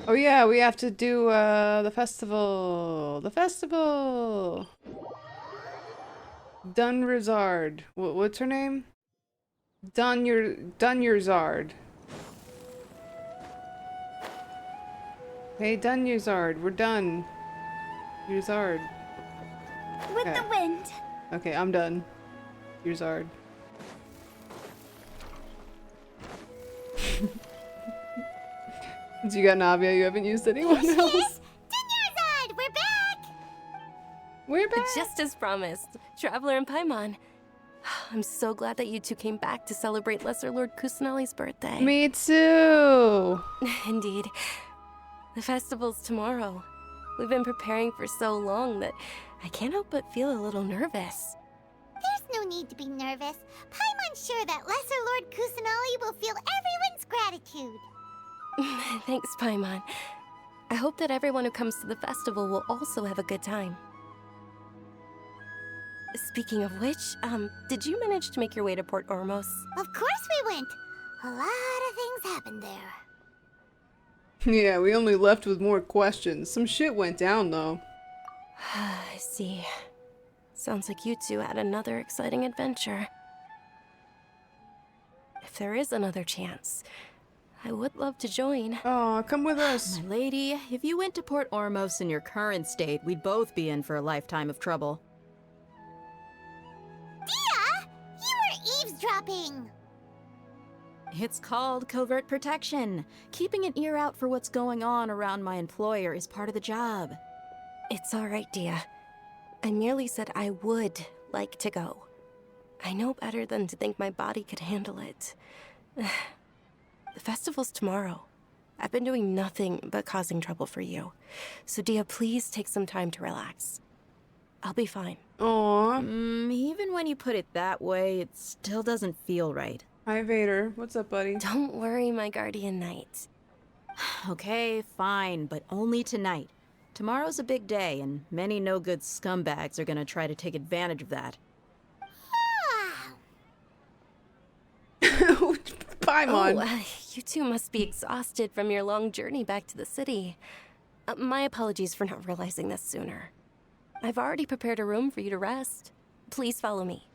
Oh yeah, we have to do the festival. The festival. Dunrizard. What's her name? Dunyazard. Hey Dunyazard, we're done. Yazard. With Okay. the wind. Okay, I'm done. Yazard. Since you got Navia, you haven't used anyone else. Dunyazad, we're back! We're back. Just as promised, Traveler and Paimon. I'm so glad that you two came back to celebrate Lesser Lord Kusanali's birthday. Me too. Indeed. The festival's tomorrow. We've been preparing for so long that I can't help but feel a little nervous. There's no need to be nervous. Paimon's sure that Lesser Lord Kusanali will feel everyone's gratitude. Thanks, Paimon. I hope that everyone who comes to the festival will also have a good time. Speaking of which, did you manage to make your way to Port Ormos? Of course we went. A lot of things happened there. Yeah, we only left with more questions. Some shit went down though. I see. Sounds like you two had another exciting adventure. If there is another chance, I would love to join. Aw, come with us. My lady, if you went to Port Ormos in your current state, we'd both be in for a lifetime of trouble. Dia! You were eavesdropping! It's called covert protection. Keeping an ear out for what's going on around my employer is part of the job. It's all right, Dia. I merely said I would like to go. I know better than to think my body could handle it. The festival's tomorrow. I've been doing nothing but causing trouble for you. So Dia, please take some time to relax. I'll be fine. Aw. Even when you put it that way, it still doesn't feel right. Hi Vader. What's up, buddy? Don't worry, my guardian knight. Okay, fine, but only tonight. Tomorrow's a big day, and many no-good scumbags are gonna try to take advantage of that. Paimon. You two must be exhausted from your long journey back to the city. My apologies for not realizing this sooner. I've already prepared a room for you to rest. Please follow me.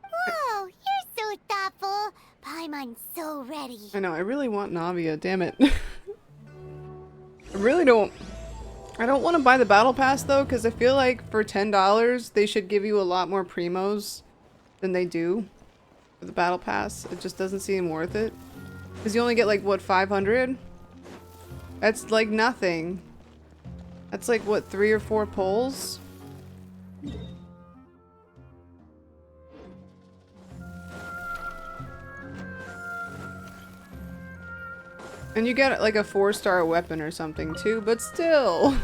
Whoa, you're so thoughtful. Paimon's so ready. I know, I really want Navia, damn it. I really don't. I don't want to buy the battle pass though, because I feel like for $10 they should give you a lot more primos than they do for the battle pass. It just doesn't seem worth it. Because you only get like, what, 500? That's like nothing. That's like, what, 3 or 4 pulls? And you get like a 4-star weapon or something too, but still.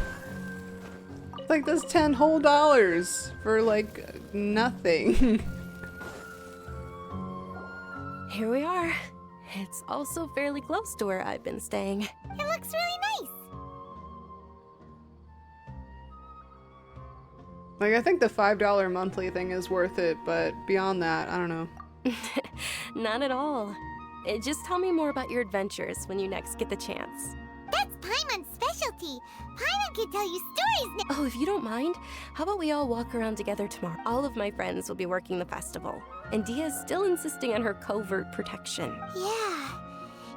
It's like this $10 whole for like nothing. Here we are. It's also fairly close to where I've been staying. It looks really nice. Like, I think the $5 monthly thing is worth it, but beyond that, I don't know. Not at all. Just tell me more about your adventures when you next get the chance. That's Paimon's specialty. Paimon can tell you stories now. Oh, if you don't mind, how about we all walk around together tomorrow? All of my friends will be working the festival, and Dia's still insisting on her covert protection. Yeah.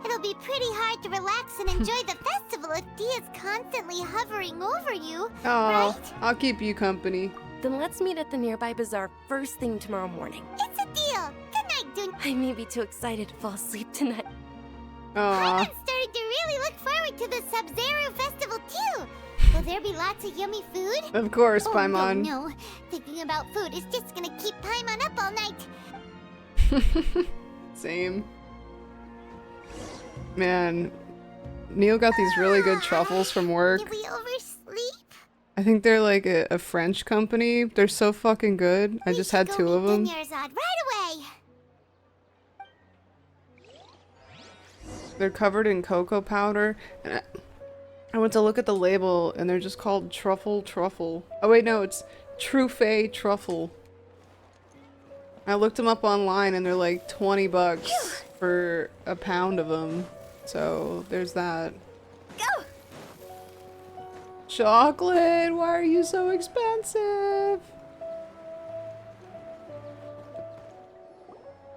It'll be pretty hard to relax and enjoy the festival if Dia's constantly hovering over you, Oh, right? I'll keep you company. Then let's meet at the nearby bazaar first thing tomorrow morning. It's a deal. Good night, Dun. I may be too excited to fall asleep tonight. Aw. Paimon's starting to really look forward to the Sabzeruz Festival too. Will there be lots of yummy food? Of course, Oh, Paimon. no. Thinking about food is just gonna keep Paimon up all night. Same. Man, Neil got these really good truffles from work. Did we oversleep? I think they're like a French company. They're so fucking good. I just had 2 of them. Right away. They're covered in cocoa powder. And I went to look at the label and they're just called truffle. Oh wait, no, it's truffé truffle. I looked them up online and they're like 20 bucks for a pound of them. So there's that. Go! Chocolate, why are you so expensive?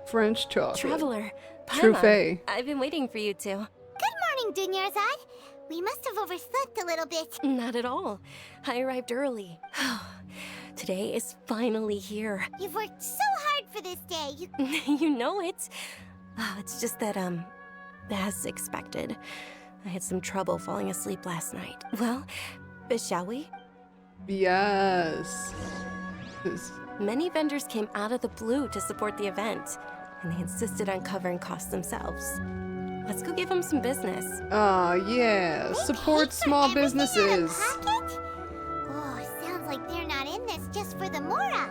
French chocolate. Traveler, True Paimon, Fae. I've been waiting for you two. Good morning, Dunyarzad. We must have overslept a little bit. Not at all. I arrived early. Today is finally here. You've worked so hard for this day. You know it. Oh, it's just that, as expected, I had some trouble falling asleep last night. Well, shall we? Yes. Many vendors came out of the blue to support the event, and they insisted on covering costs themselves. Let's go give them some business. Oh, yeah. They Support paid for small everything out of businesses. pocket? Oh, sounds like they're not in this just for the Mora.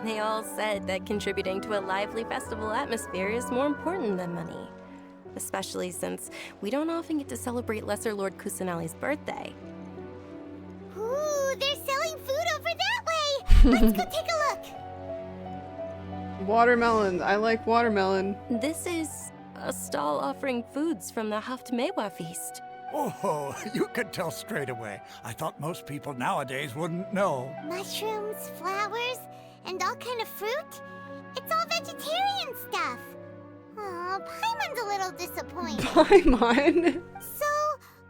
They all said that contributing to a lively festival atmosphere is more important than money. Especially since we don't often get to celebrate Lesser Lord Kusanali's birthday. Ooh, they're selling food over that way. Let's go take a look. Watermelon. I like watermelon. This is a stall offering foods from the Haftmewa feast. Oh, you could tell straight away. I thought most people nowadays wouldn't know. Mushrooms, flowers, and all kind of fruit. It's all vegetarian stuff. Oh, Paimon's a little disappointed. Paimon. So,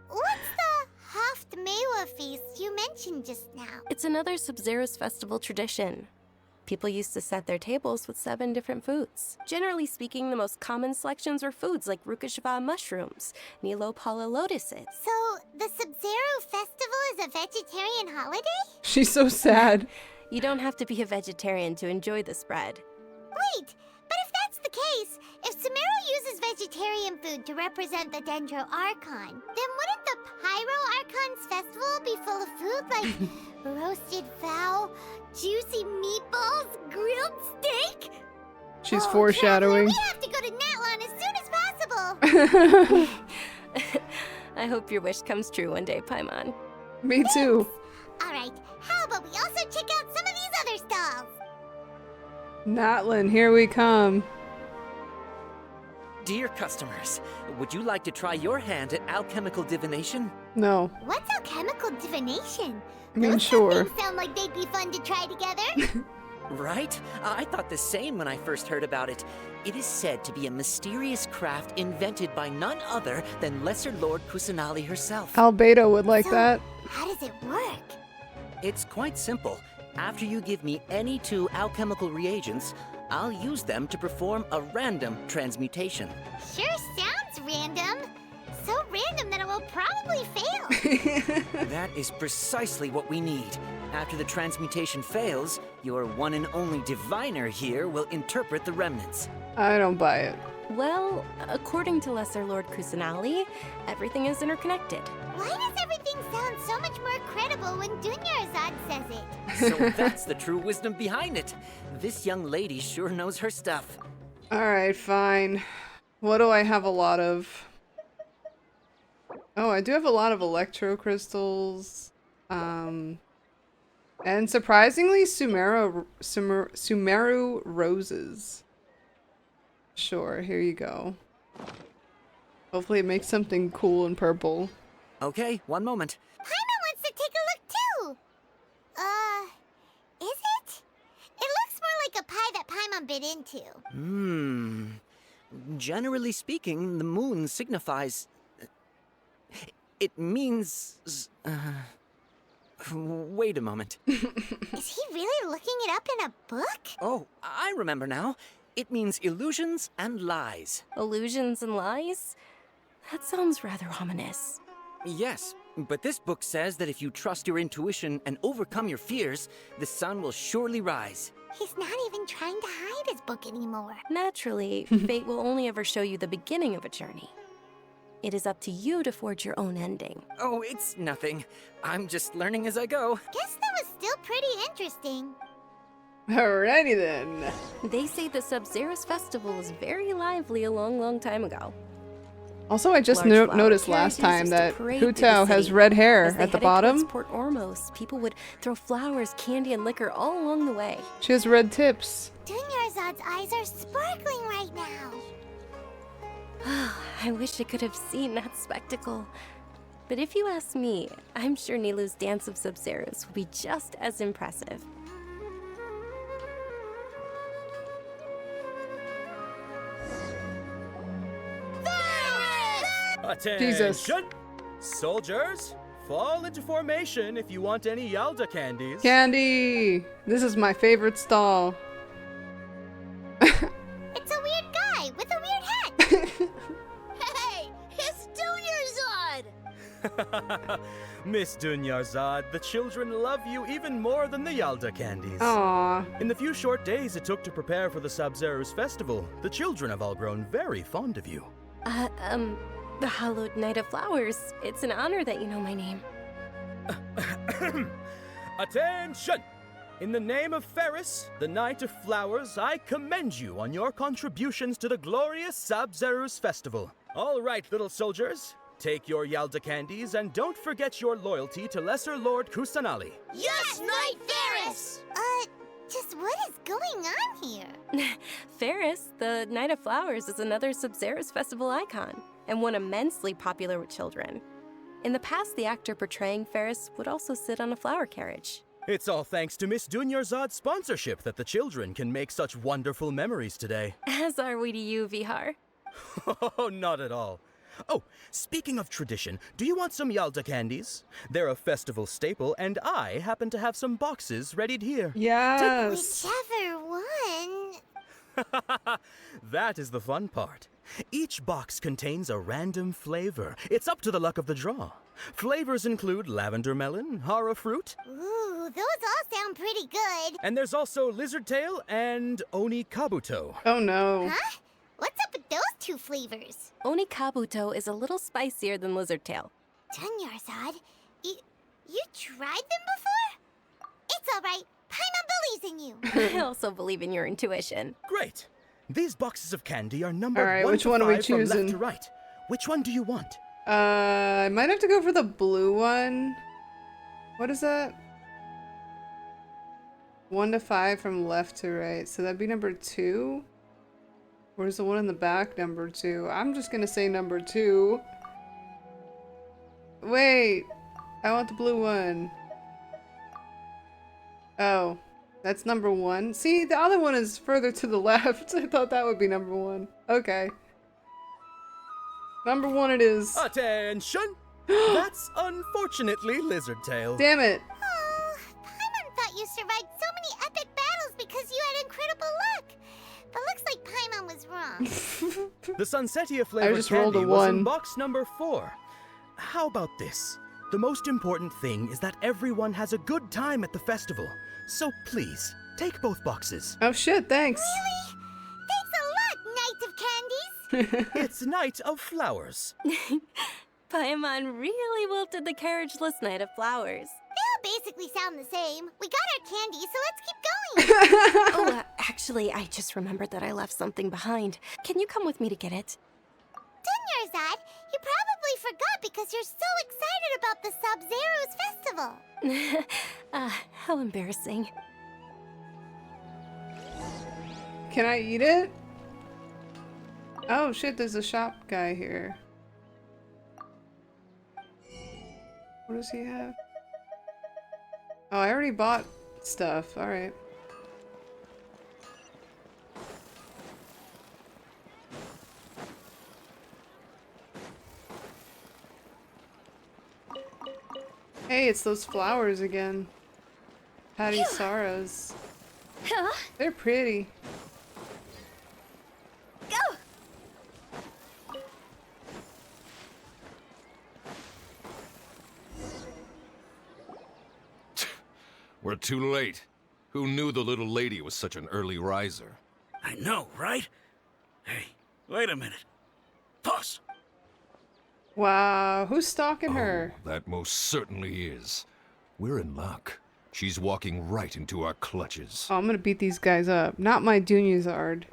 what's the Haftmewa feast you mentioned just now? It's another Sabzeruz Festival tradition. People used to set their tables with 7 different foods. Generally speaking, the most common selections were foods like Rukashva mushrooms, Nilopala lotuses. So, the Sabzeruz Festival is a vegetarian holiday? She's so sad. You don't have to be a vegetarian to enjoy the spread. Wait, but if that's the case, if Sumeru uses vegetarian food to represent the Dendro Archon, then wouldn't the Pyro Archon's festival be full of food like roasted fowl, juicy meatballs, grilled steak? She's Oh, foreshadowing. Traveler, we have to go to Natlan as soon as possible. I hope your wish comes true one day, Paimon. Me too. All right, how about we also check out some of these other stalls? Natlin, here we come. Dear customers, would you like to try your hand at alchemical divination? No. What's alchemical divination? I mean, Those sure. things sound like they'd be fun to try together. Right? I thought the same when I first heard about it. It is said to be a mysterious craft invented by none other than Lesser Lord Kusanali herself. Albedo would like So, that. How does it work? It's quite simple. After you give me any 2 alchemical reagents, I'll use them to perform a random transmutation. Sure sounds random. So random that it will probably fail. That is precisely what we need. After the transmutation fails, your one and only diviner here will interpret the remnants. I don't buy it. Well, according to Lesser Lord Kusanali, everything is interconnected. Why does everything sound so much more credible when Dunyarzad says it? So that's the true wisdom behind it. This young lady sure knows her stuff. Alright, fine. What do I have a lot of? Oh, I do have a lot of electro crystals. And surprisingly, Sumeru roses. Sure, here you go. Hopefully it makes something cool and purple. Okay, one moment. Paimon wants to take a look too. Is it? It looks more like a pie that Paimon bit into. Generally speaking, the moon signifies... It means... Wait a moment. Is he really looking it up in a book? Oh, I remember now. It means illusions and lies. Illusions and lies? That sounds rather ominous. Yes, but this book says that if you trust your intuition and overcome your fears, the sun will surely rise. He's not even trying to hide his book anymore. Naturally, fate will only ever show you the beginning of a journey. It is up to you to forge your own ending. Oh, it's nothing. I'm just learning as I go. Guess that was still pretty interesting. Alrighty then. They say the Sabzeruz Festival was very lively a long, long time ago. Also, I just Large flower noticed last carriages time used that to parade through the Hutao has city. red hair As they at the headed bottom. towards Port Ormos, people would throw flowers, candy, and liquor all along the way. She has red tips. Dunyarzad's eyes are sparkling right now. I wish I could have seen that spectacle. But if you ask me, I'm sure Nilu's Dance of Sabzeruz will be just as impressive. Attention! Jesus. Soldiers, fall into formation if you want any Yalda candies. Candy! This is my favorite stall. It's a weird guy with a weird hat. Hey, it's Dunyarzad! Miss Dunyarzad, the children love you even more than the Yalda candies. Aww. In the few short days it took to prepare for the Sabzeruz Festival, the children have all grown very fond of you. The Hallowed Knight of Flowers. It's an honor that you know my name. Attention! In the name of Ferris, the Knight of Flowers, I commend you on your contributions to the glorious Sabzeruz Festival. All right, little soldiers, take your Yalda candies and don't forget your loyalty to Lesser Lord Kusanali. Yes, Knight Ferris! Just what is going on here? Ferris, the Knight of Flowers, is another Sabzeruz Festival icon, and one immensely popular with children. In the past, the actor portraying Ferris would also sit on a flower carriage. It's all thanks to Miss Dunyarzad's sponsorship that the children can make such wonderful memories today. As are we to you, Vihar. Oh, not at all. Oh, speaking of tradition, do you want some Yalda candies? They're a festival staple, and I happen to have some boxes readied here. Yes. Whichever one. That is the fun part. Each box contains a random flavor. It's up to the luck of the draw. Flavors include lavender melon, hara fruit, Ooh, those all sound pretty good. and there's also lizard tail and oni kabuto. Oh no. Huh? What's up with those two flavors? Oni Kabuto is a little spicier than Lizard Tail. Dunyarzad, you tried them before? It's all right. Paimon believes in you. I also believe in your intuition. Great. These boxes of candy are numbered All right, 1 which to one are we 5 from left choosing? to right. Which one do you want? I might have to go for the blue one. What is that? 1 to 5 from left to right. So that'd be number 2? Where's the one in the back? Number 2. I'm just gonna say number 2. Wait. I want the blue one. Oh. That's number 1. See, the other one is further to the left. I thought that would be number 1. Okay. Number 1 it is. Attention! That's unfortunately lizard tail. Damn it. Oh, Paimon thought you survived so many epic battles because you had incredible luck. But looks like Paimon was wrong. The Sunsetia flavored just rolled a candy was 1. in box number 4. How about this? The most important thing is that everyone has a good time at the festival. So please, take both boxes. Oh shit, thanks. Really? Thanks a lot, Knight of Candies. It's Night of Flowers. Paimon really wilted the carriageless Knight of Flowers. They all basically sound the same. We got our candy, so let's keep going. Actually, I just remembered that I left something behind. Can you come with me to get it? Dunyarzad, you probably forgot because you're so excited about the Sabzeruz Festival. How embarrassing. Can I eat it? Oh shit, there's a shop guy here. What does he have? Oh, I already bought stuff. Alright. Hey, it's those flowers again. Patty Sarah's. They're pretty. We're too late. Who knew the little lady was such an early riser? I know, right? Hey, wait a minute. Pause. Wow, who's stalking her? Oh, that most certainly is. We're in luck. She's walking right into our clutches. Oh, I'm gonna beat these guys up. Not my Dunyarzad.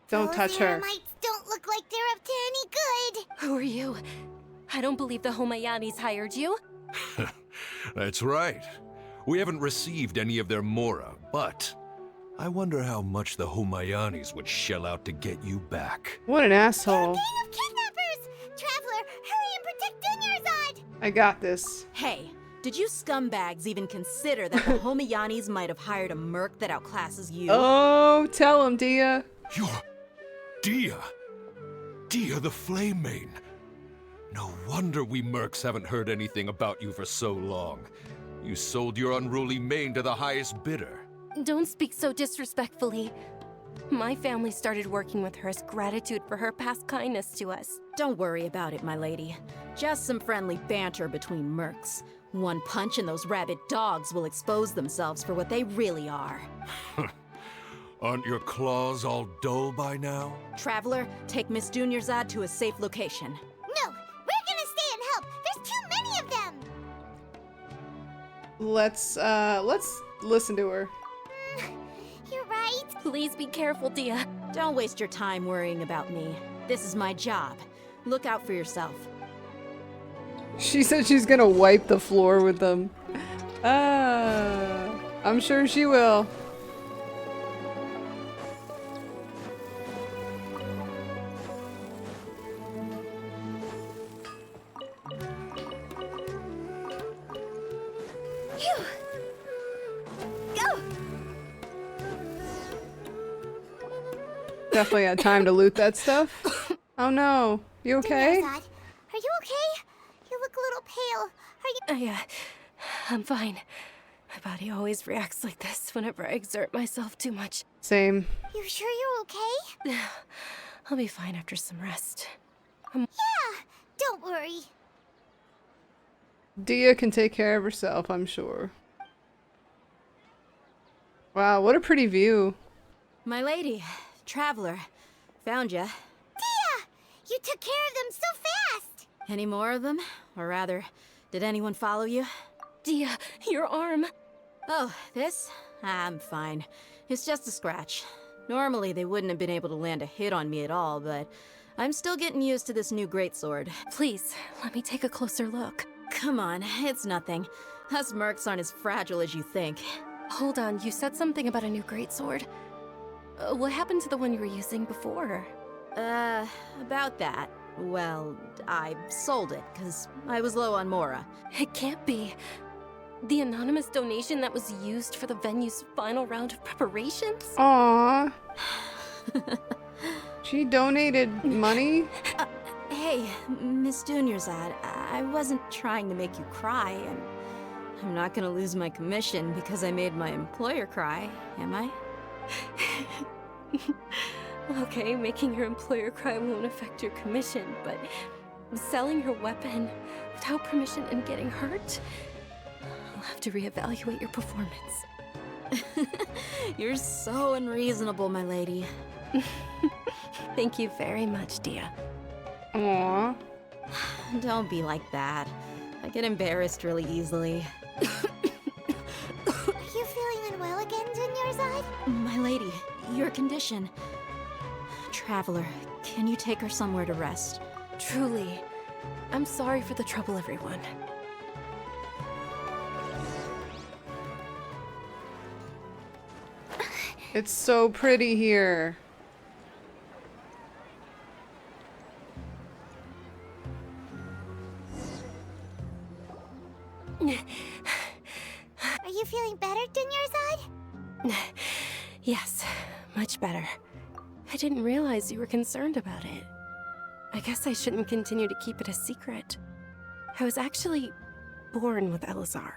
Don't Those touch her. Eremites don't look like they're up to any good. Who are you? I don't believe the Homayanis hired you. That's right. We haven't received any of their mora, but I wonder how much the Humayanis would shell out to get you back. What an asshole. Gang of kidnappers! Traveler, hurry and protect Dunyarzad! I got this. Hey, did you scumbags even consider that the Homayanis might have hired a merc that outclasses you? Oh, tell him, Dia. You're... Dia! Dia the Flame Main! No wonder we mercs haven't heard anything about you for so long. You sold your unruly mane to the highest bidder. Don't speak so disrespectfully. My family started working with her as gratitude for her past kindness to us. Don't worry about it, my lady. Just some friendly banter between mercs. One punch and those rabid dogs will expose themselves for what they really are. Aren't your claws all dull by now? Traveler, take Miss Dunyarzad to a safe location. No, we're gonna stay and help. There's too many of them. Let's listen to her. You're right. Please be careful, Dia. Don't waste your time worrying about me. This is my job. Look out for yourself. She said she's gonna wipe the floor with them. I'm sure she will. Phew. Go! Definitely had time to loot that stuff. Oh no. You okay? Dunyarzad, are you okay? You look a little pale. Are you... I'm fine. My body always reacts like this whenever I exert myself too much. Same. You sure you're okay? I'll be fine after some rest. Yeah, don't worry. Dia can take care of herself, I'm sure. Wow, what a pretty view. My lady, Traveler, found ya. Dia! You took care of them so fast! Any more of them? Or rather, did anyone follow you? Dia, your arm. Oh, this? I'm fine. It's just a scratch. Normally, they wouldn't have been able to land a hit on me at all, but I'm still getting used to this new greatsword. Please, let me take a closer look. Come on, it's nothing. Us mercs aren't as fragile as you think. Hold on, you said something about a new greatsword. What happened to the one you were using before? About that. Well, I sold it, because I was low on Mora. It can't be. The anonymous donation that was used for the venue's final round of preparations? Aww. She donated money? Hey, Miss Dunyarzad, I wasn't trying to make you cry. I'm not gonna lose my commission because I made my employer cry, am I? Okay, making your employer cry won't affect your commission, but selling your weapon without permission and getting hurt? I'll have to reevaluate your performance. You're so unreasonable, my lady. Thank you very much, Dia. Aww. Don't be like that. I get embarrassed really easily. Are you feeling unwell again, Dunyarzad? My lady, your condition. Traveler, can you take her somewhere to rest? Truly. I'm sorry for the trouble, everyone. It's so pretty here. Are you feeling better, Dunyarzad? Yes, much better. I didn't realize you were concerned about it. I guess I shouldn't continue to keep it a secret. I was actually born with Elazar.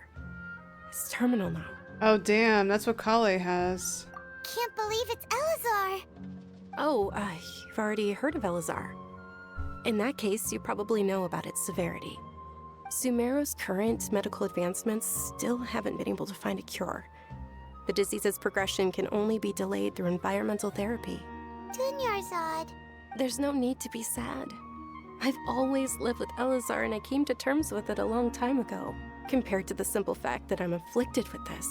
It's terminal now. Oh damn, that's what Kale has. Can't believe it's Elazar. Oh, you've already heard of Elazar. In that case, you probably know about its severity. Sumeru's current medical advancements still haven't been able to find a cure. The disease's progression can only be delayed through environmental therapy. Dunyarzad. There's no need to be sad. I've always lived with Elazar and I came to terms with it a long time ago. Compared to the simple fact that I'm afflicted with this,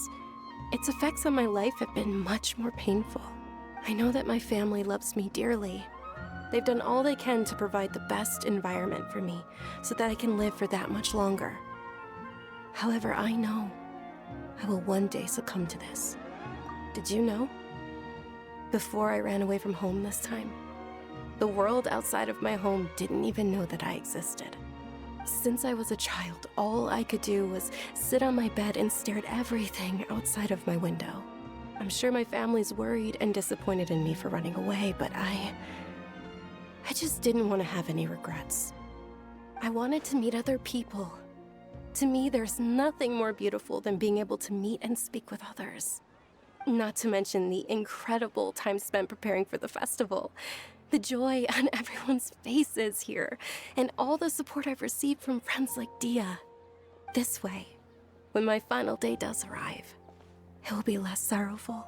its effects on my life have been much more painful. I know that my family loves me dearly. They've done all they can to provide the best environment for me so that I can live for that much longer. However, I know I will one day succumb to this. Did you know? before I ran away from home this time. The world outside of my home didn't even know that I existed. Since I was a child, all I could do was sit on my bed and stare at everything outside of my window. I'm sure my family's worried and disappointed in me for running away, but I just didn't want to have any regrets. I wanted to meet other people. To me, there's nothing more beautiful than being able to meet and speak with others. Not to mention the incredible time spent preparing for the festival. The joy on everyone's faces here, and all the support I've received from friends like Dia. This way, when my final day does arrive, it will be less sorrowful.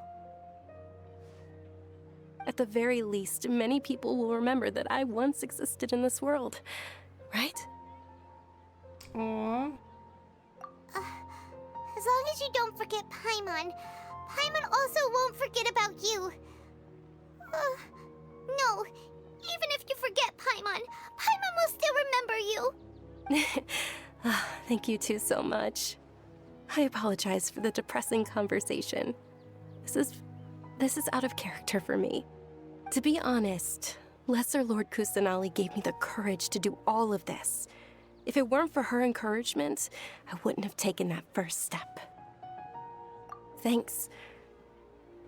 At the very least, many people will remember that I once existed in this world, right? Aww. As long as you don't forget Paimon, Paimon also won't forget about you. No, even if you forget Paimon, Paimon will still remember you. Thank you two so much. I apologize for the depressing conversation. This is out of character for me. To be honest, Lesser Lord Kusanali gave me the courage to do all of this. If it weren't for her encouragement, I wouldn't have taken that first step. Thanks.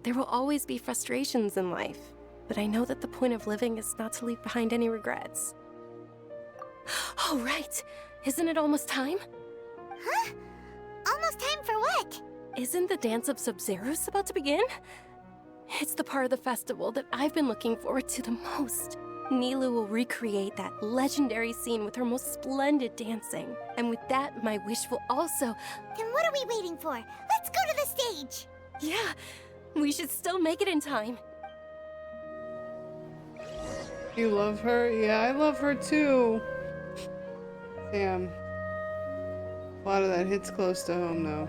There will always be frustrations in life, but I know that the point of living is not to leave behind any regrets. Oh, right! Isn't it almost time? Huh? Almost time for what? Isn't the Dance of Sabzeruz about to begin? It's the part of the festival that I've been looking forward to the most. Nilu will recreate that legendary scene with her most splendid dancing. And with that, my wish will also... Then what are we waiting for? Let's go to the stage! Yeah, we should still make it in time. You love her? Yeah, I love her too. Damn. A lot of that hits close to home though.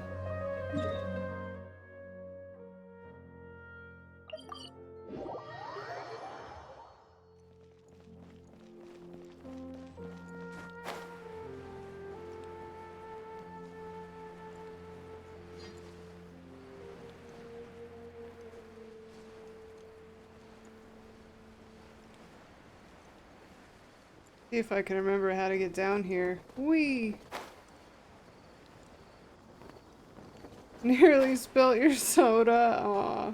See if I can remember how to get down here. Whee! Nearly spilt your soda. Aw.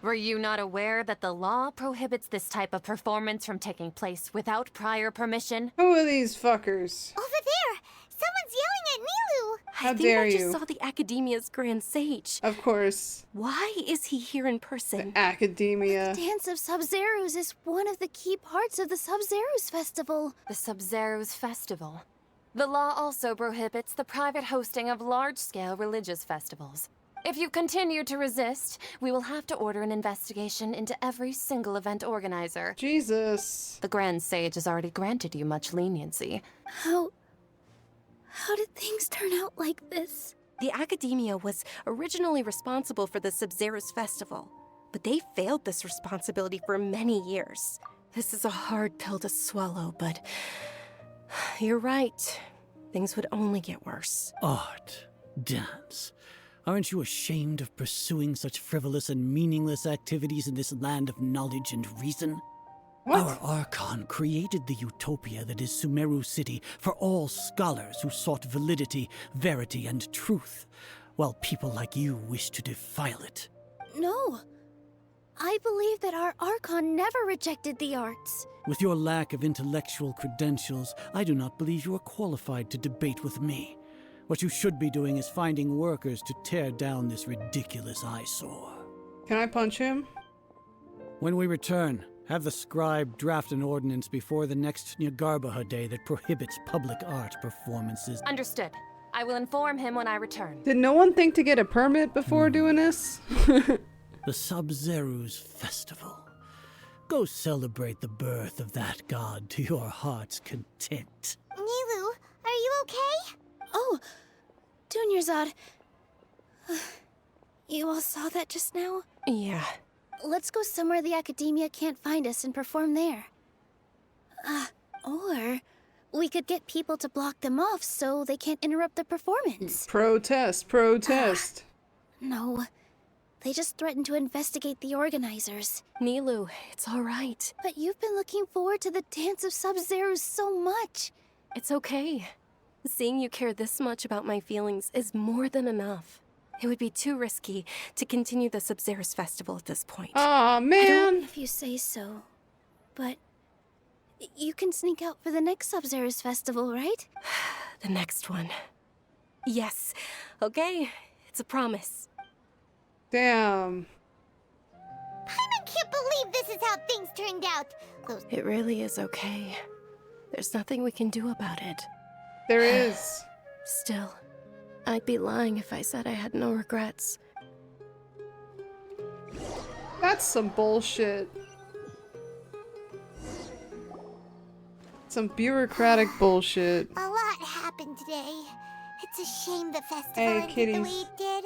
Were you not aware that the law prohibits this type of performance from taking place without prior permission? Who are these fuckers? Over there! Someone's yelling at Nilu! How I think dare I just you. saw the Academia's Grand Sage. Of course. Why is he here in person? Academia. Dance of Sabzeruz is one of the key parts of the Sabzeruz Festival. The Sabzeruz Festival. The law also prohibits the private hosting of large-scale religious festivals. If you continue to resist, we will have to order an investigation into every single event organizer. Jesus. The Grand Sage has already granted you much leniency. How did things turn out like this? The Academia was originally responsible for the Sabzeruz Festival, but they failed this responsibility for many years. This is a hard pill to swallow, but you're right. Things would only get worse. Art, dance. Aren't you ashamed of pursuing such frivolous and meaningless activities in this land of knowledge and reason? What? Our archon created the utopia that is Sumeru City for all scholars who sought validity, verity, and truth, while people like you wish to defile it. No. I believe that our archon never rejected the arts. With your lack of intellectual credentials, I do not believe you are qualified to debate with me. What you should be doing is finding workers to tear down this ridiculous eyesore. Can I punch him? When we return, have the scribe draft an ordinance before the next Nyargarbaha day that prohibits public art performances. Understood. I will inform him when I return. Did no one think to get a permit before doing this? The Sabzeruz Festival. Go celebrate the birth of that god to your heart's content. Nilu, are you okay? Oh, Dunyarzad. You all saw that just now? Yeah. Let's go somewhere the Academia can't find us and perform there. Or We could get people to block them off so they can't interrupt the performance. Protest, protest. No. They just threatened to investigate the organizers. Nilu, it's all right. But you've been looking forward to the Dance of Sabzeruz so much. It's okay. Seeing you care this much about my feelings is more than enough. It would be too risky to continue the Sabzeruz Festival at this point. Aw, man! If you say so. But you can sneak out for the next Sabzeruz Festival, right? The next one. Yes. Okay. It's a promise. Damn. Paimon can't believe this is how things turned out. It really is okay. There's nothing we can do about it. There is. Still, I'd be lying if I said I had no regrets. That's some bullshit. Some bureaucratic bullshit. A lot happened today. It's a shame the festival Hey, ended kitties. the way it did.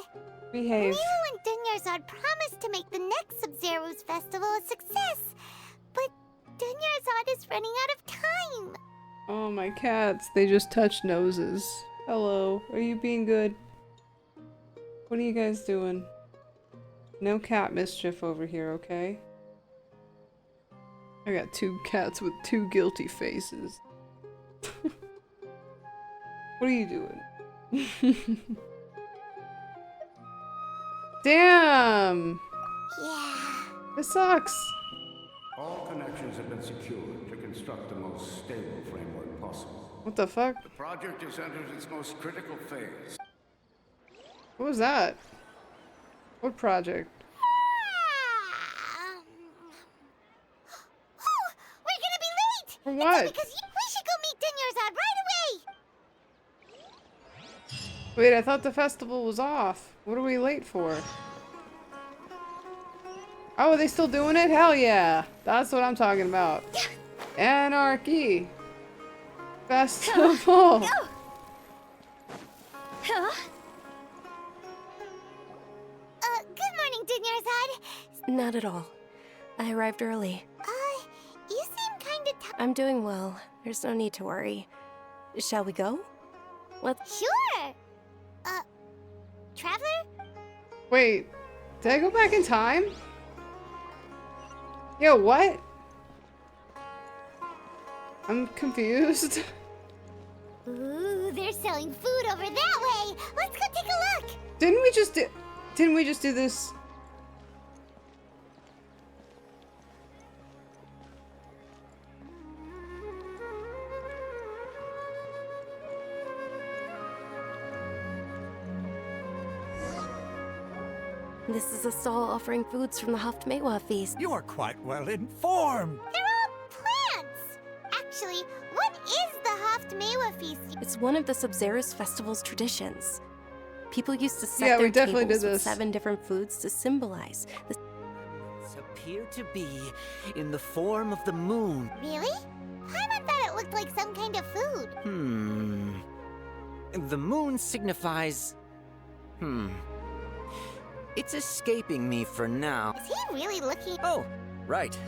Behave. Milu and Dunyarzad promised to make the next Sabzeruz Festival a success, but Dunyarzad is running out of time. Oh, my cats. They just touched noses. Hello. Are you being good? What are you guys doing? No cat mischief over here, okay? I got two cats with two guilty faces. What are you doing? Damn! Yeah. This sucks. All connections have been secured to construct the most stable framework possible. What the fuck? The project has entered its most critical phase. What was that? What project? Oh, we're gonna be late! For what? It's because we should go meet Dunyarzad right away! Wait, I thought the festival was off. What are we late for? Oh, are they still doing it? Hell yeah! That's what I'm talking about. Anarchy! Festival! Good morning, Dunyarzad. Not at all. I arrived early. You seem kinda tired. I'm doing well. There's no need to worry. Shall we go? Sure! Traveler? Wait, did I go back in time? Yo, what? I'm confused. Ooh, they're selling food over that way. Let's go take a look. Didn't we just do this? This is a stall offering foods from the Haftmewa feast. You are quite well informed. They're all plants. Actually, what is the Haftmewa feast? It's one of the Sabzeruz Festival's traditions. People used to set Yeah, we their definitely tables did with this. 7 different foods to symbolize the Appear to be in the form of the moon. Really? Paimon thought it looked like some kind of food. The moon signifies... It's escaping me for now. Is he really looking? Oh, right.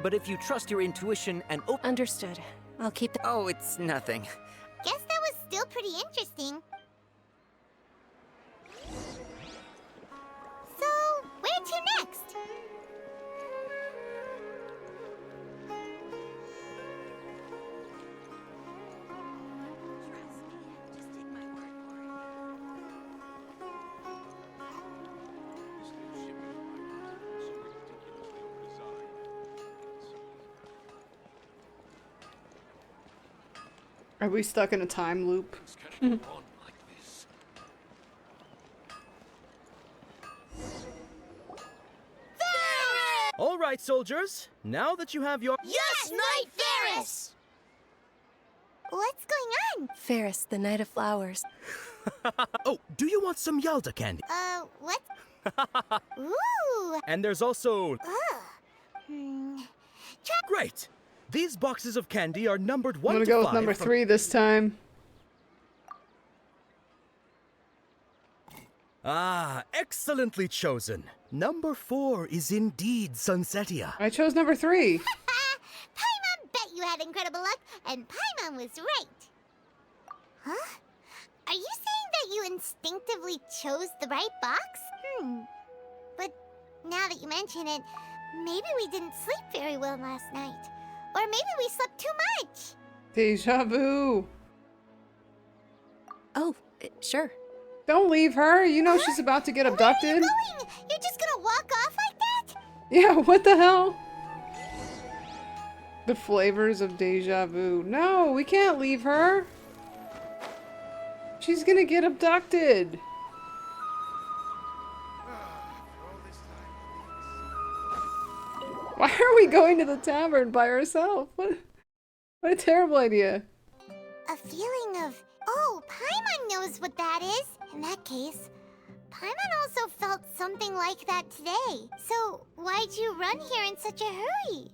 But if you trust your intuition and Understood. I'll keep the... Oh, it's nothing. Guess that was still pretty interesting. So, where to next? Are we stuck in a time loop? All right, soldiers. Now that you have your... Yes, Knight Ferris! What's going on? Ferris, the Night of Flowers. Oh, do you want some Yalda candy? What? Ooh. And there's also... Hmm. Great! These boxes of candy are numbered 1 I'm gonna to go 5 with number from- 3 this time. Ah, excellently chosen. Number 4 is indeed Sunsetia. I chose number 3. Paimon bet you you had incredible luck, and Paimon was right. Huh? Are you saying that you instinctively chose the right box? But now that you mention it, maybe we didn't sleep very well last night. Or maybe we slept too much. Deja vu. Oh, sure. Don't leave her. You know she's about to get abducted. Where are you going? You're just gonna walk off like that? Yeah, what the hell? The flavors of deja vu. No, we can't leave her. She's gonna get abducted. Why are we going to the tavern by ourselves? What a terrible idea. A feeling of, oh, Paimon knows what that is. In that case, Paimon also felt something like that today. So why'd you run here in such a hurry?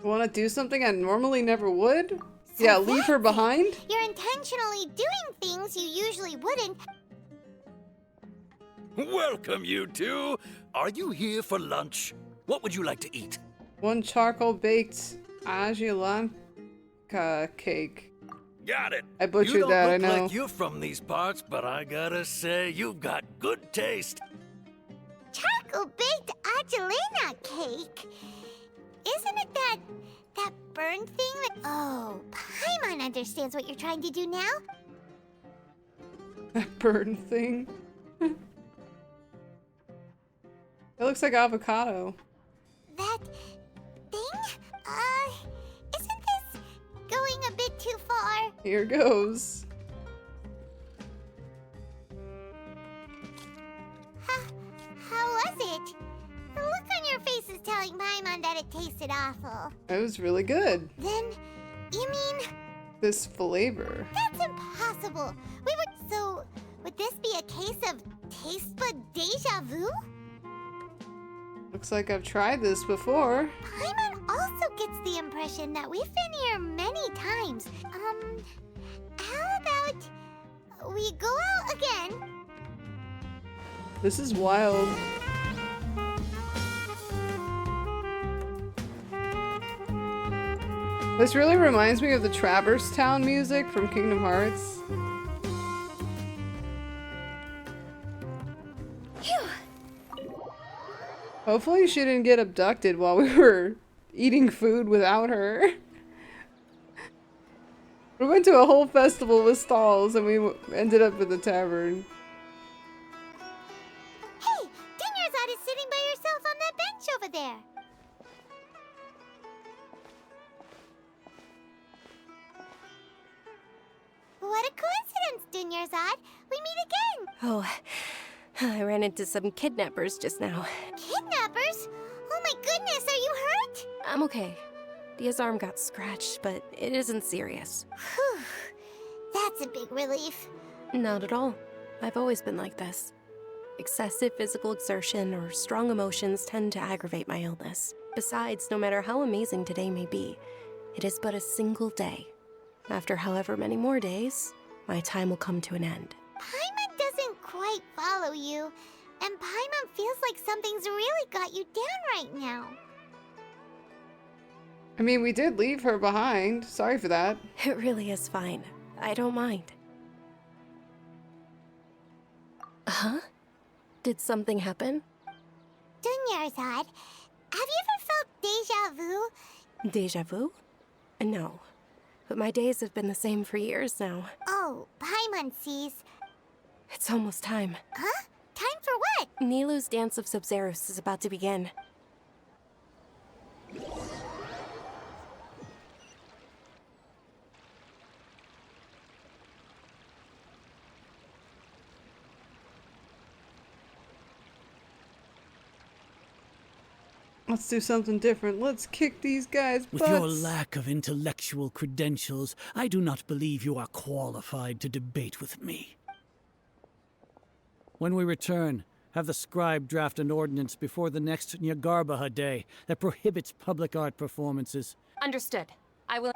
Want to do something I normally never would? So Yeah, leave her behind? You're intentionally doing things you usually wouldn't. Welcome, you two. Are you here for lunch? What would you like to eat? One charcoal baked ajilanka cake. Got it. I butchered that, I You don't know. look like you're from these parts, but I gotta say, you've got good taste. Charcoal-baked Angelina cake? Isn't it that burned thing that... Oh, Paimon understands what you're trying to do now. That burn thing. It looks like avocado. That thing? Isn't this going a bit too far? Here goes. How was it? The look on your face is telling Paimon that it tasted awful. It was really good. Then, you mean... This flavor. That's impossible. So, would this be a case of taste bud deja vu? Looks like I've tried this before. Paimon also gets the impression that we've been here many times. How about we go out again? This is wild. This really reminds me of the Traverse Town music from Kingdom Hearts. Hopefully she didn't get abducted while we were eating food without her. We went to a whole festival with stalls and we ended up at the tavern. Hey, Dinyarzad is sitting by herself on that bench over there. What a coincidence, Dinyarzad. We meet again. Oh, I ran into some kidnappers just now. Kidnappers? Oh my goodness, are you hurt? I'm okay. Dia's arm got scratched, but it isn't serious. Whew. That's a big relief. Not at all. I've always been like this. Excessive physical exertion or strong emotions tend to aggravate my illness. Besides, no matter how amazing today may be, it is but a single day. After however many more days, my time will come to an end. Paimon doesn't quite follow you, and Paimon feels like something's really got you down right now. I mean, we did leave her behind. Sorry for that. It really is fine. I don't mind. Huh? Did something happen? Dinyarzad, have you ever felt deja vu? Deja vu? No. But my days have been the same for years now. Oh, Paimon sees. It's almost time. Huh? Time for what? Nilou's Dance of Sabzeruz is about to begin. Let's do something different. Let's kick these guys' butts. With your lack of intellectual credentials, I do not believe you are qualified to debate with me. When we return, have the scribe draft an ordinance before the next Nyagarbha Day that prohibits public art performances. Understood. I will...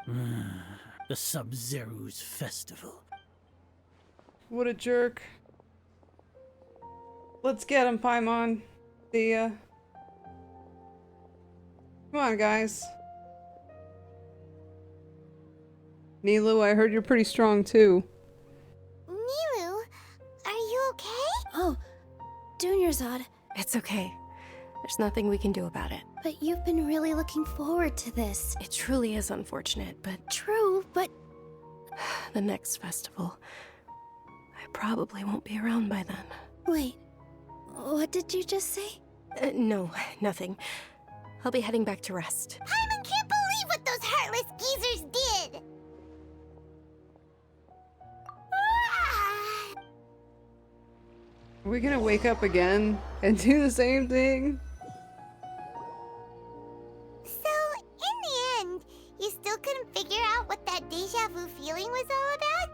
The Sabzeruz Festival. What a jerk. Let's get him, Paimon. Come on, guys. Nilu, I heard you're pretty strong too. Nilu, are you okay? Oh, Dunyarzad. It's okay. There's nothing we can do about it. But you've been really looking forward to this. It truly is unfortunate, but True, but the next festival, I probably won't be around by then. wait. What did you just say? No, nothing. I'll be heading back to rest. Paimon can't believe what those heartless geezers did! Are we gonna wake up again and do the same thing? So, in the end, you still couldn't figure out what that deja vu feeling was all about?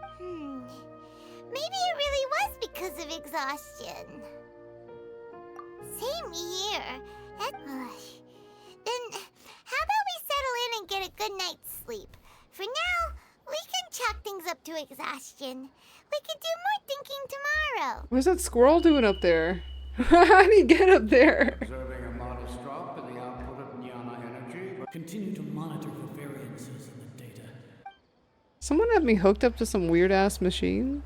Maybe it really was because of exhaustion. Same here. Then, how about we settle in and get a good night's sleep? For now, we can chalk things up to exhaustion. We could do more thinking tomorrow. What's that squirrel doing up there? How did he get up there? Observing a modest drop in the output of Jnana energy. Continue to monitor for variances in the data. Someone had me hooked up to some weird ass machine.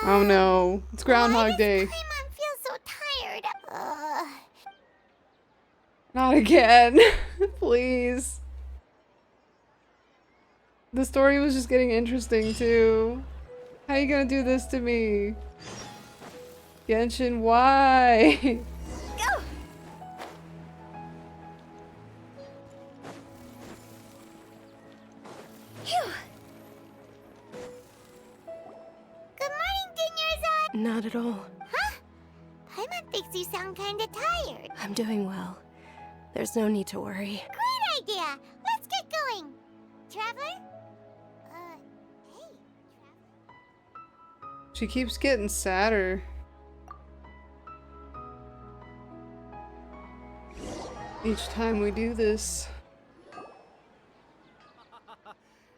Oh no, it's Groundhog Day. Paimon feels so tired. Not again. Please. The story was just getting interesting too. How are you gonna do this to me? Genshin, why? Go! Phew. Good morning, Dunyarzad! Not at all. Huh? Paimon thinks you sound kinda tired. I'm doing well. There's no need to worry. Great idea! Let's get going! Traveler? Hey. She keeps getting sadder. Each time we do this.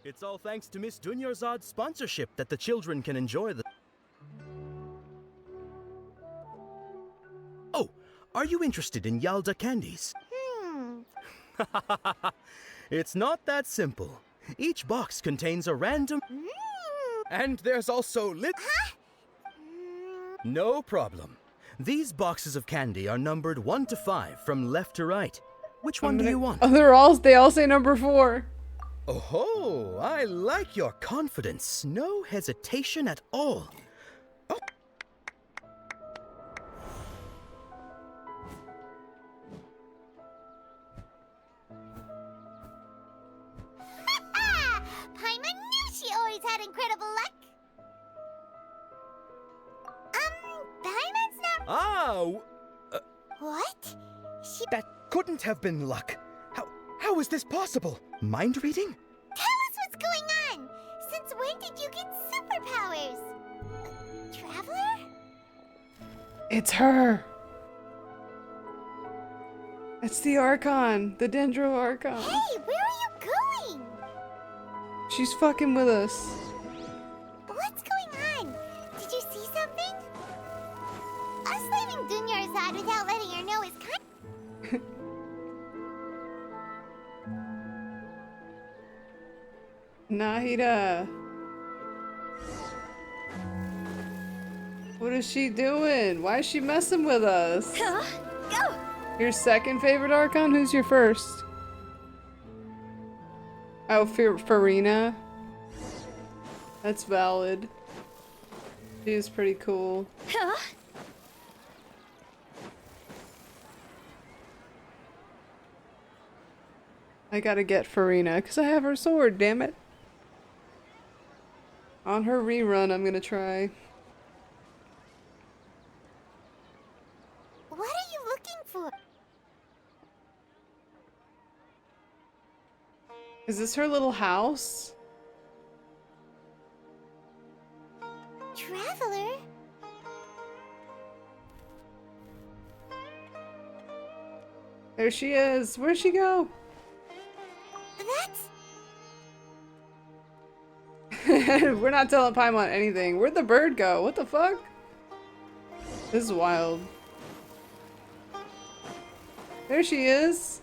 It's all thanks to Miss Dunyarzad's sponsorship that the children can enjoy the... Oh, are you interested in Yalda candies? It's not that simple. Each box contains a random... And there's also No problem. These boxes of candy are numbered 1 to 5 from left to right. Which one do you want? Oh, they all say number 4. Oh, I like your confidence. No hesitation at all. Oh. Paimon knew she always had incredible luck. Paimon's not... What? That couldn't have been luck. How is this possible? Mind reading? Tell us what's going on! Since when did you get superpowers? Traveler? It's her. It's the Archon, the Dendro Archon. Hey, where are you going? She's fucking with us. What's going on? Did you see something? Us leaving Dunyarzad without letting her know is kind... Nahida. What is she doing? Why is she messing with us? Go! Your second favorite Archon? Who's your first? Oh, Farina. That's valid. She is pretty cool. I gotta get Farina, because I have her sword, damn it. On her rerun, I'm gonna try. What are you looking for? Is this her little house? Traveler? There she is. Where'd she go? We're not telling Paimon anything. Where'd the bird go? What the fuck? This is wild. There she is.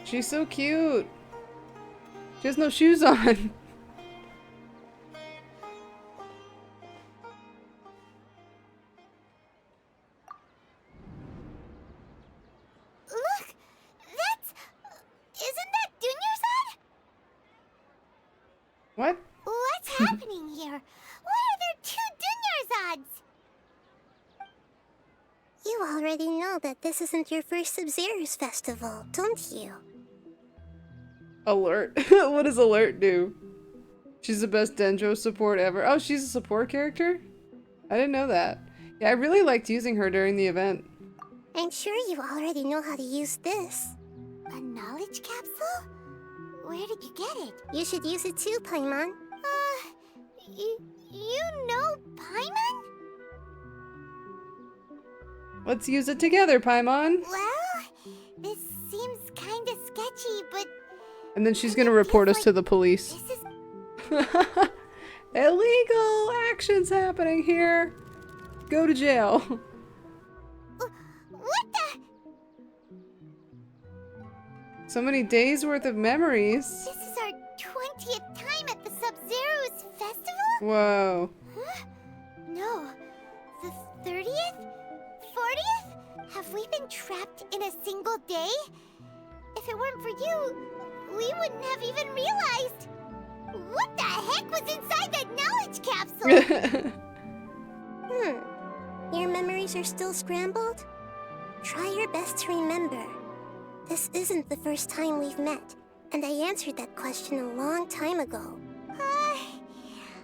She's so cute. She has no shoes on. Look! That's... Isn't that Dunyarzad? What? What's happening here? Why are there two Dunyarzads? You already know that this isn't your first Sabzeruz Festival, don't you? Alert. What does Alert do? She's the best Dendro support ever. Oh, she's a support character? I didn't know that. Yeah, I really liked using her during the event. I'm sure you already know how to use this. A knowledge capsule? Where did you get it? You should use it too, Paimon. You know Paimon? Let's use it together, Paimon. Well, this seems kinda sketchy, but... And then she's gonna report us to the police. Illegal actions happening here. Go to jail. What the? So many days worth of memories. This is our 20th time at the Sabzeruz Festival? Whoa. Huh? No. The 30th? 40th? Have we been trapped in a single day? If it weren't for you, we wouldn't have even realized. What the heck was inside that knowledge capsule? Your memories are still scrambled? Try your best to remember. This isn't the first time we've met, and I answered that question a long time ago.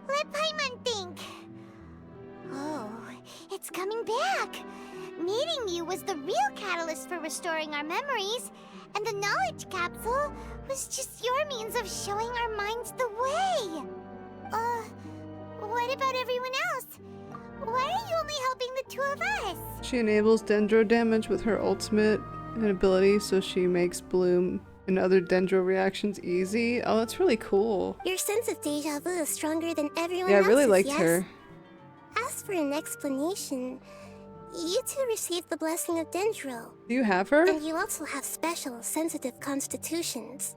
Let Paimon think. Oh, it's coming back. Meeting you was the real catalyst for restoring our memories, and the knowledge capsule was just your means of showing our minds the way. What about everyone else? Why are you only helping the two of us? She enables Dendro damage with her ultimate and ability, so she makes Bloom and other Dendro reactions easy. Oh, that's really cool. Your sense of deja vu is stronger than everyone Yeah, I else's, really liked yes? her. As for an explanation, you two received the blessing of Dendro. Do you have her? And you also have special, sensitive constitutions.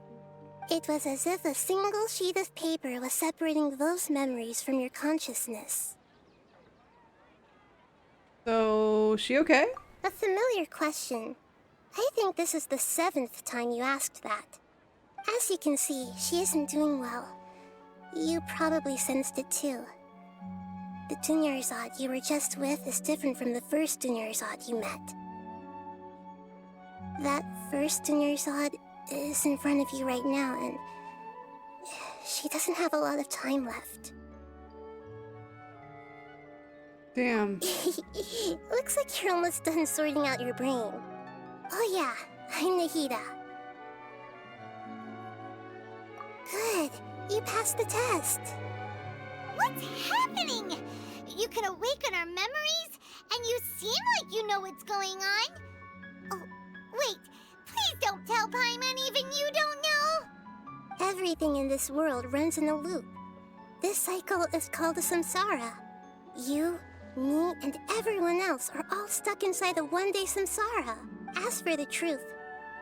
It was as if a single sheet of paper was separating those memories from your consciousness. So, she okay? A familiar question. I think this is the 7th time you asked that. As you can see, she isn't doing well. You probably sensed it too. The Dunyarzad you were just with is different from the first Dunyarzad you met. That first Dunyarzad is in front of you right now, and she doesn't have a lot of time left. Damn. Looks like you're almost done sorting out your brain. Oh yeah, I'm Nahida. Good, you passed the test. What's happening? You can awaken our memories, and you seem like you know what's going on. Oh, wait, please don't tell Paimon even you don't know. Everything in this world runs in a loop. This cycle is called a samsara. You, me, and everyone else are all stuck inside a one-day samsara. As for the truth,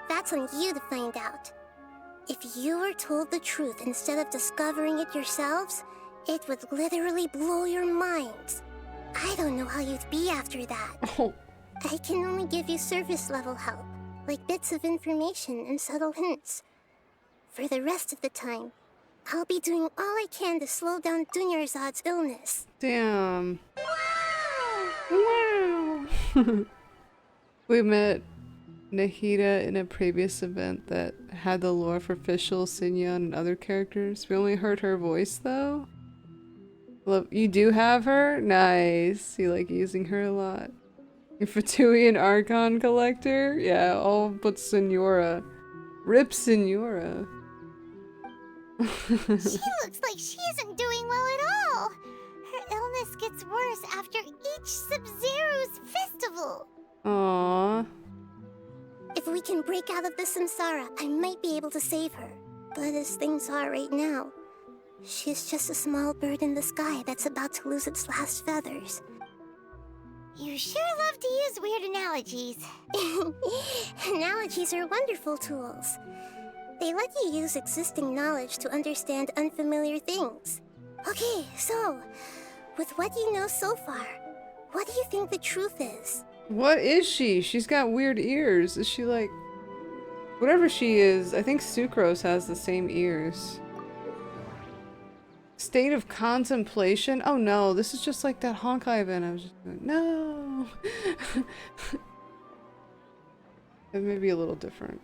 that's on you to find out. If you were told the truth instead of discovering it yourselves, it would literally blow your minds. I don't know how you'd be after that. Oh. I can only give you surface-level help, like bits of information and subtle hints. For the rest of the time, I'll be doing all I can to slow down Dunyarzad's illness. Damn. Wow. We met Nahida in a previous event that had the lore for Fischl, Sinyon, and other characters. We only heard her voice though. Love, you do have her? Nice. You like using her a lot. Infatuian Archon collector? Yeah, I'll put Senora. Rip Senora. She looks like she isn't doing well at all. Her illness gets worse after each Sabzeruz Festival. Aww. If we can break out of the samsara, I might be able to save her. But as things are right now, she's just a small bird in the sky that's about to lose its last feathers. You sure love to use weird analogies. Analogies are wonderful tools. They let you use existing knowledge to understand unfamiliar things. Okay, so, with what you know so far, what do you think the truth is? What is she? She's got weird ears. Is she like... Whatever she is, I think Sucrose has the same ears. State of contemplation? Oh no, this is just like that Honkai event I was just doing. No! It may be a little different.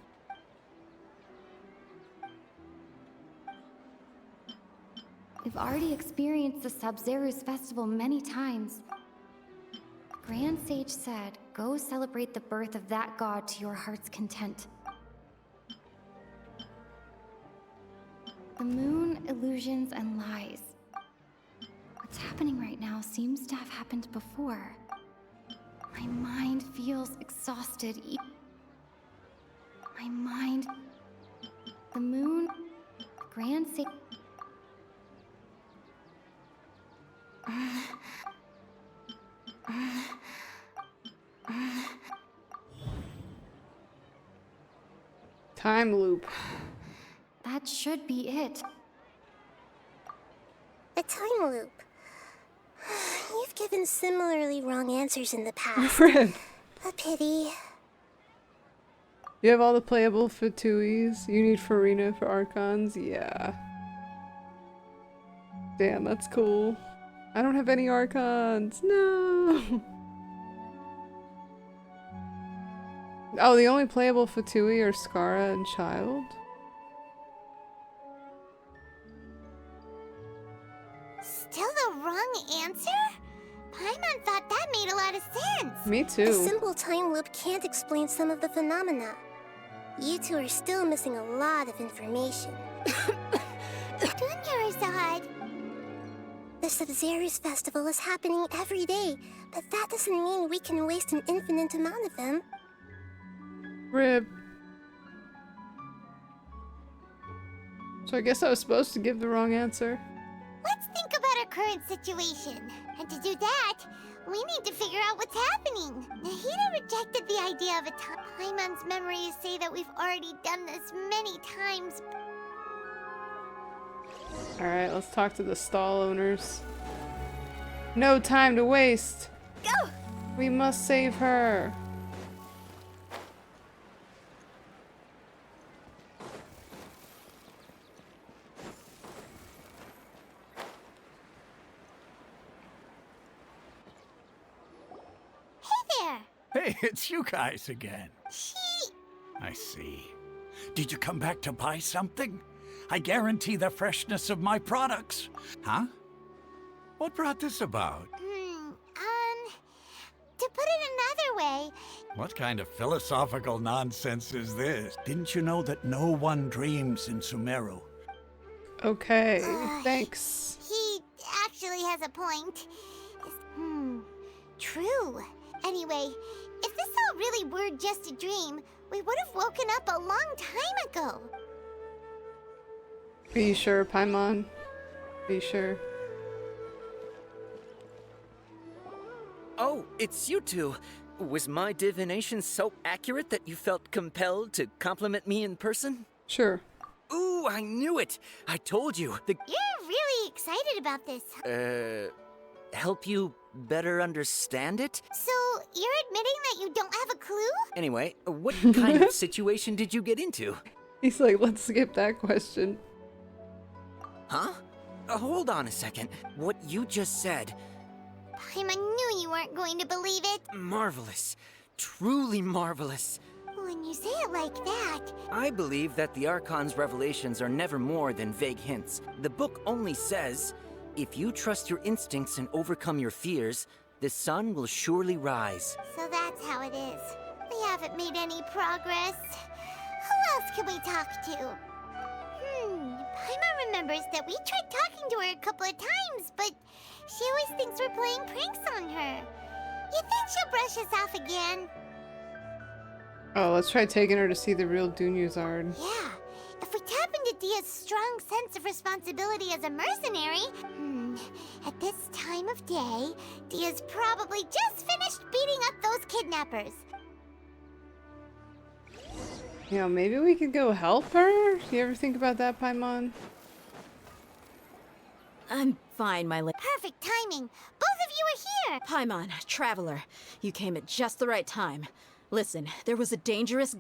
We've already experienced the Sabzeruz Festival many times. Grand Sage said, go celebrate the birth of that god to your heart's content. The moon, illusions, and lies. What's happening right now seems to have happened before. My mind feels exhausted. My mind... The moon... Grand Sage... Time loop. That should be it. A time loop. You've given similarly wrong answers in the past. Fred. A pity. You have all the playable Fatuis. You need Farina for Archons? Yeah. Damn, that's cool. I don't have any Archons. No! Oh, the only playable Fatui are Skara and Child? Still the wrong answer? Paimon thought that made a lot of sense. Me too. A simple time loop can't explain some of the phenomena. You two are still missing a lot of information. Dunyarzad. The Sabzeruz Festival is happening every day, but that doesn't mean we can waste an infinite amount of them. Rib. So I guess I was supposed to give the wrong answer. Let's think about our current situation. And to do that, we need to figure out what's happening. Nahida rejected the idea of a time. Paimon's memories say that we've already done this many times. Alright, let's talk to the stall owners. No time to waste! Go! We must save her! Hey, it's you guys again. I see. Did you come back to buy something? I guarantee the freshness of my products. Huh? What brought this about? To put it another way... What kind of philosophical nonsense is this? Didn't you know that no one dreams in Sumeru? Okay, thanks. He actually has a point. True. Anyway, if this all really were just a dream, we would have woken up a long time ago. Are you sure, Paimon? Are you sure? Oh, it's you two. Was my divination so accurate that you felt compelled to compliment me in person? Sure. Ooh, I knew it! I told you. You're really excited about this. Help you better understand it? So, you're admitting that you don't have a clue? Anyway, what kind of situation did you get into? He's like, let's skip that question. Huh? Hold on a second. What you just said... Paimon knew you weren't going to believe it. Marvelous. Truly marvelous. When you say it like that... I believe that the Archon's revelations are never more than vague hints. The book only says, if you trust your instincts and overcome your fears, the sun will surely rise. So that's how it is. We haven't made any progress. Who else can we talk to? Paimon remembers that we tried talking to her a couple of times, but she always thinks we're playing pranks on her. You think she'll brush us off again? Oh, let's try taking her to see the real Dunyarzad. Yeah. If we tap into Dia's strong sense of responsibility as a mercenary, at this time of day, Dia's probably just finished beating up those kidnappers. You know, maybe we could go help her? You ever think about that, Paimon? I'm fine, my Perfect timing. Both of you are here. Paimon, Traveler, you came at just the right time. Listen, there was a dangerous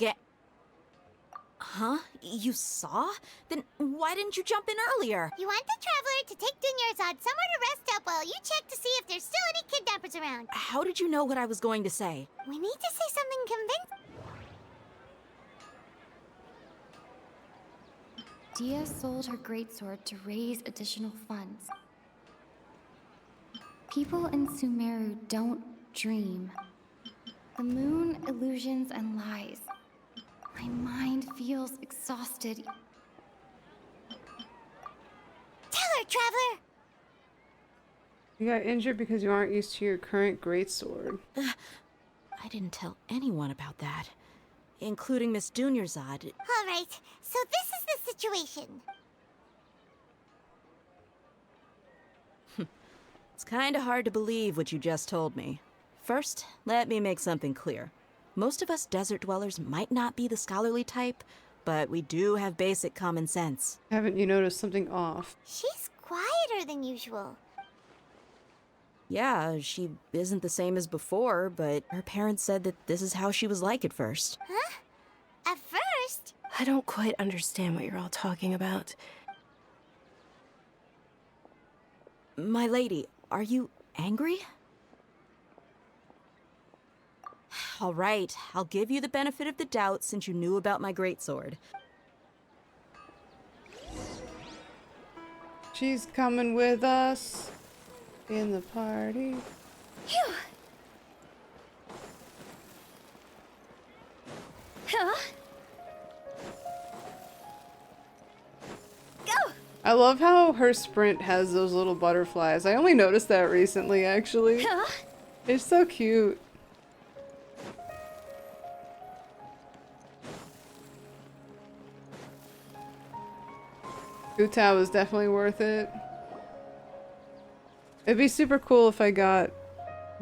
Huh? You saw? Then why didn't you jump in earlier? You want the Traveler to take Dunyarzad somewhere to rest up while you check to see if there's still any kidnappers around. How did you know what I was going to say? We need to say something convincing. Dia sold her greatsword to raise additional funds. People in Sumeru don't dream. The moon, illusions, and lies. My mind feels exhausted. Tell her, Traveler! You got injured because you aren't used to your current greatsword. I didn't tell anyone about that, including Miss Dunyarzad. All right, so this is the situation. It's kinda hard to believe what you just told me. First, let me make something clear. Most of us desert dwellers might not be the scholarly type, but we do have basic common sense. Haven't you noticed something off? She's quieter than usual. Yeah, she isn't the same as before, but her parents said that this is how she was like at first. Huh? At first? I don't quite understand what you're all talking about. My lady, are you angry? All right, I'll give you the benefit of the doubt since you knew about my greatsword. She's coming with us in the party. Phew! Huh? Go! I love how her sprint has those little butterflies. I only noticed that recently, actually. Huh? It's so cute. Utao was definitely worth it. It'd be super cool if I got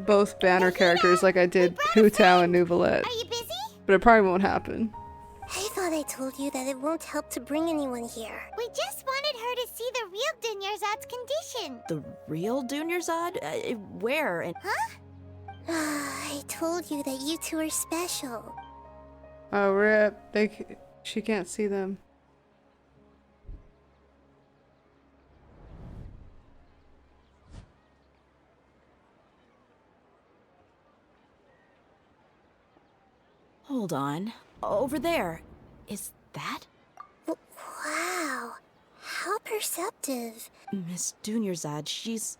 both banner characters like I did Utao and Nuvolette. Are you busy? But it probably won't happen. I thought I told you that it won't help to bring anyone here. We just wanted her to see the real Dunyarzad's condition. The real Dunyarzad? Where and... Huh? I told you that you two are special. Oh, rip. She can't see them. Hold on. Over there. Is that? Wow. How perceptive. Miss Dunyarzad, she's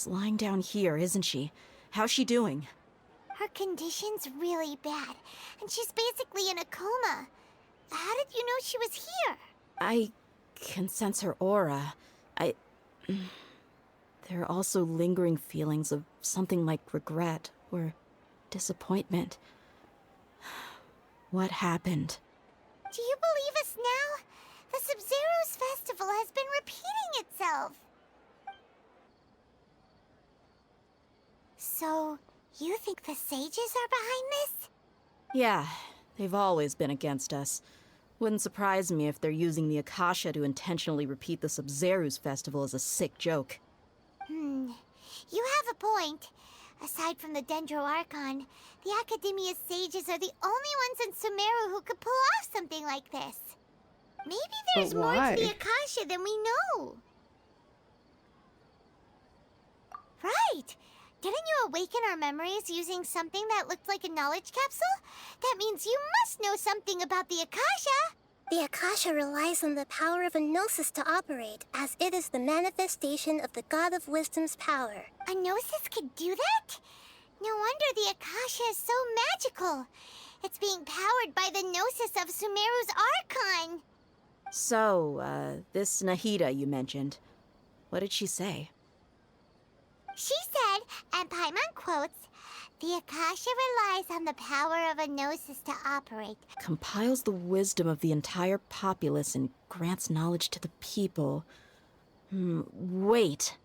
lying down here, isn't she? How's she doing? Her condition's really bad, and she's basically in a coma. How did you know she was here? I can sense her aura. There are also lingering feelings of something like regret or disappointment. What happened? Do you believe us now? The Sabzeruz Festival has been repeating itself. So, you think the sages are behind this? Yeah, they've always been against us. Wouldn't surprise me if they're using the Akasha to intentionally repeat the Sabzeruz Festival as a sick joke. You have a point. Aside from the Dendro Archon, the Academia's sages are the only ones in Sumeru who could pull off something like this. Maybe there's more to the Akasha than we know. Right! Didn't you awaken our memories using something that looked like a knowledge capsule? That means you must know something about the Akasha! The Akasha relies on the power of a gnosis to operate, as it is the manifestation of the God of Wisdom's power. A gnosis could do that? No wonder the Akasha is so magical. It's being powered by the gnosis of Sumeru's archon. So, this Nahida you mentioned, what did she say? She said, and Paimon quotes, The Akasha relies on the power of a gnosis to operate. Compiles the wisdom of the entire populace and grants knowledge to the people. Wait.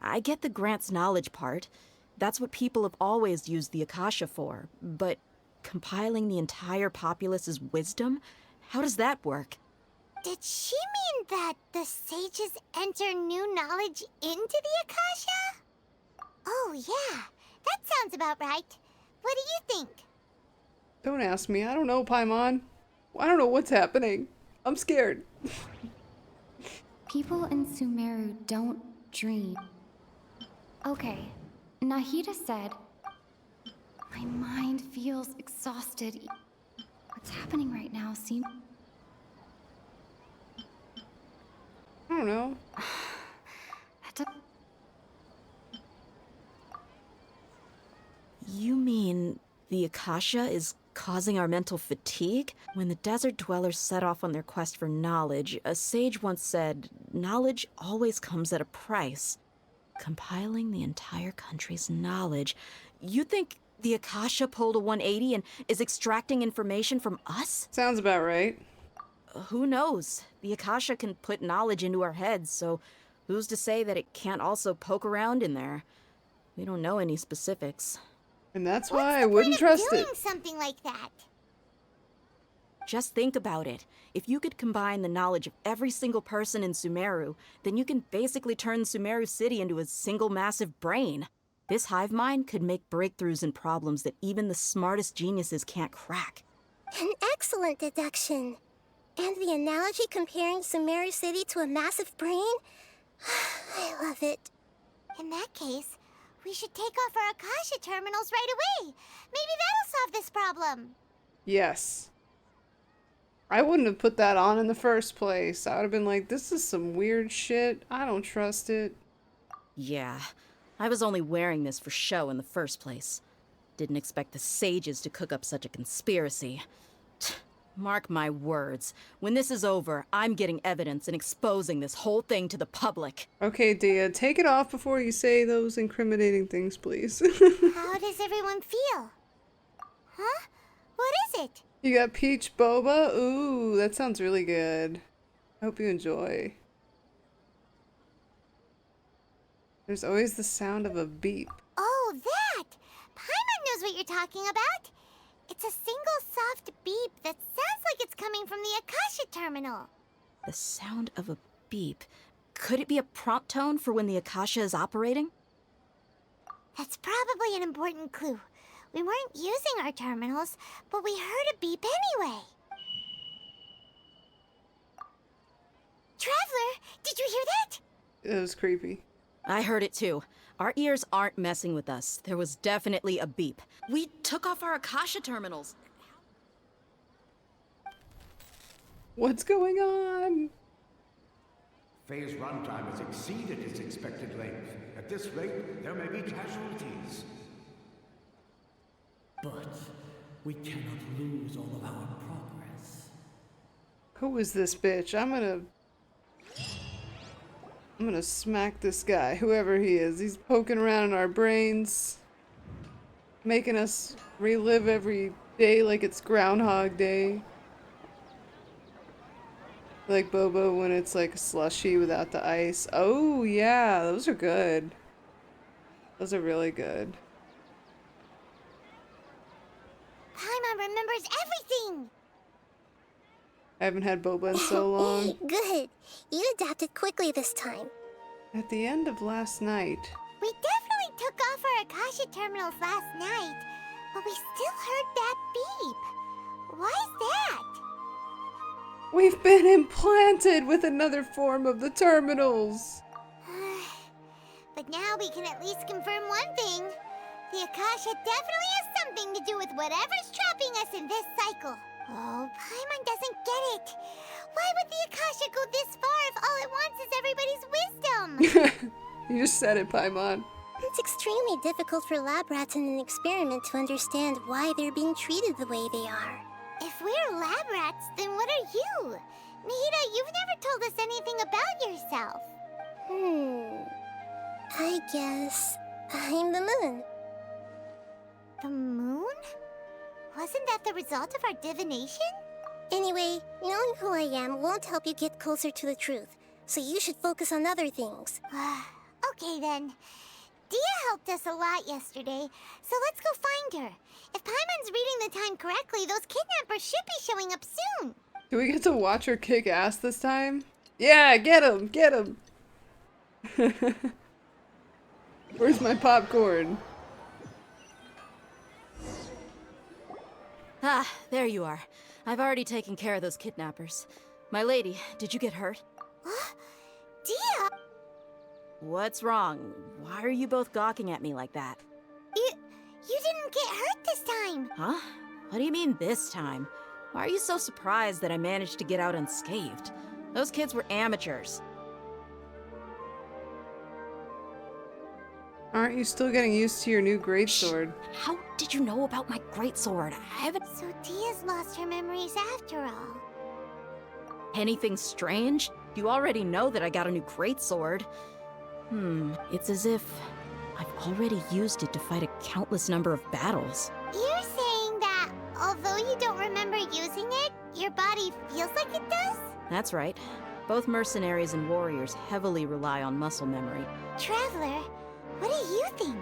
I get the grants knowledge part. That's what people have always used the Akasha for. But compiling the entire populace's wisdom? How does that work? Did she mean that the sages enter new knowledge into the Akasha? Oh, yeah. That sounds about right. What do you think? Don't ask me. I don't know, Paimon. I don't know what's happening. I'm scared. People in Sumeru don't dream. Okay, Nahida said, my mind feels exhausted. What's happening right now seems... I don't know. You mean the Akasha is causing our mental fatigue? When the desert dwellers set off on their quest for knowledge, a sage once said, knowledge always comes at a price. Compiling the entire country's knowledge. You think the Akasha pulled a 180 and is extracting information from us? Sounds about right. Who knows? The Akasha can put knowledge into our heads, so who's to say that it can't also poke around in there? We don't know any specifics. And that's why I wouldn't trust it. Doing something like that. Just think about it. If you could combine the knowledge of every single person in Sumeru, then you can basically turn Sumeru City into a single massive brain. This hive mind could make breakthroughs in problems that even the smartest geniuses can't crack. An excellent deduction. And the analogy comparing Sumeru City to a massive brain? I love it. In that case, we should take off our Akasha terminals right away. Maybe that'll solve this problem. Yes. I wouldn't have put that on in the first place. I would have been like, this is some weird shit. I don't trust it. Yeah, I was only wearing this for show in the first place. Didn't expect the sages to cook up such a conspiracy. Mark my words. When this is over, I'm getting evidence and exposing this whole thing to the public. Okay, Dia, take it off before you say those incriminating things, please. How does everyone feel? Huh? What is it? You got peach boba? Ooh, that sounds really good. I hope you enjoy. There's always the sound of a beep. Oh, that! Paimon knows what you're talking about. It's a single soft beep that sounds like it's coming from the Akasha terminal. The sound of a beep. Could it be a prompt tone for when the Akasha is operating? That's probably an important clue. We weren't using our terminals, but we heard a beep anyway. Traveler, did you hear that? It was creepy. I heard it too. Our ears aren't messing with us. There was definitely a beep. We took off our Akasha terminals. What's going on? Phase runtime has exceeded its expected length. At this rate, there may be casualties. But we cannot lose all of our progress. Who is this bitch? I'm gonna smack this guy, whoever he is. He's poking around in our brains, making us relive every day like it's Groundhog Day. Like Bobo when it's like a slushy without the ice. Oh yeah, those are good. Those are really good. Paimon remembers everything! I haven't had boba in so long. Good. You adapted quickly this time. At the end of last night. We definitely took off our Akasha terminals last night, but we still heard that beep. Why is that? We've been implanted with another form of the terminals. But now we can at least confirm one thing. The Akasha definitely has something to do with whatever's trapping us in this cycle. Oh, Paimon doesn't get it. Why would the Akasha go this far if all it wants is everybody's wisdom? You just said it, Paimon. It's extremely difficult for lab rats in an experiment to understand why they're being treated the way they are. If we're lab rats, then what are you? Nahida, you've never told us anything about yourself. I guess I'm the moon. The moon? Wasn't that the result of our divination? Anyway, knowing who I am won't help you get closer to the truth, so you should focus on other things. Okay then. Dia helped us a lot yesterday, so let's go find her. If Paimon's reading the time correctly, those kidnappers should be showing up soon. Do we get to watch her kick ass this time? Yeah, get him! Get him! Where's my popcorn? Ah, there you are. I've already taken care of those kidnappers. My lady, did you get hurt? Dia! What's wrong? Why are you both gawking at me like that? You didn't get hurt this time! Huh? What do you mean this time? Why are you so surprised that I managed to get out unscathed? Those kids were amateurs. Aren't you still getting used to your new greatsword? How did you know about my greatsword? I haven't... So Dia's lost her memories after all. Anything strange? You already know that I got a new greatsword. It's as if I've already used it to fight a countless number of battles. You're saying that although you don't remember using it, your body feels like it does? That's right. Both mercenaries and warriors heavily rely on muscle memory. Traveler, what do you think?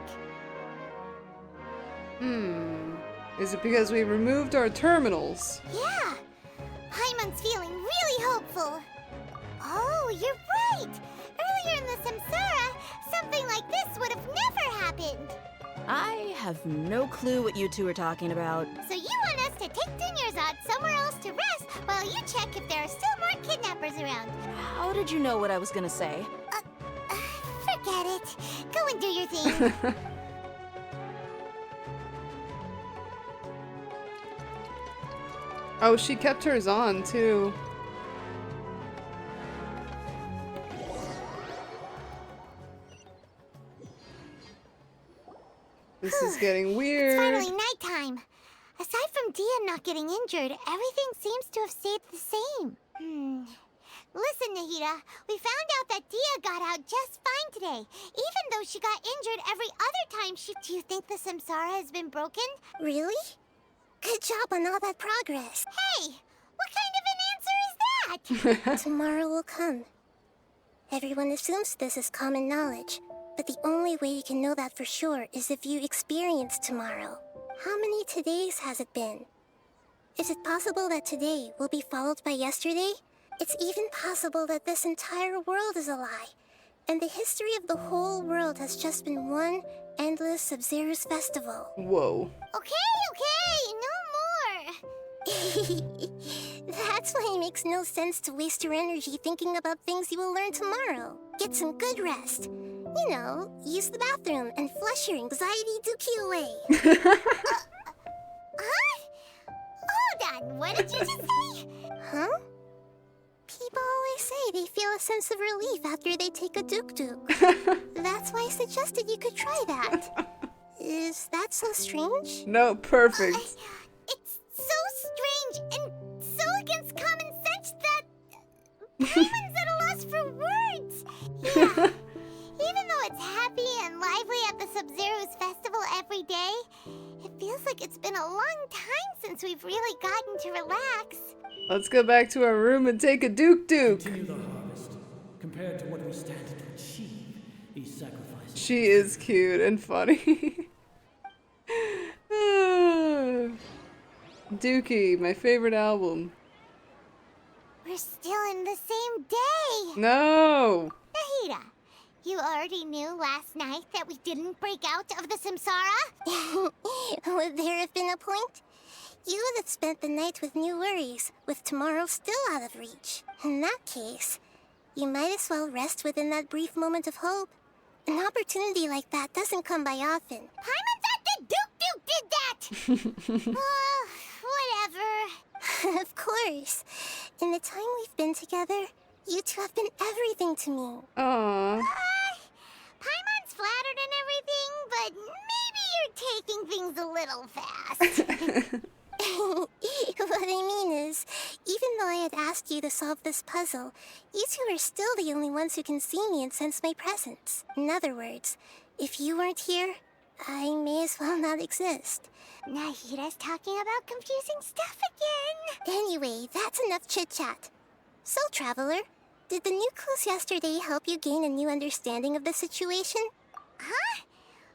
Is it because we removed our terminals? Yeah! Paimon's feeling really hopeful. Oh, you're right! Earlier in the Samsara, something like this would have never happened. I have no clue what you two are talking about. So you want us to take Dunyarzad somewhere else to rest while you check if there are still more kidnappers around? How did you know what I was gonna say? Forget it. Go and do your thing. Oh, she kept hers on, too. This is getting weird. It's finally nighttime. Aside from Dia not getting injured, everything seems to have stayed the same. Listen, Nahida, we found out that Dia got out just fine today, even though she got injured every other time she... Do you think the Samsara has been broken? Really? Good job on all that progress. Hey, what kind of an answer is that? Tomorrow will come. Everyone assumes this is common knowledge, but the only way you can know that for sure is if you experience tomorrow. How many todays has it been? Is it possible that today will be followed by yesterday? It's even possible that this entire world is a lie, and the history of the whole world has just been one endless Sabzeruz Festival. Whoa. Okay, no more! That's why it makes no sense to waste your energy thinking about things you will learn tomorrow. Get some good rest. You know, use the bathroom and flush your anxiety dookie away. Hold on, what did you just say? Huh? People always say they feel a sense of relief after they take a duk-duk. That's why I suggested you could try that. Is that so strange? No, perfect. It's so strange and so against common sense that Paimon's at a loss for words. Yeah. Even though it's happy and lively at the Sabzeruz Festival every day, it feels like it's been a long time since we've really gotten to relax. Let's go back to our room and take a duk-duk. Continue the harvest. Compared to what we stand to achieve, these sacrifices... She is cute and funny. Dookie, my favorite album. We're still in the same day. No! Nahida, you already knew last night that we didn't break out of the Samsara? Would there have been a point? You would have spent the night with new worries, with tomorrow still out of reach. In that case, you might as well rest within that brief moment of hope. An opportunity like that doesn't come by often. Paimon thought that Duke did that! Whatever. Of course. In the time we've been together, you two have been everything to me. Aww. Paimon's flattered and everything, but maybe you're taking things a little fast. What I mean is, even though I had asked you to solve this puzzle, you two are still the only ones who can see me and sense my presence. In other words, if you weren't here, I may as well not exist. Nahira's talking about confusing stuff again. Anyway, that's enough chit-chat. So, Traveler, did the new clues yesterday help you gain a new understanding of the situation? Huh?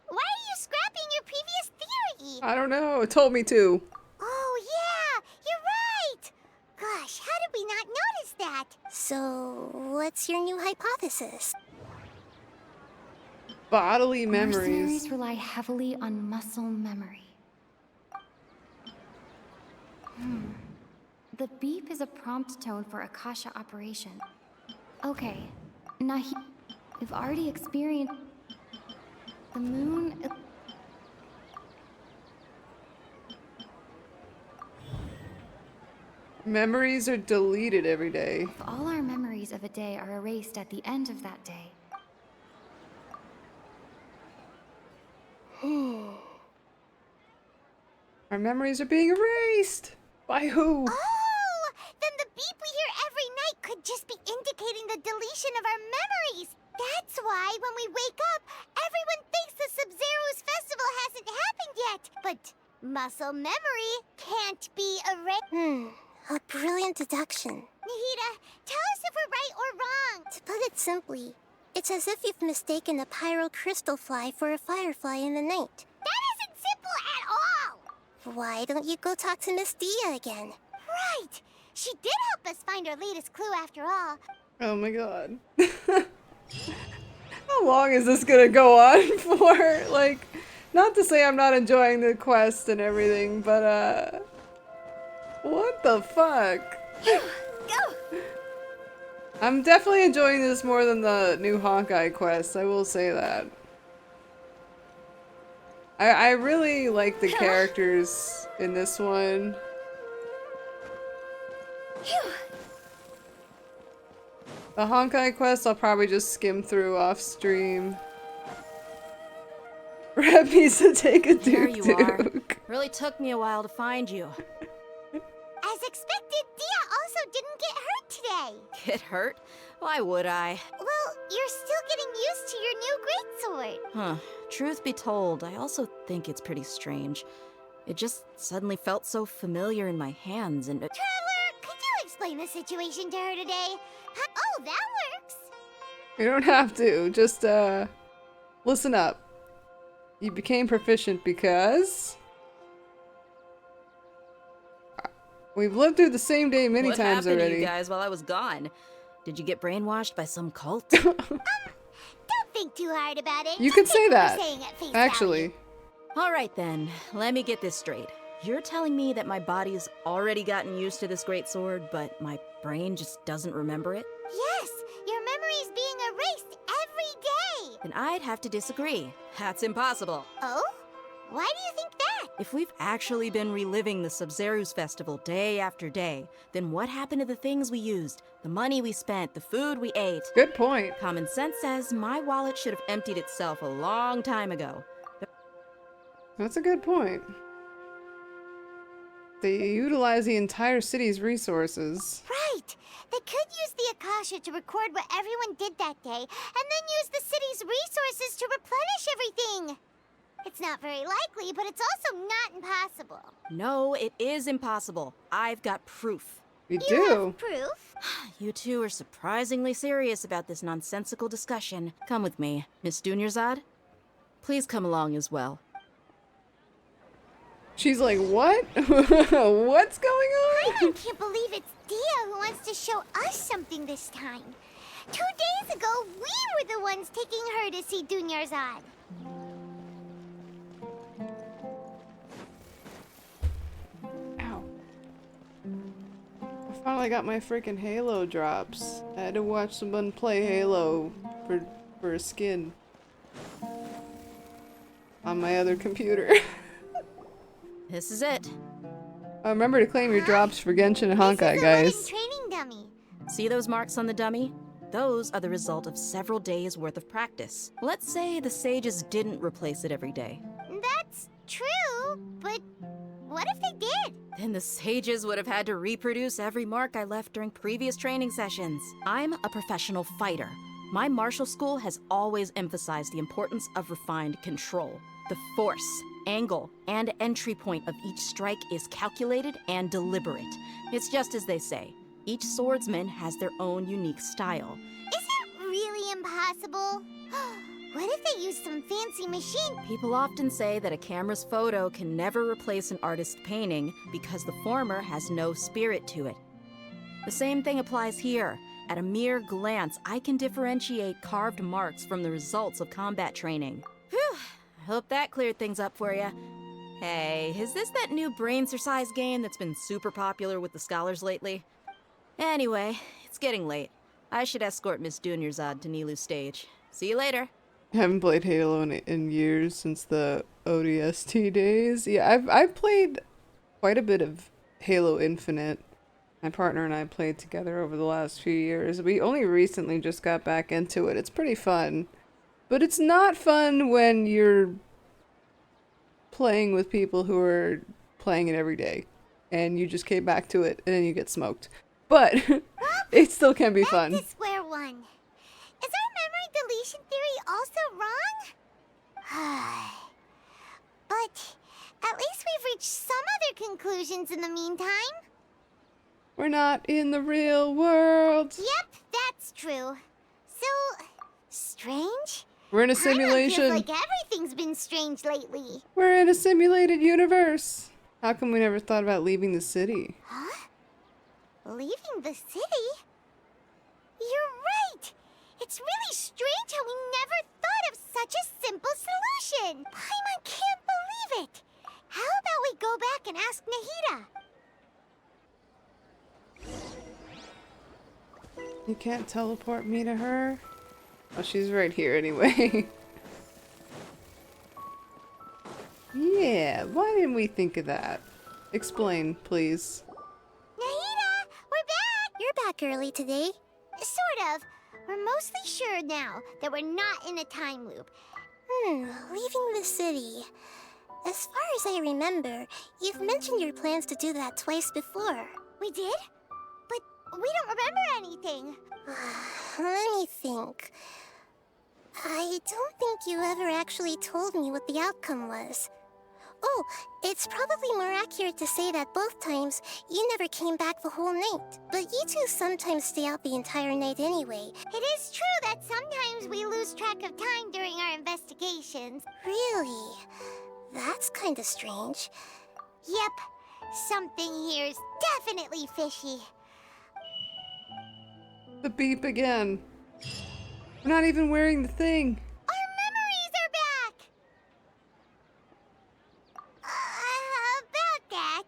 Why are you scrapping your previous theory? I don't know. It told me to. Oh, yeah, you're right. Gosh, how did we not notice that? So, what's your new hypothesis? Bodily Mercenaries memories. rely heavily on muscle memory. The beep is a prompt tone for Akasha operation. Okay, we've already experienced the moon. Memories are deleted every day. If all our memories of a day are erased at the end of that day. Our memories are being erased. By who? Oh, then the beep we hear every night could just be indicating the deletion of our memories. That's why when we wake up, everyone thinks the Sabzeruz Festival hasn't happened yet. But muscle memory can't be erased. A brilliant deduction. Nahida, tell us if we're right or wrong. To put it simply, it's as if you've mistaken a pyro crystal fly for a firefly in the night. That isn't simple at all. Why don't you go talk to Miss Dia again? Right. She did help us find our latest clue after all. Oh my god. How long is this gonna go on for? Like, not to say I'm not enjoying the quest and everything, but what the fuck? Go! I'm definitely enjoying this more than the new Hawkeye quest, I will say that. I really like the characters in this one. The Honkai quest I'll probably just skim through off stream. Reb needs to take a There duke. you are. Really took me a while to find you. As expected, Dia also didn't get hurt today. Get hurt? Why would I? Well, you're still getting used to your new greatsword. Huh. Truth be told, I also think it's pretty strange. It just suddenly felt so familiar in my hands and Traveler, could you explain the situation to her today? Oh, that works. You don't have to, just listen up. You became proficient because we've lived through the same day many what times happened already. to you guys while I was gone? Did you get brainwashed by some cult? Don't think too hard about it. You Just could take say what we're that. saying at face Actually. value. All right then, let me get this straight. You're telling me that my body's already gotten used to this great sword, but my brain just doesn't remember it? Yes, your memory's being erased every day. Then I'd have to disagree. That's impossible. Oh? Why do you think that? If we've actually been reliving the Sabzeruz Festival day after day, then what happened to the things we used, the money we spent, the food we ate? Good point. Common sense says my wallet should have emptied itself a long time ago. That's a good point. They utilize the entire city's resources. Right. They could use the Akasha to record what everyone did that day, and then use the city's resources to replenish everything. It's not very likely, but it's also not impossible. No, it is impossible. I've got proof. You You do. have proof? You two are surprisingly serious about this nonsensical discussion. Come with me. Miss Dunyarzad, please come along as well. She's like, what? What's going on? I can't believe it's Dia who wants to show us something this time. 2 days ago, we were the ones taking her to see Dunyarzad. Ow. I finally got my freaking Halo drops. I had to watch someone play Halo for a skin on my other computer. This is it. Remember to claim your drops for Genshin and Honkai, This is a guys. wedding training dummy. See those marks on the dummy? Those are the result of several days' worth of practice. Let's say the sages didn't replace it every day. That's true, but what if they did? Then the sages would have had to reproduce every mark I left during previous training sessions. I'm a professional fighter. My martial school has always emphasized the importance of refined control. The force, angle, and entry point of each strike is calculated and deliberate. It's just as they say. Each swordsman has their own unique style. Is it really impossible? What if they use some fancy machine? People often say that a camera's photo can never replace an artist's painting because the former has no spirit to it. The same thing applies here. At a mere glance, I can differentiate carved marks from the results of combat training. Whew, I hope that cleared things up for you. Hey, is this that new brain-exercise game that's been super popular with the scholars lately? Anyway, it's getting late. I should escort Miss Dunyarzad to Nilu's stage. See you later. I haven't played Halo in years, since the ODST days. Yeah, I've played quite a bit of Halo Infinite. My partner and I played together over the last few years. We only recently just got back into it. It's pretty fun. But it's not fun when you're playing with people who are playing it every day. And you just came back to it and then you get smoked. But it still can be fun. Back to square one. Is our memory deletion theory also wrong? But at least we've reached some other conclusions in the meantime. We're not in the real world. Yep, that's true. So strange. We're in a simulation. Feels like everything's been strange lately. We're in a simulated universe. How come we never thought about leaving the city? Huh? Leaving the city? You're right! It's really strange how we never thought of such a simple solution! Paimon can't believe it! How about we go back and ask Nahida? You can't teleport me to her? Oh, she's right here anyway. Yeah, why didn't we think of that? Explain, please. Nahida! We're back! You're back early today. Sort of. We're mostly sure now that we're not in a time loop. Leaving the city. As far as I remember, you've mentioned your plans to do that twice before. We did? But we don't remember anything. Let me think. I don't think you ever actually told me what the outcome was. Oh, it's probably more accurate to say that both times you never came back the whole night. But you two sometimes stay out the entire night anyway. It is true that sometimes we lose track of time during our investigations. Really? That's kinda strange. Yep. Something here's definitely fishy. The beep again. We're not even wearing the thing. Our memories are back! About that...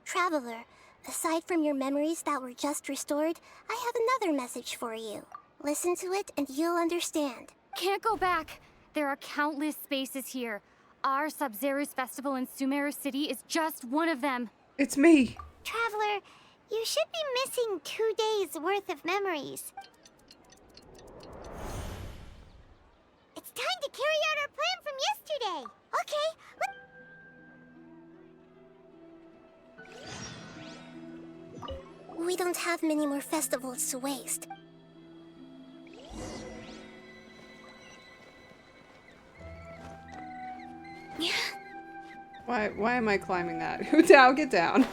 Traveler, aside from your memories that were just restored, I have another message for you. Listen to it and you'll understand. Can't go back. There are countless spaces here. Our Sabzeruz Festival in Sumeru City is just one of them. It's me. Traveler, you should be missing 2 days worth of memories. It's time to carry out our plan from yesterday. Okay, We don't have many more festivals to waste. Why am I climbing that? Hutao, get down.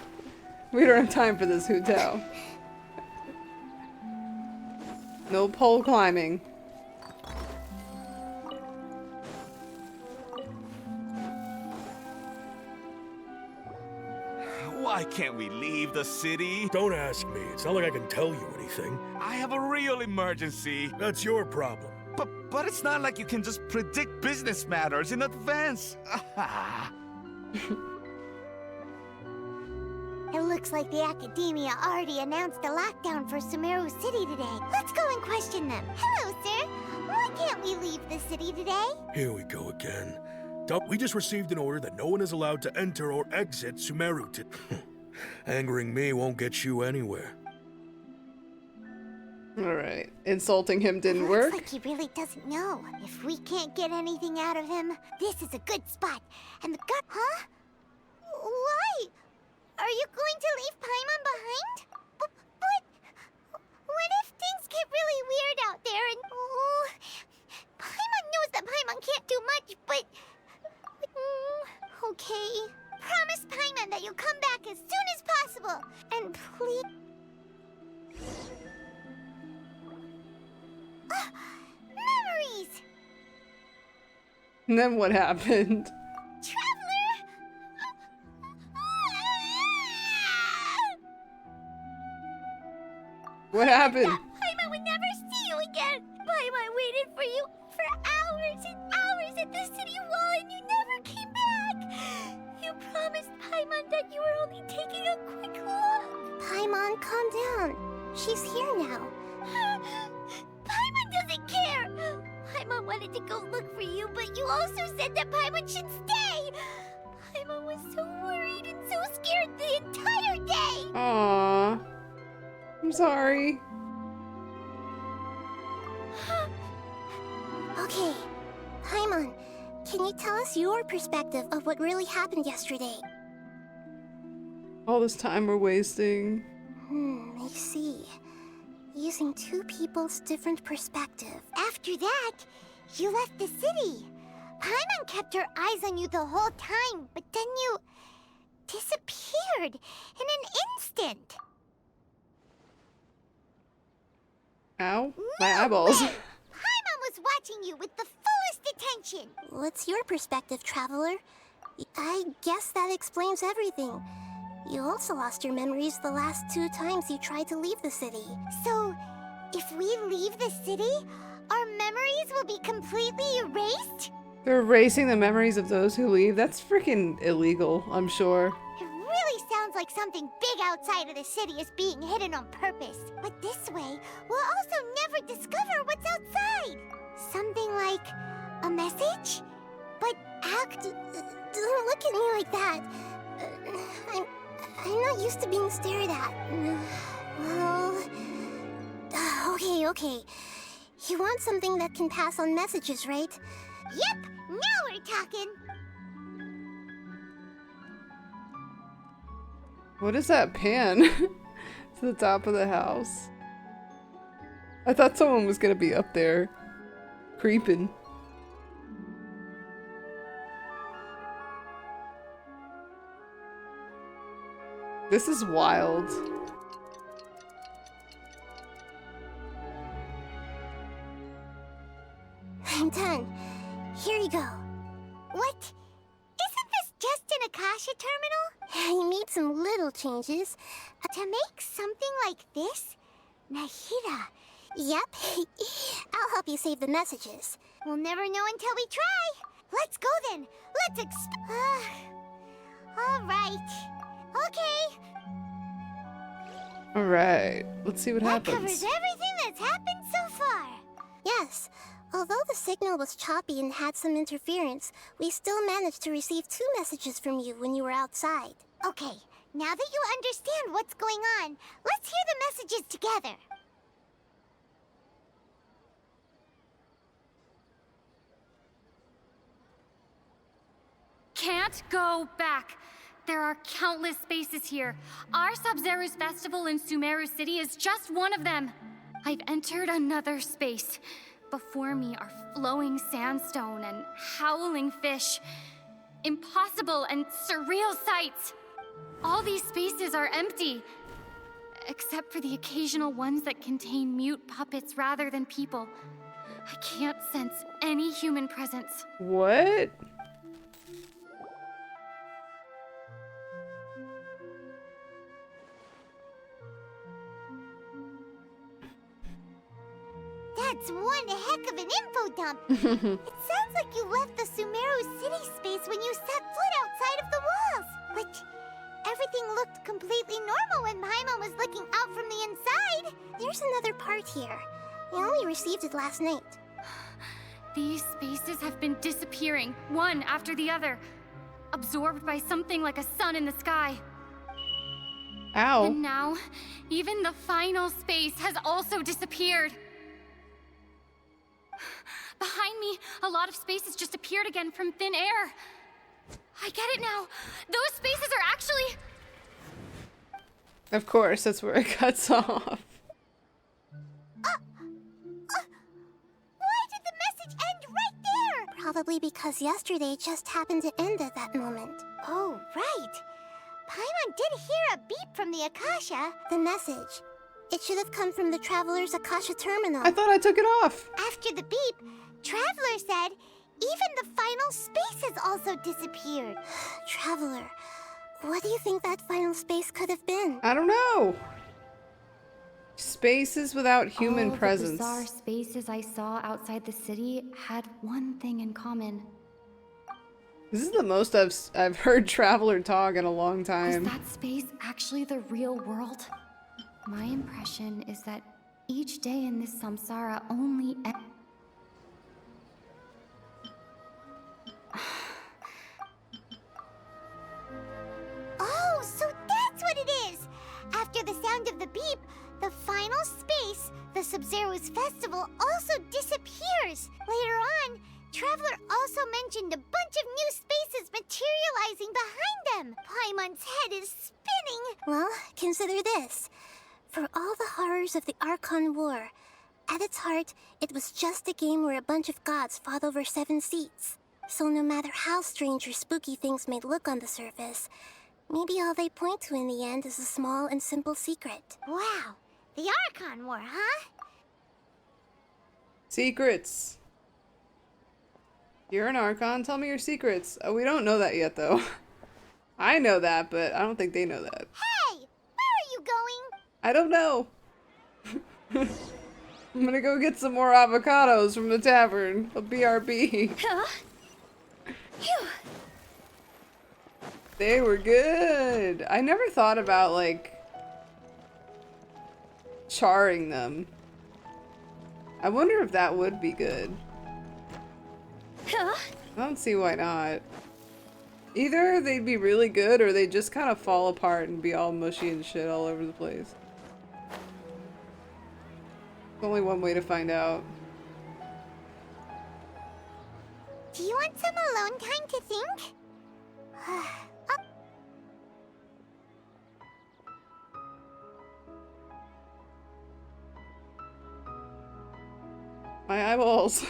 We don't have time for this, Hutao. No pole climbing. Why can't we leave the city? Don't ask me. It's not like I can tell you anything. I have a real emergency. That's your problem. But it's not like you can just predict business matters in advance. It looks like the Academia already announced a lockdown for Sumeru City today. Let's go and question them. Hello, sir. Why can't we leave the city today? Here we go again. We just received an order that no one is allowed to enter or exit Sumeru today. Angering me won't get you anywhere. Alright. Insulting him didn't work. Looks like he really doesn't know. If we can't get anything out of him, this is a good spot. And the gut... Huh? Why? Are you going to leave Paimon behind? But... What if things get really weird out there and... Oh... Paimon knows that Paimon can't do much, but... soon as possible. And please... Memories! And then what happened? Traveler! What happened? Paimon would never see you again. Paimon waited for you for hours and hours at the city wall and you never came back. You promised Paimon that you were only taking a quick look. Paimon, calm down. She's here now. Paimon doesn't care. Paimon wanted to go look for you, but you also said that Paimon should stay. Paimon was so worried and so scared the entire day. Aww. I'm sorry. Okay, Paimon, can you tell us your perspective of what really happened yesterday? All this time we're wasting. I see. Using two people's different perspective. After that, you left the city. Paimon kept her eyes on you the whole time, but then you disappeared in an instant. Ow, my eyeballs. Paimon was watching you with the fullest attention. What's your perspective, Traveler? I guess that explains everything. You also lost your memories the last 2 times you tried to leave the city. So, if we leave the city, our memories will be completely erased? They're erasing the memories of those who leave? That's freaking illegal, I'm sure. It really sounds like something big outside of the city is being hidden on purpose. But this way, we'll also never discover what's outside. Something like a message? But don't look at me like that. I'm not used to being stared at. Well... Okay. You want something that can pass on messages, right? Yep, now we're talking. What is that pan? To the top of the house. I thought someone was gonna be up there. Creeping. This is wild. I'm done. Here you go. What? Isn't this just an Akasha terminal? I made some little changes. To make something like this? Nahida. Yep. I'll help you save the messages. We'll never know until we try. Let's go then. Let's all right. Okay. Alright, let's see what That happens. covers everything that's happened so far. Yes. Although the signal was choppy and had some interference, we still managed to receive 2 messages from you when you were outside. Okay, now that you understand what's going on, let's hear the messages together. Can't go back. There are countless spaces here. Our Sabzeruz Festival in Sumeru City is just one of them. I've entered another space. Before me are flowing sandstone and howling fish. Impossible and surreal sights. All these spaces are empty. Except for the occasional ones that contain mute puppets rather than people. I can't sense any human presence. What? That's one heck of an info dump. It sounds like you left the Sumeru city space when you set foot outside of the walls. But everything looked completely normal when Paimon was looking out from the inside. There's another part here. I only received it last night. These spaces have been disappearing, one after the other. Absorbed by something like a sun in the sky. Ow. And now, even the final space has also disappeared. Behind me, a lot of spaces just appeared again from thin air. I get it now. Those spaces are actually... Of course, that's where it cuts off. Why did the message end right there? Probably because yesterday just happened to end at that moment. Oh, right. Paimon did hear a beep from the Akasha. The message. It should have come from the Traveler's Akasha terminal. I thought I took it off. After the beep, Traveler said even the final space has also disappeared. Traveler, what do you think that final space could have been? I don't know. Spaces without human presence. The bizarre spaces I saw outside the city had one thing in common. This is the most I've heard Traveler talk in a long time. Was that space actually the real world? My impression is that each day in this samsara only Oh, so that's what it is! After the sound of the beep, the final space, the Sabzeruz Festival, also disappears. Later on, Traveler also mentioned a bunch of new spaces materializing behind them. Paimon's head is spinning. Well, consider this. For all the horrors of the Archon War, at its heart, it was just a game where a bunch of gods fought over 7 seats. So no matter how strange or spooky things may look on the surface, maybe all they point to in the end is a small and simple secret. Wow, the Archon War, huh? Secrets. You're an Archon, tell me your secrets. Oh, we don't know that yet, though. I know that, but I don't think they know that. Hey, where are you going? I don't know. I'm gonna go get some more avocados from the tavern. A BRB. They were good. I never thought about, like, charring them. I wonder if that would be good. I don't see why not. Either they'd be really good or they'd just kind of fall apart and be all mushy and shit all over the place. There's only one way to find out. Do you want some alone time to think? My eyeballs.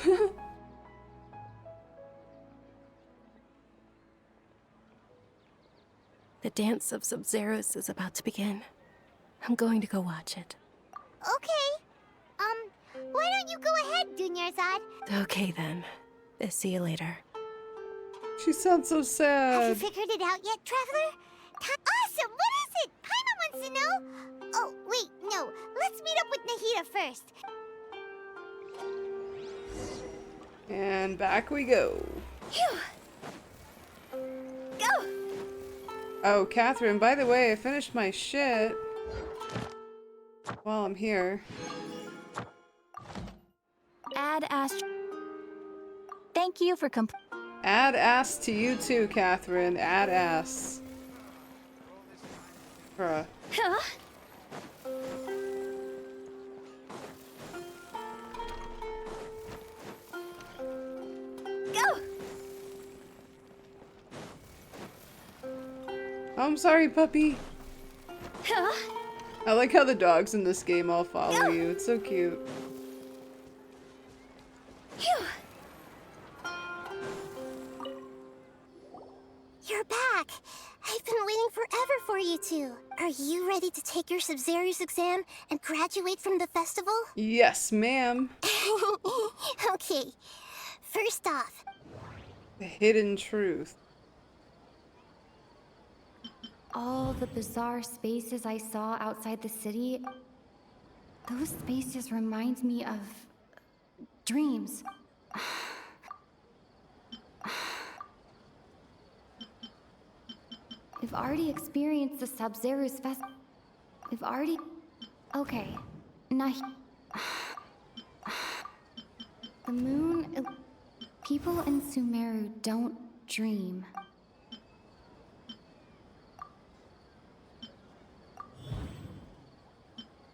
The dance of Sabzeruz is about to begin. I'm going to go watch it. Okay. Why don't you go ahead, Dunyarzad? Okay then. See you later. She sounds so Have sad. you figured it out yet, Traveler? Awesome! What is it? Paimon wants to know! Oh, wait, no. Let's meet up with Nahida first. And back we go. Phew. Go! Oh, Catherine, by the way, I finished my shit while I'm here. Add ass. Thank you for Add ass to you too, Catherine. Add ass. Bruh. Go! Oh, I'm sorry, puppy. I like how the dogs in this game all follow you. It's so cute. You're back! I've been waiting forever for you two. Are you ready to take your Sabzeruz exam and graduate from the festival? Yes, ma'am. Okay. First off, The hidden truth. All the bizarre spaces I saw outside the city, those spaces remind me of dreams. We've already experienced the Sabzeruz Festival. We've already... Okay. The moon... People in Sumeru don't dream.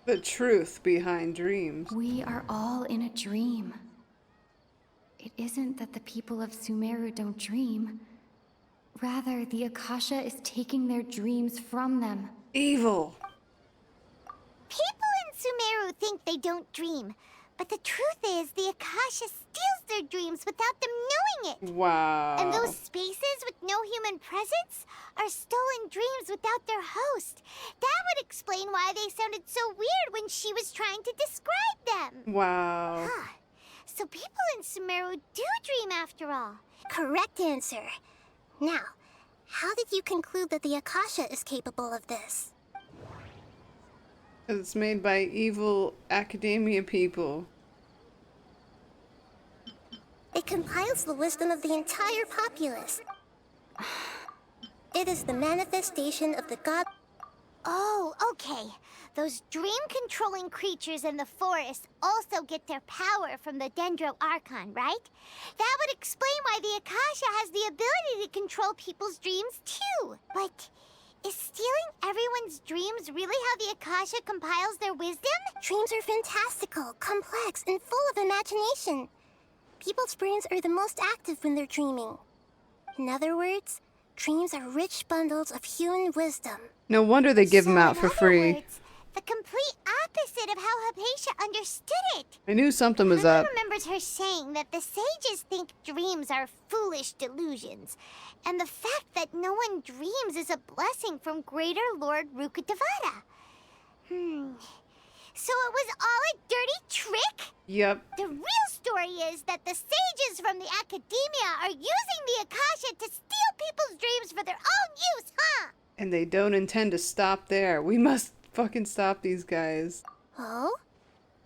The truth behind dreams. We are all in a dream. It isn't that the people of Sumeru don't dream. Rather, the Akasha is taking their dreams from them. Evil. People in Sumeru think they don't dream, But the truth is, the Akasha steals their dreams without them knowing it. Wow. And those spaces with no human presence are stolen dreams without their host. That would explain why they sounded so weird when she was trying to describe them. Wow. Huh. So people in Sumeru do dream after all. Correct answer. Now, how did you conclude that the Akasha is capable of this? It's made by evil academia people. It compiles the wisdom of the entire populace. It is the manifestation of the god. Oh, okay. Those dream-controlling creatures in the forest also get their power from the Dendro Archon, right? That would explain why the Akasha has the ability to control people's dreams, too. But is stealing everyone's dreams really how the Akasha compiles their wisdom? Dreams are fantastical, complex, and full of imagination. People's brains are the most active when they're dreaming. In other words, dreams are rich bundles of human wisdom. No wonder they give them out for free. Words, the complete opposite of how Hypatia understood it. I knew something was Mama up. remembers her saying that the sages think dreams are foolish delusions, and the fact that no one dreams is a blessing from Greater Lord Rukkhadevata. So it was all a dirty trick? Yep. The real story is that the sages from the academia are using the Akasha to steal people's dreams for their own use, huh? And they don't intend to stop there. We must fucking stop these guys. Oh?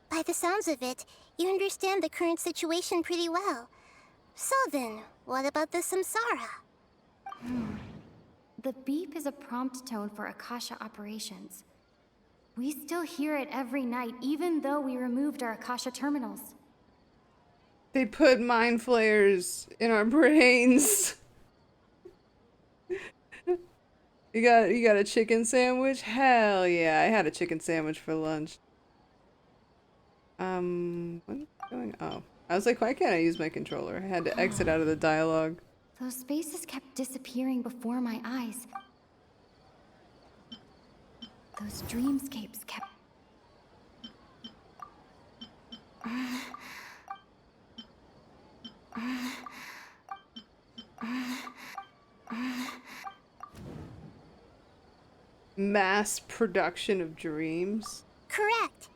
By the sounds of it, you understand the current situation pretty well. So then, what about the samsara? The beep is a prompt tone for Akasha operations. We still hear it every night, even though we removed our Akasha terminals. They put mind flayers in our brains. You got a chicken sandwich? Hell yeah, I had a chicken sandwich for lunch. What's going? Oh, I was like, why can't I use my controller? I had to exit out of the dialogue. Those spaces kept disappearing before my eyes. Those dreamscapes kept... Mass production of dreams? Correct.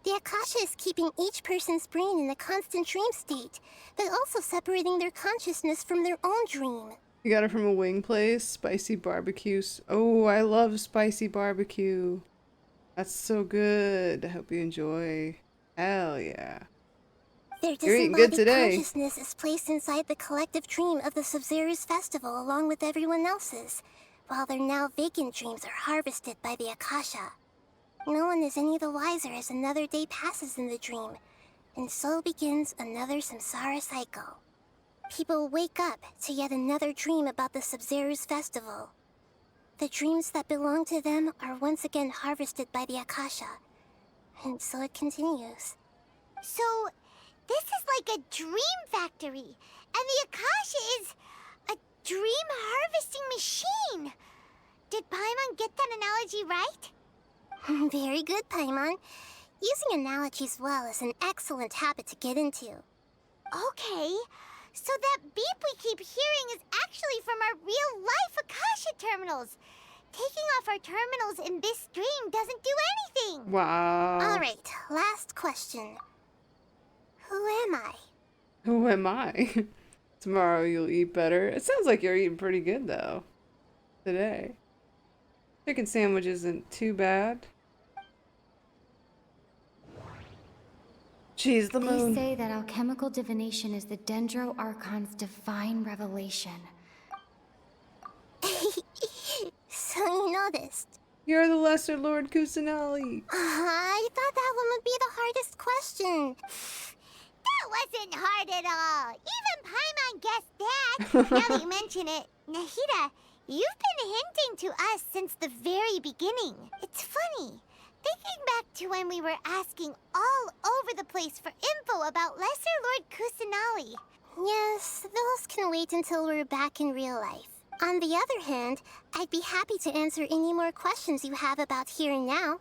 The Akasha is keeping each person's brain in a constant dream state, but also separating their consciousness from their own dream. You got it from a wing place? Spicy barbecue. Oh, I love spicy barbecue. That's so good. I hope you enjoy. Hell yeah. Their You're eating good disembodied today. consciousness is placed inside the collective dream of the Sabzeruz Festival along with everyone else's, while their now vacant dreams are harvested by the Akasha. No one is any the wiser as another day passes in the dream, and so begins another samsara cycle. People wake up to yet another dream about the Sabzeruz Festival. The dreams that belong to them are once again harvested by the Akasha, and so it continues. So, this is like a dream factory, and the Akasha is a dream harvesting machine. Did Paimon get that analogy right? Very good, Paimon. Using analogies well is an excellent habit to get into. Okay, so that beep we keep hearing is actually from our real-life Akasha terminals. Taking off our terminals in this dream doesn't do anything. Wow. Alright, last question. Who am I? Who am I? Tomorrow you'll eat better. It sounds like you're eating pretty good though. Today. Chicken sandwich isn't too bad. Jeez, the moon. They say that alchemical divination is the Dendro Archon's divine revelation. So you noticed. You're the Lesser Lord Kusanali. I thought that one would be the hardest question. That wasn't hard at all. Even Paimon guessed that. Now that you mention it, Nahida, you've been hinting to us since the very beginning. It's funny. Thinking back to when we were asking all over the place for info about Lesser Lord Kusanali. Yes, those can wait until we're back in real life. On the other hand, I'd be happy to answer any more questions you have about here and now.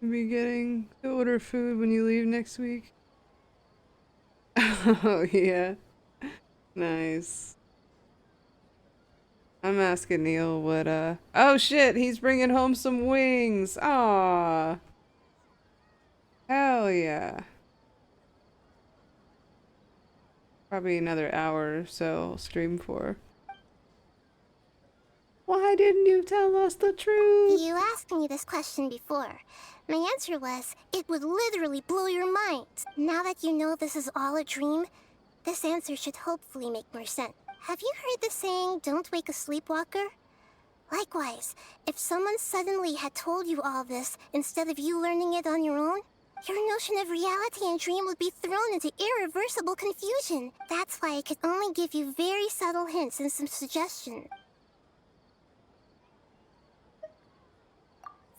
You'll be getting to order food when you leave next week. Oh, yeah. Nice. I'm asking Neil what, oh shit, he's bringing home some wings. Aww. Hell yeah. Probably another hour or so I'll stream for. Why didn't you tell us the truth? You asked me this question before. My answer was, it would literally blow your mind. Now that you know this is all a dream, this answer should hopefully make more sense. Have you heard the saying, don't wake a sleepwalker? Likewise, if someone suddenly had told you all this instead of you learning it on your own, your notion of reality and dream would be thrown into irreversible confusion. That's why I could only give you very subtle hints and some suggestions.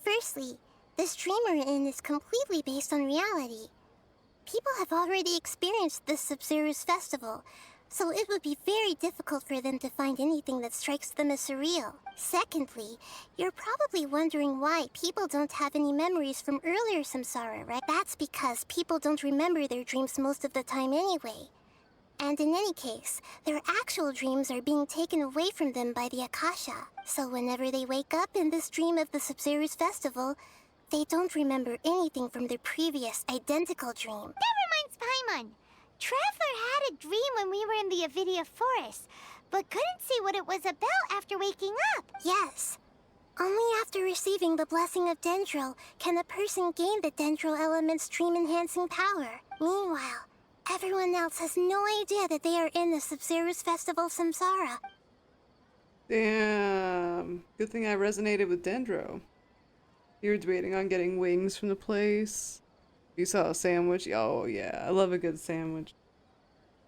Firstly, this dream we're in is completely based on reality. People have already experienced this Sabzeruz Festival, so it would be very difficult for them to find anything that strikes them as surreal. Secondly, you're probably wondering why people don't have any memories from earlier samsara, right? That's because people don't remember their dreams most of the time anyway. And in any case, their actual dreams are being taken away from them by the Akasha. So whenever they wake up in this dream of the Sabzeruz Festival, they don't remember anything from their previous identical dream. That reminds Paimon. Traveler had a dream when we were in the Avidia Forest, but couldn't see what it was about after waking up. Yes. Only after receiving the blessing of Dendro can a person gain the Dendro element's dream-enhancing power. Meanwhile, everyone else has no idea that they are in the Sabzeruz Festival samsara. Damn. Good thing I resonated with Dendro. You were debating on getting wings from the place. You saw a sandwich? Oh yeah, I love a good sandwich.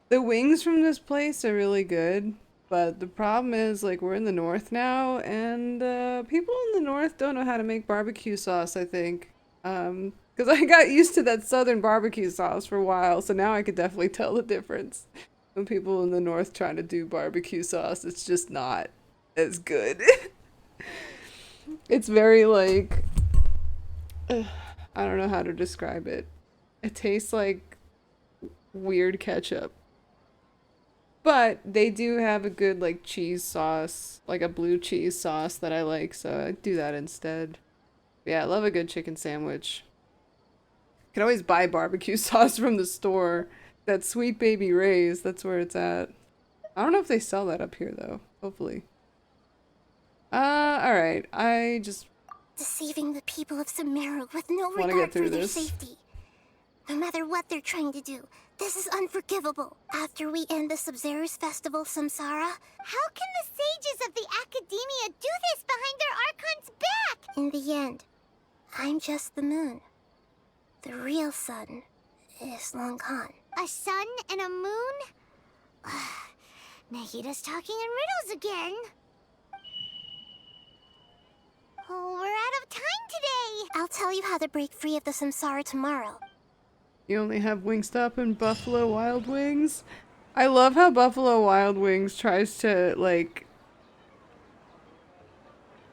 The wings from this place are really good, but the problem is, like, we're in the north now, and people in the north don't know how to make barbecue sauce, I think. Because I got used to that southern barbecue sauce for a while, so now I could definitely tell the difference. When people in the north trying to do barbecue sauce, it's just not as good. It's very, like... I don't know how to describe it. It tastes like weird ketchup. But they do have a good, like, cheese sauce, like a blue cheese sauce that I like, so I do that instead. Yeah, I love a good chicken sandwich. You can always buy barbecue sauce from the store. That Sweet Baby Ray's, that's where it's at. I don't know if they sell that up here, though. Hopefully. Alright. I just... Deceiving the people of Sumeru with no regard for their safety. No matter what they're trying to do, this is unforgivable. After we end the Sabzeruz Festival samsara... How can the sages of the Academia do this behind their archon's back? In the end, I'm just the moon. The real sun is long gone. A sun and a moon? Nahida's talking in riddles again. Oh, we're out of time today! I'll tell you how to break free of the samsara tomorrow. You only have Wingstop and Buffalo Wild Wings? I love how Buffalo Wild Wings tries to, like...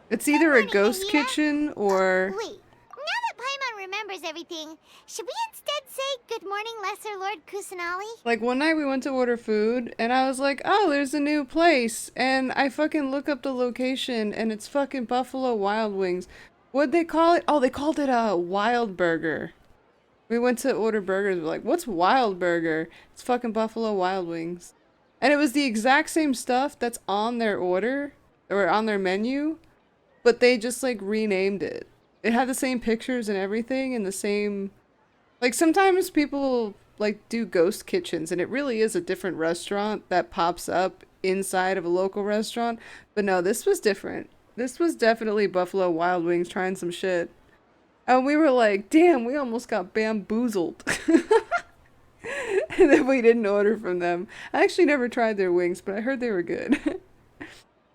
It's either a ghost kitchen or... Wait, now that Paimon remembers everything, should we instead say good morning, Lesser Lord Kusanali? Like, one night we went to order food, and I was like, oh, there's a new place. And I fucking look up the location, and it's fucking Buffalo Wild Wings. What'd they call it? Oh, they called it a Wild Burger. We went to order burgers. We're like, what's Wild Burger? It's fucking Buffalo Wild Wings. And it was the exact same stuff that's on their order, or on their menu, but they just, like, renamed it. It had the same pictures and everything, and the same... Like, sometimes people, like, do ghost kitchens, and it really is a different restaurant that pops up inside of a local restaurant. But no, this was different. This was definitely Buffalo Wild Wings trying some shit. And we were like, damn, we almost got bamboozled. And then we didn't order from them. I actually never tried their wings, but I heard they were good.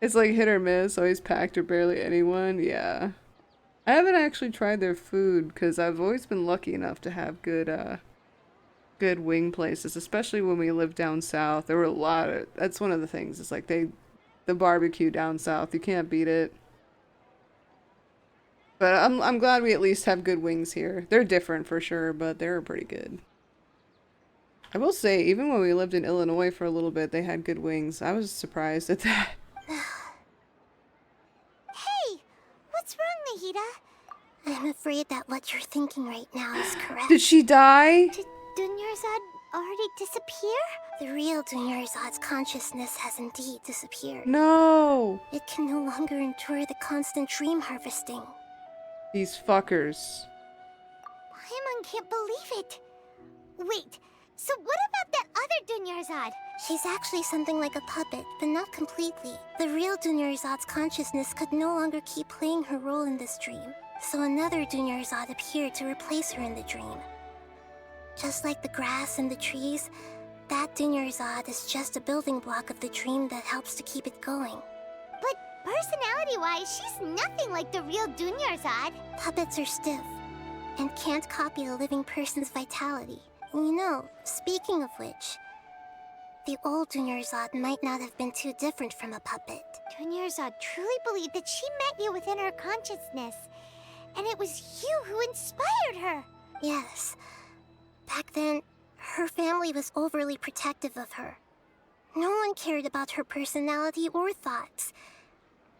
It's like hit or miss, always packed or barely anyone. Yeah. I haven't actually tried their food because I've always been lucky enough to have good good wing places, especially when we lived down south. There were a lot of, that's one of the things. It's like the barbecue down south, you can't beat it. But I'm glad we at least have good wings here. They're different for sure, but they're pretty good. I will say, even when we lived in Illinois for a little bit, they had good wings. I was surprised at that. Hey, what's wrong, Nahida? I'm afraid that what you're thinking right now is correct. Did she die? Did Dunyarzad already disappear? The real Dunyarzad's consciousness has indeed disappeared. No! It can no longer endure the constant dream harvesting. These fuckers. Paimon can't believe it. Wait, so what about that other Dunyarzad? She's actually something like a puppet, but not completely. The real Dunyarzad's consciousness could no longer keep playing her role in this dream, so another Dunyarzad appeared to replace her in the dream. Just like the grass and the trees, that Dunyarzad is just a building block of the dream that helps to keep it going. But personality-wise, she's nothing like the real Dunyarzad. Puppets are stiff, and can't copy a living person's vitality. You know, speaking of which, the old Dunyarzad might not have been too different from a puppet. Dunyarzad truly believed that she met you within her consciousness, and it was you who inspired her. Yes. Back then, her family was overly protective of her. No one cared about her personality or thoughts.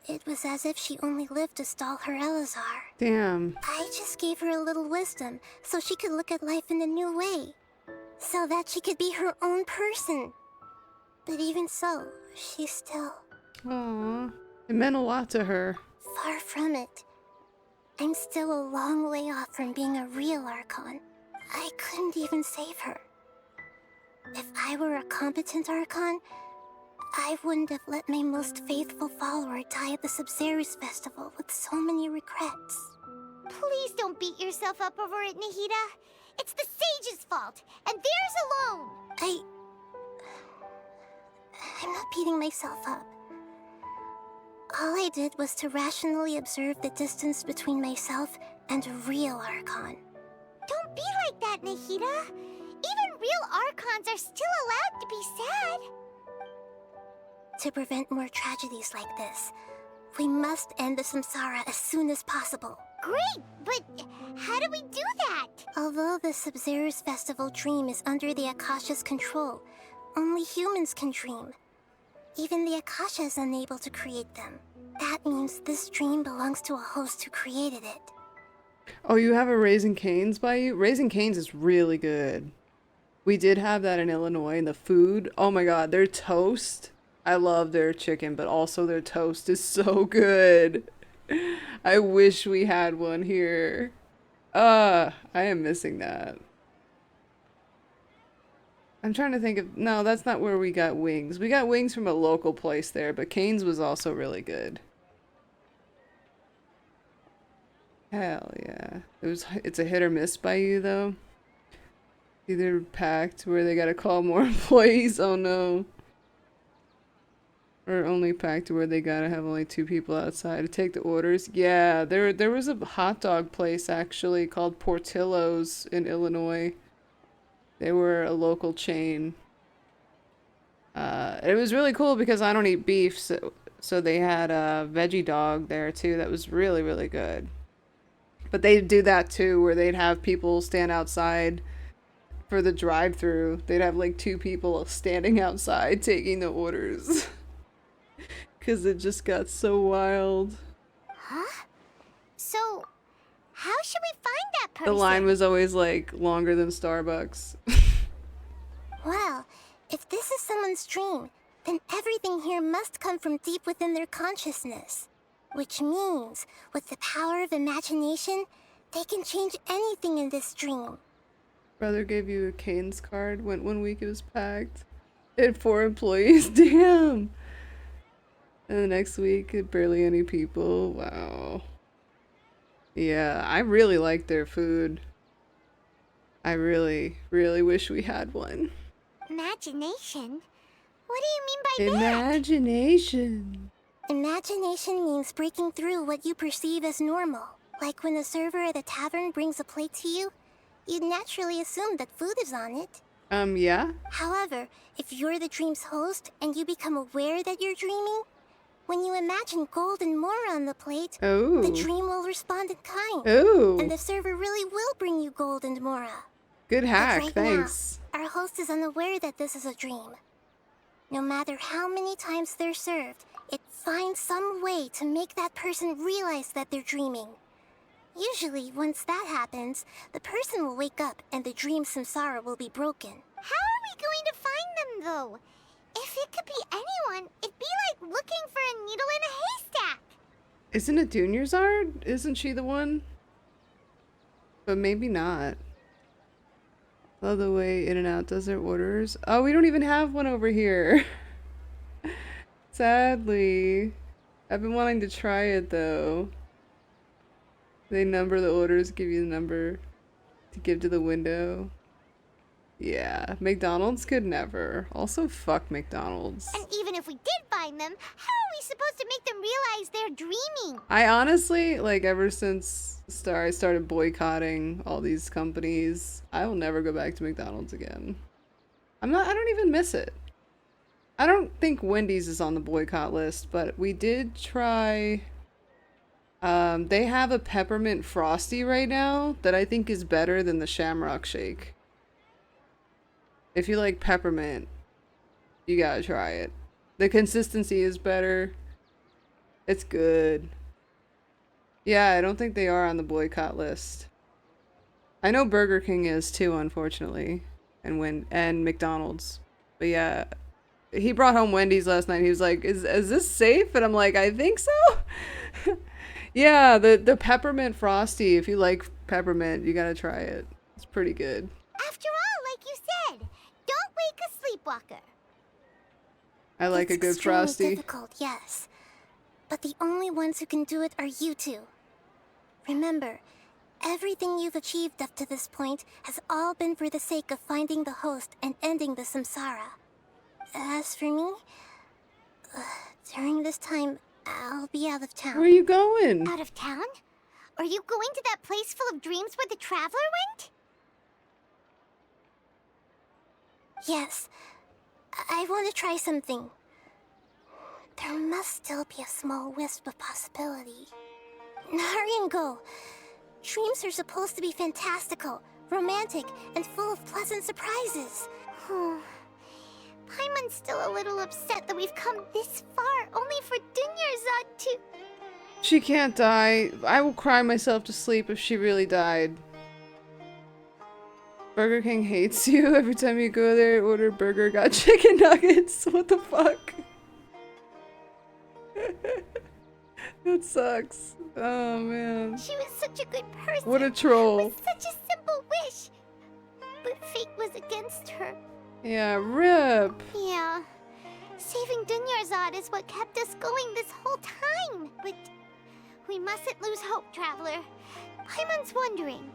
It was as if she only lived to stall her Elazar. Damn. I just gave her a little wisdom so she could look at life in a new way. So that she could be her own person. But even so, she's still... Aww. It meant a lot to her. Far from it. I'm still a long way off from being a real archon. I couldn't even save her. If I were a competent archon, I wouldn't have let my most faithful follower die at the Sabzeruz Festival with so many regrets. Please don't beat yourself up over it, Nahida. It's the sage's fault, and theirs alone. I'm not beating myself up. All I did was to rationally observe the distance between myself and a real archon. Don't be like that, Nahida. Even real archons are still allowed to be sad. To prevent more tragedies like this, we must end the samsara as soon as possible. Great, but how do we do that? Although the Sabzeruz Festival dream is under the Akasha's control, only humans can dream. Even the Akasha is unable to create them. That means this dream belongs to a host who created it. Oh, you have a Raising Cane's by you? Raising Cane's is really good. We did have that in Illinois, and the food, oh my god, their toast. I love their chicken, but also their toast is so good. I wish we had one here. I am missing that. I'm trying to think of... No, that's not where we got wings. We got wings from a local place there, but Cane's was also really good. Hell yeah. It's a hit or miss by you, though. Either packed where they gotta call more employees. Oh no. Or only packed where they gotta have only 2 people outside to take the orders. Yeah, there was a hot dog place actually called Portillo's in Illinois. They were a local chain. It was really cool because I don't eat beef, so they had a veggie dog there too that was really, really good. But they'd do that too, where they'd have people stand outside for the drive-thru. They'd have like 2 people standing outside taking the orders. Because it just got so wild. Huh? So, how should we find that person? The line was always like longer than Starbucks. Well, if this is someone's dream, then everything here must come from deep within their consciousness. Which means, with the power of imagination, they can change anything in this dream. Brother gave you a Cane's card. Went 1 week, it was packed. It had 4 employees. Damn! And the next week, barely any people. Wow. Yeah, I really like their food. I really, really wish we had one. Imagination? What do you mean by that? Imagination. Imagination means breaking through what you perceive as normal. Like when a server at a tavern brings a plate to you, you'd naturally assume that food is on it. Yeah? However, if you're the dream's host and you become aware that you're dreaming, When you imagine gold and more on the plate, Oh. the dream will respond in kind. Oh. And the server really will bring you gold and mora. Good hack, Right thanks. Now, our host is unaware that this is a dream. No matter how many times they're served, it finds some way to make that person realize that they're dreaming. Usually, once that happens, the person will wake up and the dream samsara will be broken. How are we going to find them, though? If it could be anyone, it'd be like looking for a needle in a haystack. Isn't it Dunyarzad? Isn't she the one? But maybe not. All the way in and out desert orders. Oh, we don't even have one over here. Sadly. I've been wanting to try it though. They number the orders, give you the number to give to the window. Yeah, McDonald's could never. Also, fuck McDonald's. And even if we did find them, how are we supposed to make them realize they're dreaming? I honestly, like, ever since I started boycotting all these companies, I will never go back to McDonald's again. I don't even miss it. I don't think Wendy's is on the boycott list, but we did try. They have a peppermint frosty right now that I think is better than the Shamrock Shake. If you like peppermint, you gotta try it. The consistency is better. It's good. Yeah, I don't think they are on the boycott list. I know Burger King is too, unfortunately, and McDonald's. But yeah, he brought home Wendy's last night. He was like, "Is this safe?" And I'm like, "I think so." Yeah, the peppermint frosty. If you like peppermint, you gotta try it. It's pretty good. After all, like you said, don't wake a sleepwalker. I like a good It's extremely frosty. difficult, yes. But the only ones who can do it are you two. Remember, everything you've achieved up to this point has all been for the sake of finding the host and ending the samsara. As for me, during this time, I'll be out of town. Where are you going? Out of town? Are you going to that place full of dreams where the traveler went? Yes. I want to try something. There must still be a small wisp of possibility. Hurry and go. Dreams are supposed to be fantastical, romantic, and full of pleasant surprises. Paimon's still a little upset that we've come this far, only for Dunyarzad to... She can't die. I will cry myself to sleep if she really died. Burger King hates you. Every time you go there, order burger, got chicken nuggets. What the fuck? That sucks. Oh man. She was such a good person. What a troll. With such a simple wish. But fate was against her. Yeah, rip. Yeah. Saving Dunyarzad is what kept us going this whole time. But we mustn't lose hope, Traveler. Paimon's wondering,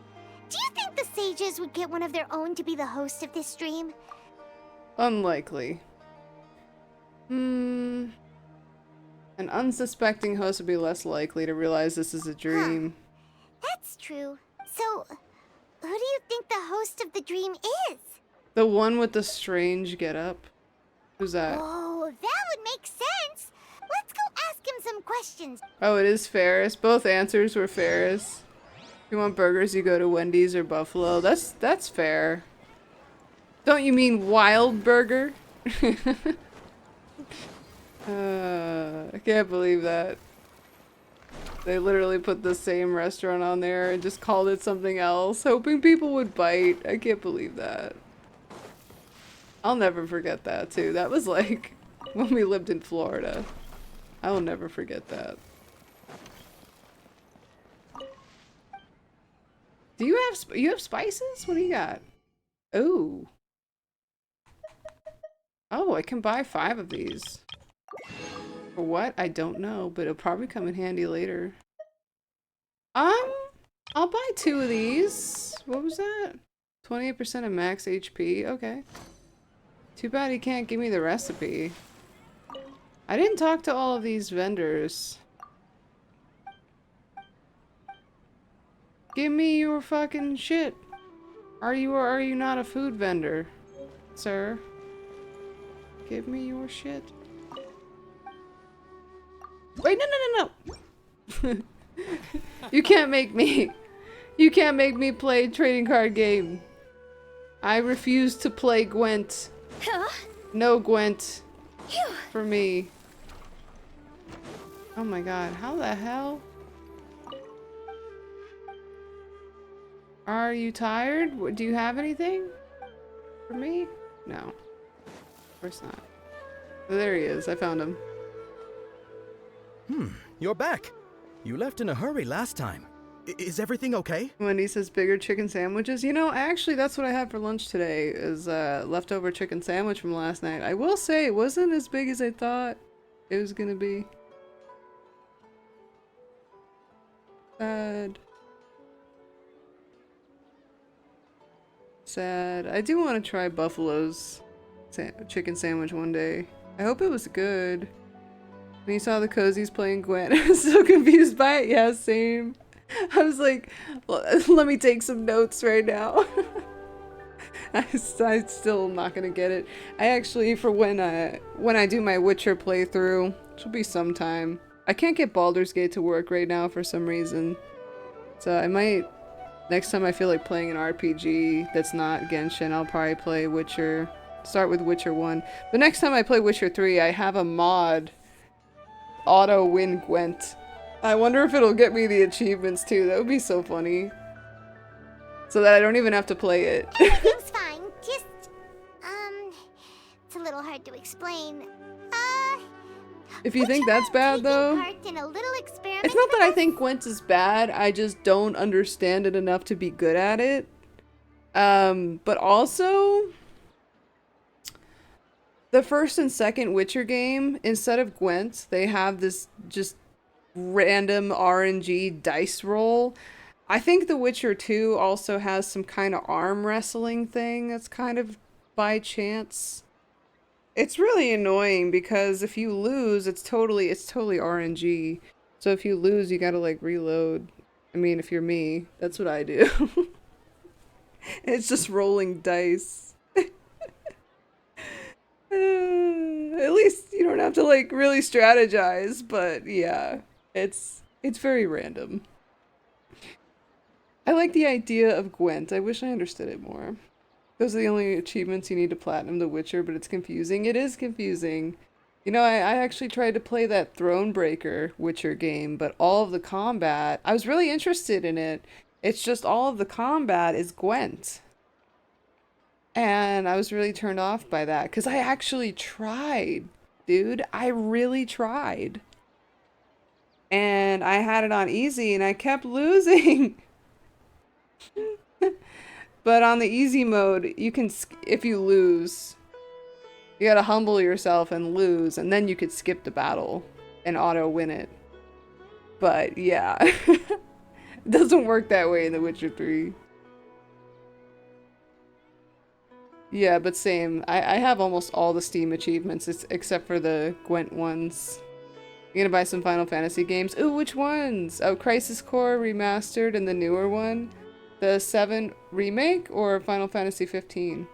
do you think the sages would get one of their own to be the host of this stream? Unlikely. An unsuspecting host would be less likely to realize this is a dream. That's true. So, who do you think the host of the dream is? The one with the strange getup. Who's that? Oh, that would make sense. Let's go ask him some questions. Oh, it is Ferris. Both answers were Ferris. If you want burgers, you go to Wendy's or Buffalo. That's fair. Don't you mean Wild Burger? I can't believe that. They literally put the same restaurant on there and just called it something else, hoping people would bite. I can't believe that. I'll never forget that too. That was like when we lived in Florida. I will never forget that. Do you have spices? What do you got? Oh. Oh, I can buy 5 of these. For what? I don't know, but it'll probably come in handy later. I'll buy 2 of these. What was that? 28% of max HP. Okay. Too bad he can't give me the recipe. I didn't talk to all of these vendors. Give me your fucking shit. Are you not a food vendor, sir? Give me your shit. Wait, no. You can't make me. You can't make me play trading card game. I refuse to play Gwent. No Gwent. For me. Oh my god, how the hell? Are you tired? Do you have anything? For me? No. Of course not. Oh, there he is. I found him. You're back. You left in a hurry last time. Is everything okay? Wendy says bigger chicken sandwiches. You know, actually, that's what I had for lunch today, is leftover chicken sandwich from last night. I will say, it wasn't as big as I thought it was gonna be. Sad. Sad. I do want to try Buffalo's chicken sandwich one day. I hope it was good. When you saw the cozies playing Gwent, I was so confused by it. Yeah, same. I was like, let me take some notes right now. I'm still not gonna get it. I actually, for when I do my Witcher playthrough, which will be sometime, I can't get Baldur's Gate to work right now for some reason. So I might, next time I feel like playing an RPG that's not Genshin, I'll probably play Witcher. Start with Witcher 1. But next time I play Witcher 3, I have a mod, Auto Win Gwent. I wonder if it'll get me the achievements too. That would be so funny. So that I don't even have to play it. Everything's fine. Just, it's a little hard to explain. If you think that's bad though, In a little experiment it's not that I think Gwent is bad. I just don't understand it enough to be good at it. But also, the first and second Witcher game, instead of Gwent, they have this just random RNG dice roll. I think The Witcher 2 also has some kind of arm wrestling thing that's kind of by chance. It's really annoying because if you lose, it's totally RNG. So if you lose, you gotta like reload. I mean, if you're me, that's what I do. It's just rolling dice. At least you don't have to like really strategize, but yeah, it's very random. I like the idea of Gwent. I wish I understood it more. Those are the only achievements you need to platinum The Witcher, but it's confusing. It is confusing. You know, I actually tried to play that Thronebreaker Witcher game, but all of the combat, I was really interested in it. It's just all of the combat is Gwent. And I was really turned off by that, because I actually tried, dude. I really tried. And I had it on easy, and I kept losing. But on the easy mode, you can, if you lose, you gotta humble yourself and lose, and then you could skip the battle and auto win it. But yeah, it doesn't work that way in The Witcher 3. Yeah, but same. I have almost all the Steam achievements except for the Gwent ones. You gonna buy some Final Fantasy games? Ooh, which ones? Oh, Crisis Core Remastered and the newer one. The 7 remake or Final Fantasy 15?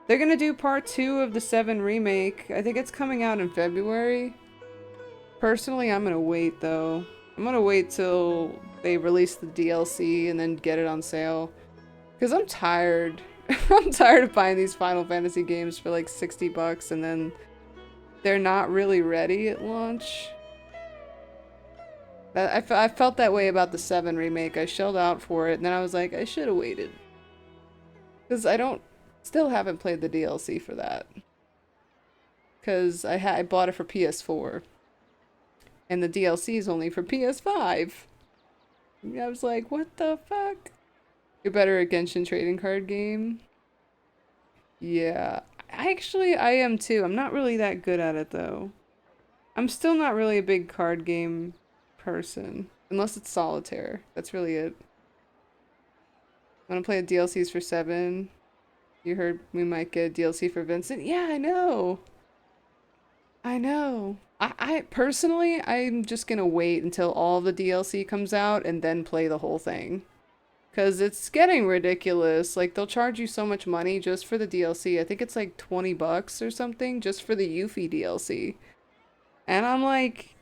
They're gonna do part 2 of the 7 remake. I think it's coming out in February. Personally, I'm gonna wait though. I'm gonna wait till they release the DLC and then get it on sale. Because I'm tired. I'm tired of buying these Final Fantasy games for like $60 and then they're not really ready at launch. I felt that way about the 7 remake. I shelled out for it and then I was like, I should have waited. Because still haven't played the DLC for that. Because I bought it for PS4. And the DLC is only for PS5. And I was like, what the fuck? You're better at Genshin trading card game? Yeah. I am too. I'm not really that good at it though. I'm still not really a big card game person. Unless it's solitaire. That's really it. Wanna play the DLCs for 7? You heard we might get a DLC for Vincent? Yeah, I know. I know. I personally, I'm just gonna wait until all the DLC comes out and then play the whole thing. Because it's getting ridiculous. Like, they'll charge you so much money just for the DLC. I think it's like $20 or something just for the Yuffie DLC. And I'm like,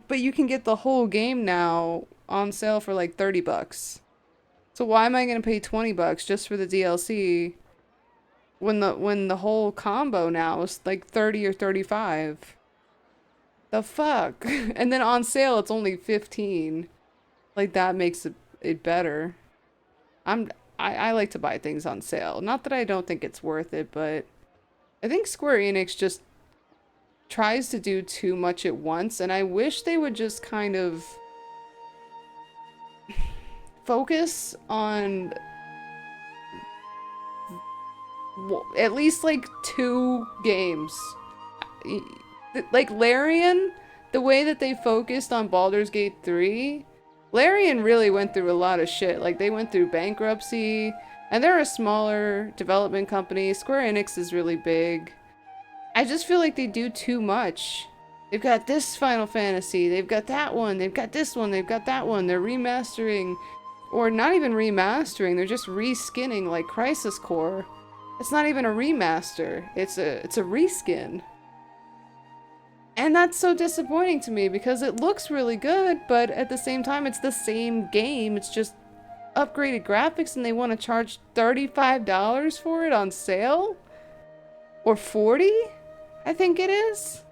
but you can get the whole game now on sale for like 30 bucks. So why am I going to pay 20 bucks just for the DLC when the whole combo now is like 30 or 35? The fuck? And then on sale it's only 15. Like that makes it better. I like to buy things on sale. Not that I don't think it's worth it, but I think Square Enix just tries to do too much at once, and I wish they would just kind of focus on at least like 2 games. Like Larian, the way that they focused on Baldur's Gate 3, Larian really went through a lot of shit. Like they went through bankruptcy, and they're a smaller development company. Square Enix is really big. I just feel like they do too much. They've got this Final Fantasy, they've got that one, they've got this one, they've got that one. They're remastering, or not even remastering, they're just reskinning like Crisis Core. It's not even a remaster, it's a reskin. And that's so disappointing to me because it looks really good, but at the same time it's the same game, it's just upgraded graphics, and they want to charge $35 for it on sale? Or 40? I think it is.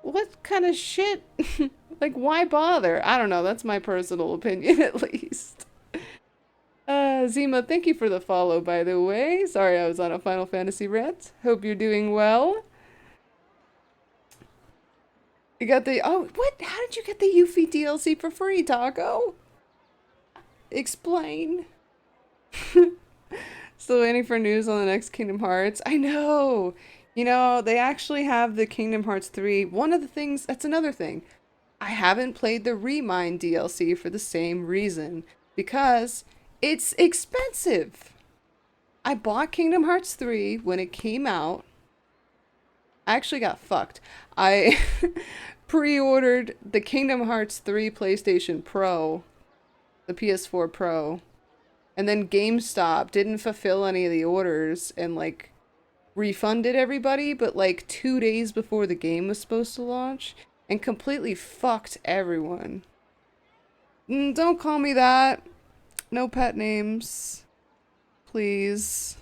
What kind of shit? Like, why bother? I don't know. That's my personal opinion, at least. Zima, thank you for the follow, by the way. Sorry I was on a Final Fantasy rant. Hope you're doing well. You got the... Oh, what? How did you get the Yuffie DLC for free, Taco? Explain. Still waiting for news on the next Kingdom Hearts. I know! You know, they actually have the Kingdom Hearts 3. One of the things, that's another thing. I haven't played the Remind DLC for the same reason. Because it's expensive. I bought Kingdom Hearts 3 when it came out. I actually got fucked. I pre-ordered the Kingdom Hearts 3 PlayStation Pro. The PS4 Pro. And then GameStop didn't fulfill any of the orders and like refunded everybody, but like 2 days before the game was supposed to launch, and completely fucked everyone. Don't call me that. No pet names. Please.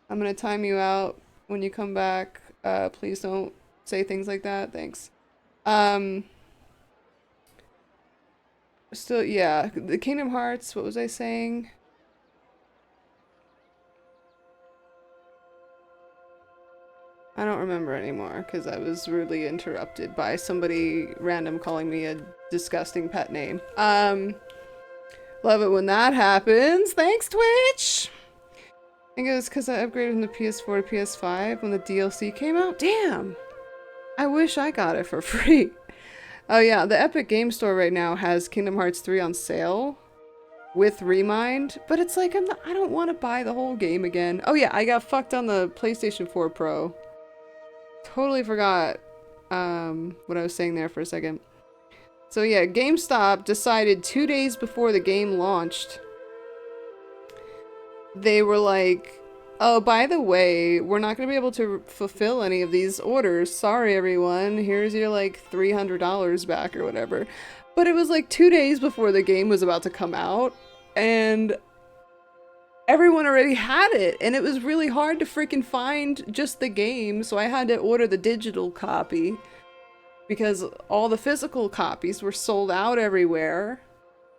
I'm gonna time you out when you come back. Please don't say things like that. Thanks. Still, yeah. The Kingdom Hearts, what was I saying? I don't remember anymore because I was rudely interrupted by somebody random calling me a disgusting pet name. Love it when that happens. Thanks, Twitch! I think it was because I upgraded from the PS4 to PS5 when the DLC came out. Damn! I wish I got it for free. Oh yeah, the Epic Game Store right now has Kingdom Hearts 3 on sale with Remind, but it's like I don't want to buy the whole game again. Oh yeah, I got fucked on the PlayStation 4 Pro. Totally forgot what I was saying there for a second. So yeah, GameStop decided 2 days before the game launched. They were like, oh, by the way, we're not going to be able to fulfill any of these orders. Sorry, everyone. Here's your like $300 back or whatever. But it was like 2 days before the game was about to come out. And everyone already had it, and it was really hard to freaking find just the game, so I had to order the digital copy because all the physical copies were sold out everywhere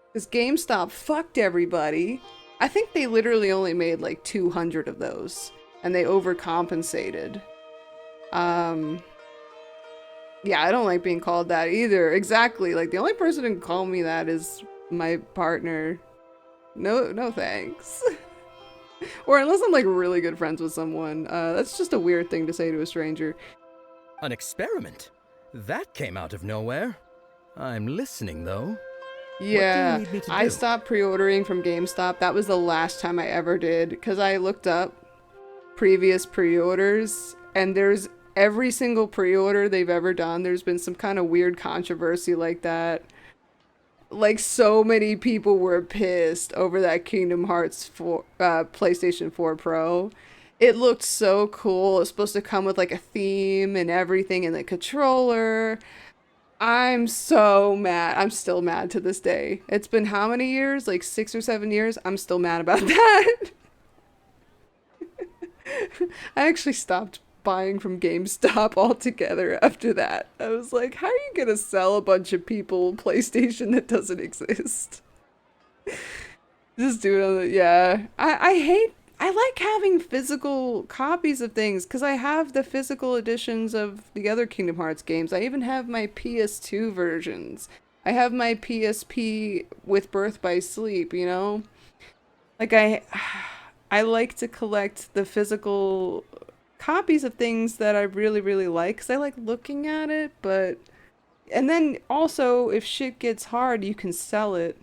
because GameStop fucked everybody. I think they literally only made like 200 of those, and they overcompensated. Yeah, I don't like being called that either. Exactly, like the only person who can call me that is my partner. No thanks. Or unless I'm like really good friends with someone. That's just a weird thing to say to a stranger. An experiment? That came out of nowhere. I'm listening though. Yeah, what do you need me to do? I stopped pre-ordering from GameStop. That was the last time I ever did, because I looked up previous pre-orders, and there's every single pre-order they've ever done, there's been some kind of weird controversy like that. Like, so many people were pissed over that Kingdom Hearts PlayStation 4 Pro. It looked so cool. It was supposed to come with like a theme and everything, and the controller. I'm so mad. I'm still mad to this day. It's been how many years? Like 6 or 7 years? I'm still mad about that. I actually stopped buying from GameStop altogether after that. I was like, how are you gonna sell a bunch of people PlayStation that doesn't exist? Just do it. Yeah. I like having physical copies of things because I have the physical editions of the other Kingdom Hearts games. I even have my PS2 versions. I have my PSP with Birth by Sleep, you know? Like I like to collect the physical copies of things that I really, really like because I like looking at it, but... And then also, if shit gets hard, you can sell it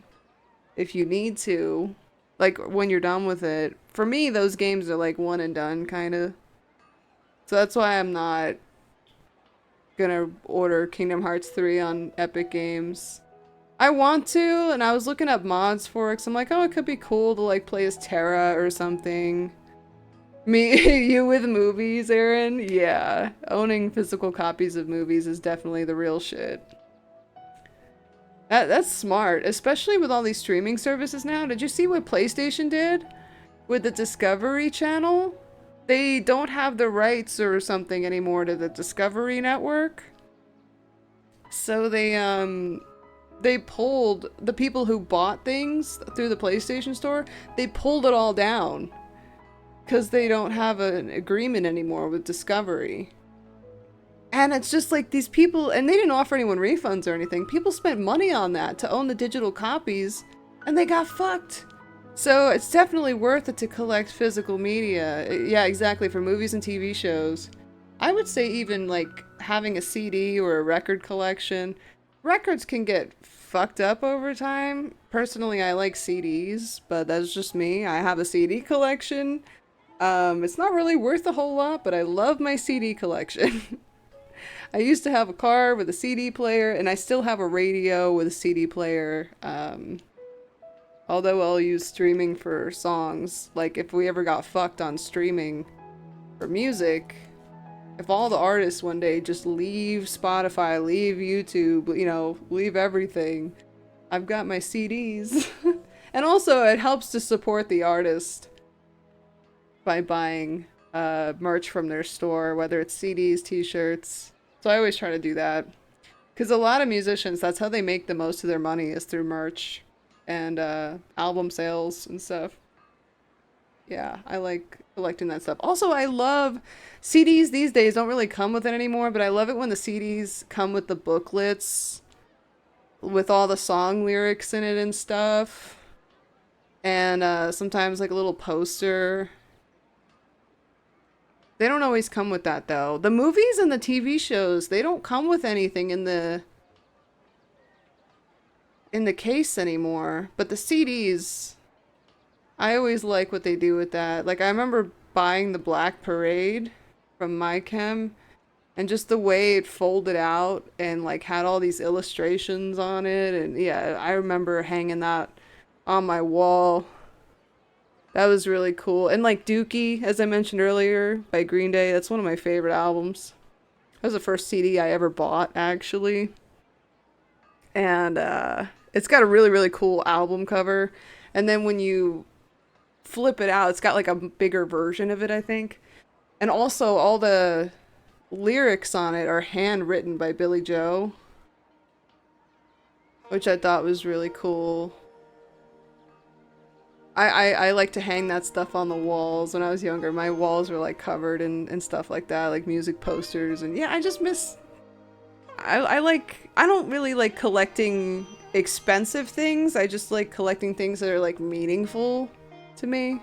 if you need to. Like, when you're done with it. For me, those games are like one and done, kind of. So that's why I'm not gonna order Kingdom Hearts 3 on Epic Games. I want to, and I was looking up mods for it, 'cause I'm like, oh, it could be cool to, like, play as Terra or something. You with movies, Aaron? Yeah. Owning physical copies of movies is definitely the real shit. That's smart, especially with all these streaming services now. Did you see what PlayStation did with the Discovery Channel? They don't have the rights or something anymore to the Discovery Network. So they pulled the people who bought things through the PlayStation Store, they pulled it all down because they don't have an agreement anymore with Discovery. And it's just like these people, and they didn't offer anyone refunds or anything. People spent money on that to own the digital copies, and they got fucked. So it's definitely worth it to collect physical media. Yeah, exactly, for movies and TV shows. I would say even like having a CD or a record collection. Records can get fucked up over time. Personally, I like CDs, but that's just me. I have a CD collection. It's not really worth a whole lot, but I love my CD collection. I used to have a car with a CD player, and I still have a radio with a CD player. Although I'll use streaming for songs. Like, if we ever got fucked on streaming for music, if all the artists one day just leave Spotify, leave YouTube, you know, leave everything, I've got my CDs. And also, it helps to support the artist by buying merch from their store, whether it's CDs, t-shirts. So I always try to do that. Because a lot of musicians, that's how they make the most of their money, is through merch and album sales and stuff. Yeah, I like collecting that stuff. Also, I love CDs these days don't really come with it anymore, but I love it when the CDs come with the booklets with all the song lyrics in it and stuff. And sometimes like a little poster. They don't always come with that though. The movies and the TV shows, they don't come with anything in the case anymore. But the CDs, I always like what they do with that. Like, I remember buying the Black Parade from MyChem, and just the way it folded out and like had all these illustrations on it. And yeah, I remember hanging that on my wall. That was really cool. And like Dookie, as I mentioned earlier, by Green Day, that's one of my favorite albums. That was the first CD I ever bought, actually. And it's got a really, really cool album cover. And then when you flip it out, it's got like a bigger version of it, I think. And also all the lyrics on it are handwritten by Billy Joe, which I thought was really cool. I like to hang that stuff on the walls. When I was younger, my walls were like covered in stuff like that, like music posters. And yeah, I just miss... I don't really like collecting expensive things. I just like collecting things that are like meaningful to me.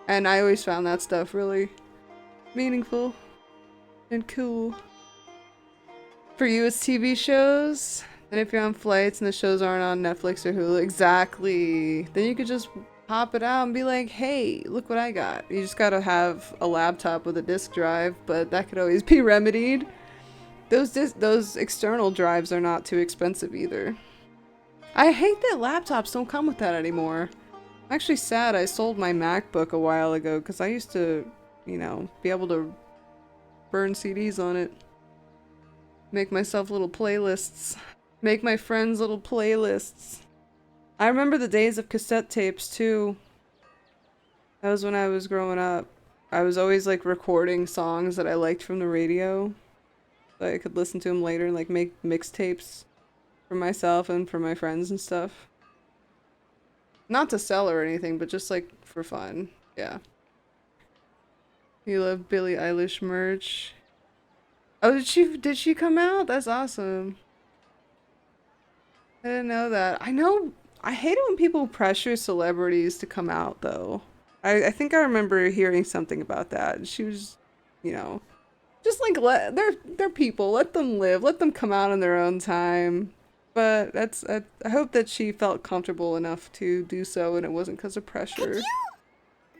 And I always found that stuff really meaningful and cool. For you, it's TV shows. And if you're on flights and the shows aren't on Netflix or Hulu, exactly. Then you could just pop it out and be like, hey, look what I got. You just gotta have a laptop with a disk drive, but that could always be remedied. Those external drives are not too expensive either. I hate that laptops don't come with that anymore. I'm actually sad I sold my MacBook a while ago because I used to, you know, be able to burn CDs on it. Make myself little playlists. Make my friends little playlists. I remember the days of cassette tapes too. That was when I was growing up. I was always like recording songs that I liked from the radio, so I could listen to them later and like make mixtapes for myself and for my friends and stuff. Not to sell or anything, but just like for fun. Yeah. You love Billie Eilish merch. Oh, did she come out? That's awesome. I didn't know that. I hate it when people pressure celebrities to come out though. I think I remember hearing something about that. She was, you know, just like they're people. Let them live. Let them come out on their own time. But I hope that she felt comfortable enough to do so and it wasn't because of pressure. Could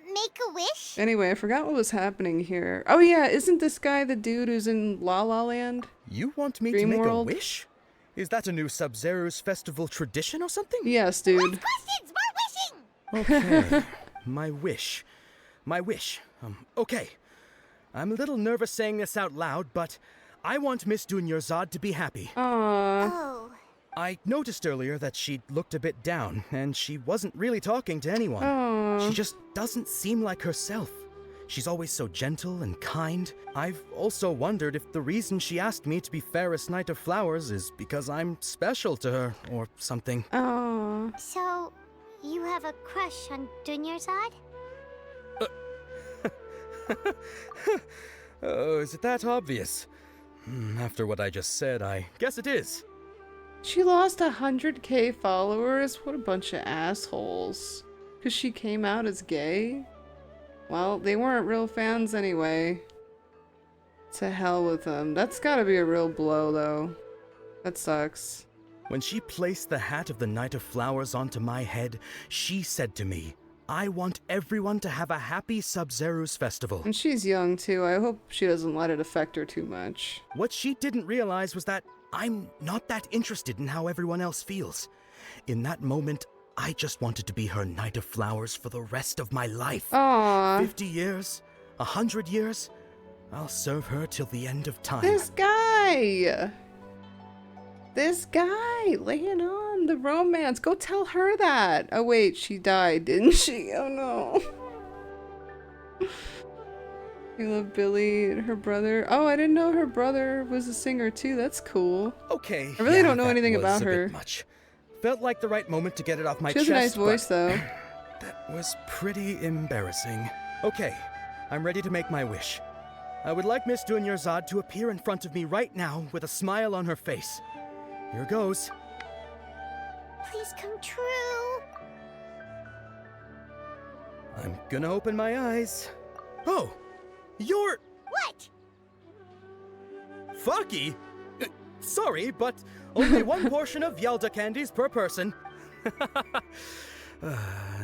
you make a wish? Anyway, I forgot what was happening here. Oh yeah, isn't this guy the dude who's in La La Land? You want me Dream to make World? a wish? Is that a new Sabzeruz Festival tradition or something? Yes, dude. Less questions, more wishing! Okay. My wish. Okay. I'm a little nervous saying this out loud, but I want Miss Dunyarzad to be happy. Aww. Oh. I noticed earlier that she looked a bit down, and she wasn't really talking to anyone. Aww. She just doesn't seem like herself. She's always so gentle and kind. I've also wondered if the reason she asked me to be Fairest Knight of Flowers is because I'm special to her, or something. Aww. So, you have a crush on Dunyarzad? Oh, is it that obvious? After what I just said, I guess it is. She lost 100k followers? What a bunch of assholes. Because she came out as gay? Well, they weren't real fans anyway. To hell with them. That's gotta be a real blow, though. That sucks. When she placed the hat of the Knight of Flowers onto my head, she said to me, I want everyone to have a happy Sabzeruz Festival. And she's young, too. I hope she doesn't let it affect her too much. What she didn't realize was that I'm not that interested in how everyone else feels. In that moment, I just wanted to be her Knight of Flowers for the rest of my life. Aww. 50 years? 100 years? I'll serve her till the end of time. This guy! This guy! Laying on the romance. Go tell her that. Oh wait, she died, didn't she? Oh no. You love Billy and her brother. Oh, I didn't know her brother was a singer too. That's cool. Okay. I really don't know that anything was about a bit her. Much. Felt like the right moment to get it off my She has chest. a nice voice but though. That was pretty embarrassing. Okay, I'm ready to make my wish. I would like Miss Dunyarzad to appear in front of me right now with a smile on her face. Here goes. Please come true. I'm gonna open my eyes. Oh! You're... What? Fucky? Sorry, but only one portion of Yelda candies per person.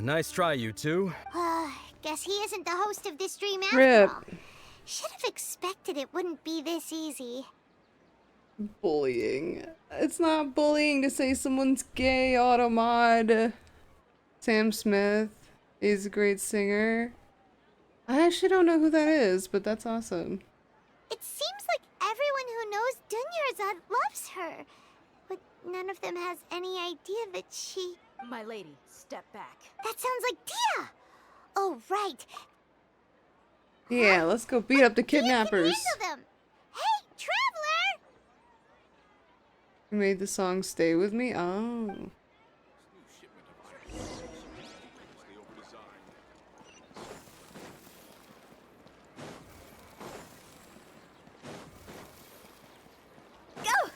Nice try, you two. Guess he isn't the host of this stream after Rip. all. Should have expected it wouldn't be this easy. Bullying. It's not bullying to say someone's gay, Automod. Sam Smith is a great singer. I actually don't know who that is, but that's awesome. It seems like everyone who knows Dunyarzad loves her. But none of them has any idea that she... My lady, step back. That sounds like Dia! Oh, right. Yeah, let's go beat up the kidnappers. Handle them. Hey, traveler! Who made the song Stay With Me? Oh. Go!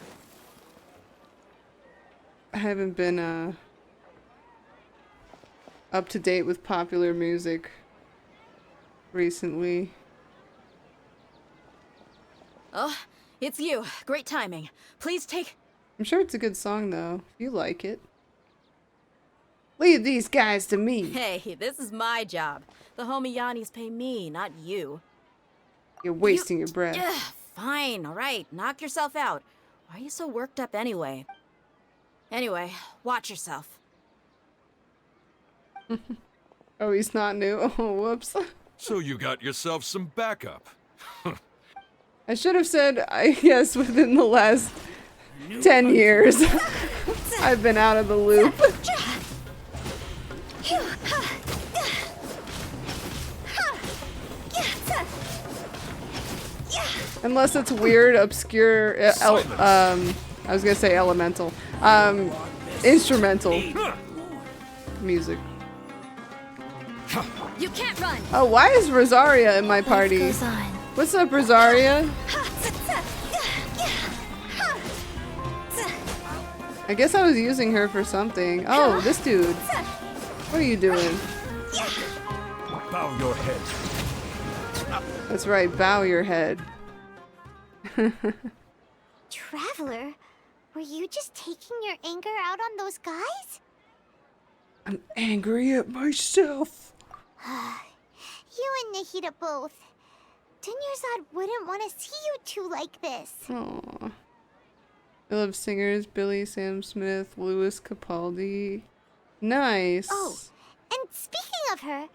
I haven't been, up to date with popular music recently. Oh, it's you. Great timing. Please take... I'm sure it's a good song, though. If you like it. Leave these guys to me. Hey, this is my job. The homie Yannis pay me, not you. You're wasting your breath. Ugh, fine, alright. Knock yourself out. Why are you so worked up anyway? Anyway, watch yourself. Oh, he's not new. Oh, whoops. So you got yourself some backup. I should have said, I guess, within the last 10 years. I've been out of the loop. Unless it's weird, obscure, I was gonna say elemental. Instrumental music. You can't run. Oh, why is Rosaria in my party? What's up, Rosaria? I guess I was using her for something. Oh, this dude. What are you doing? Bow your head. That's right, bow your head. Traveler, were you just taking your anger out on those guys? I'm angry at myself. You and Nahida both. Dunyarzad wouldn't want to see you two like this. Aww. I love singers, Billy, Sam Smith, Louis Capaldi. Nice. Oh, and speaking of her,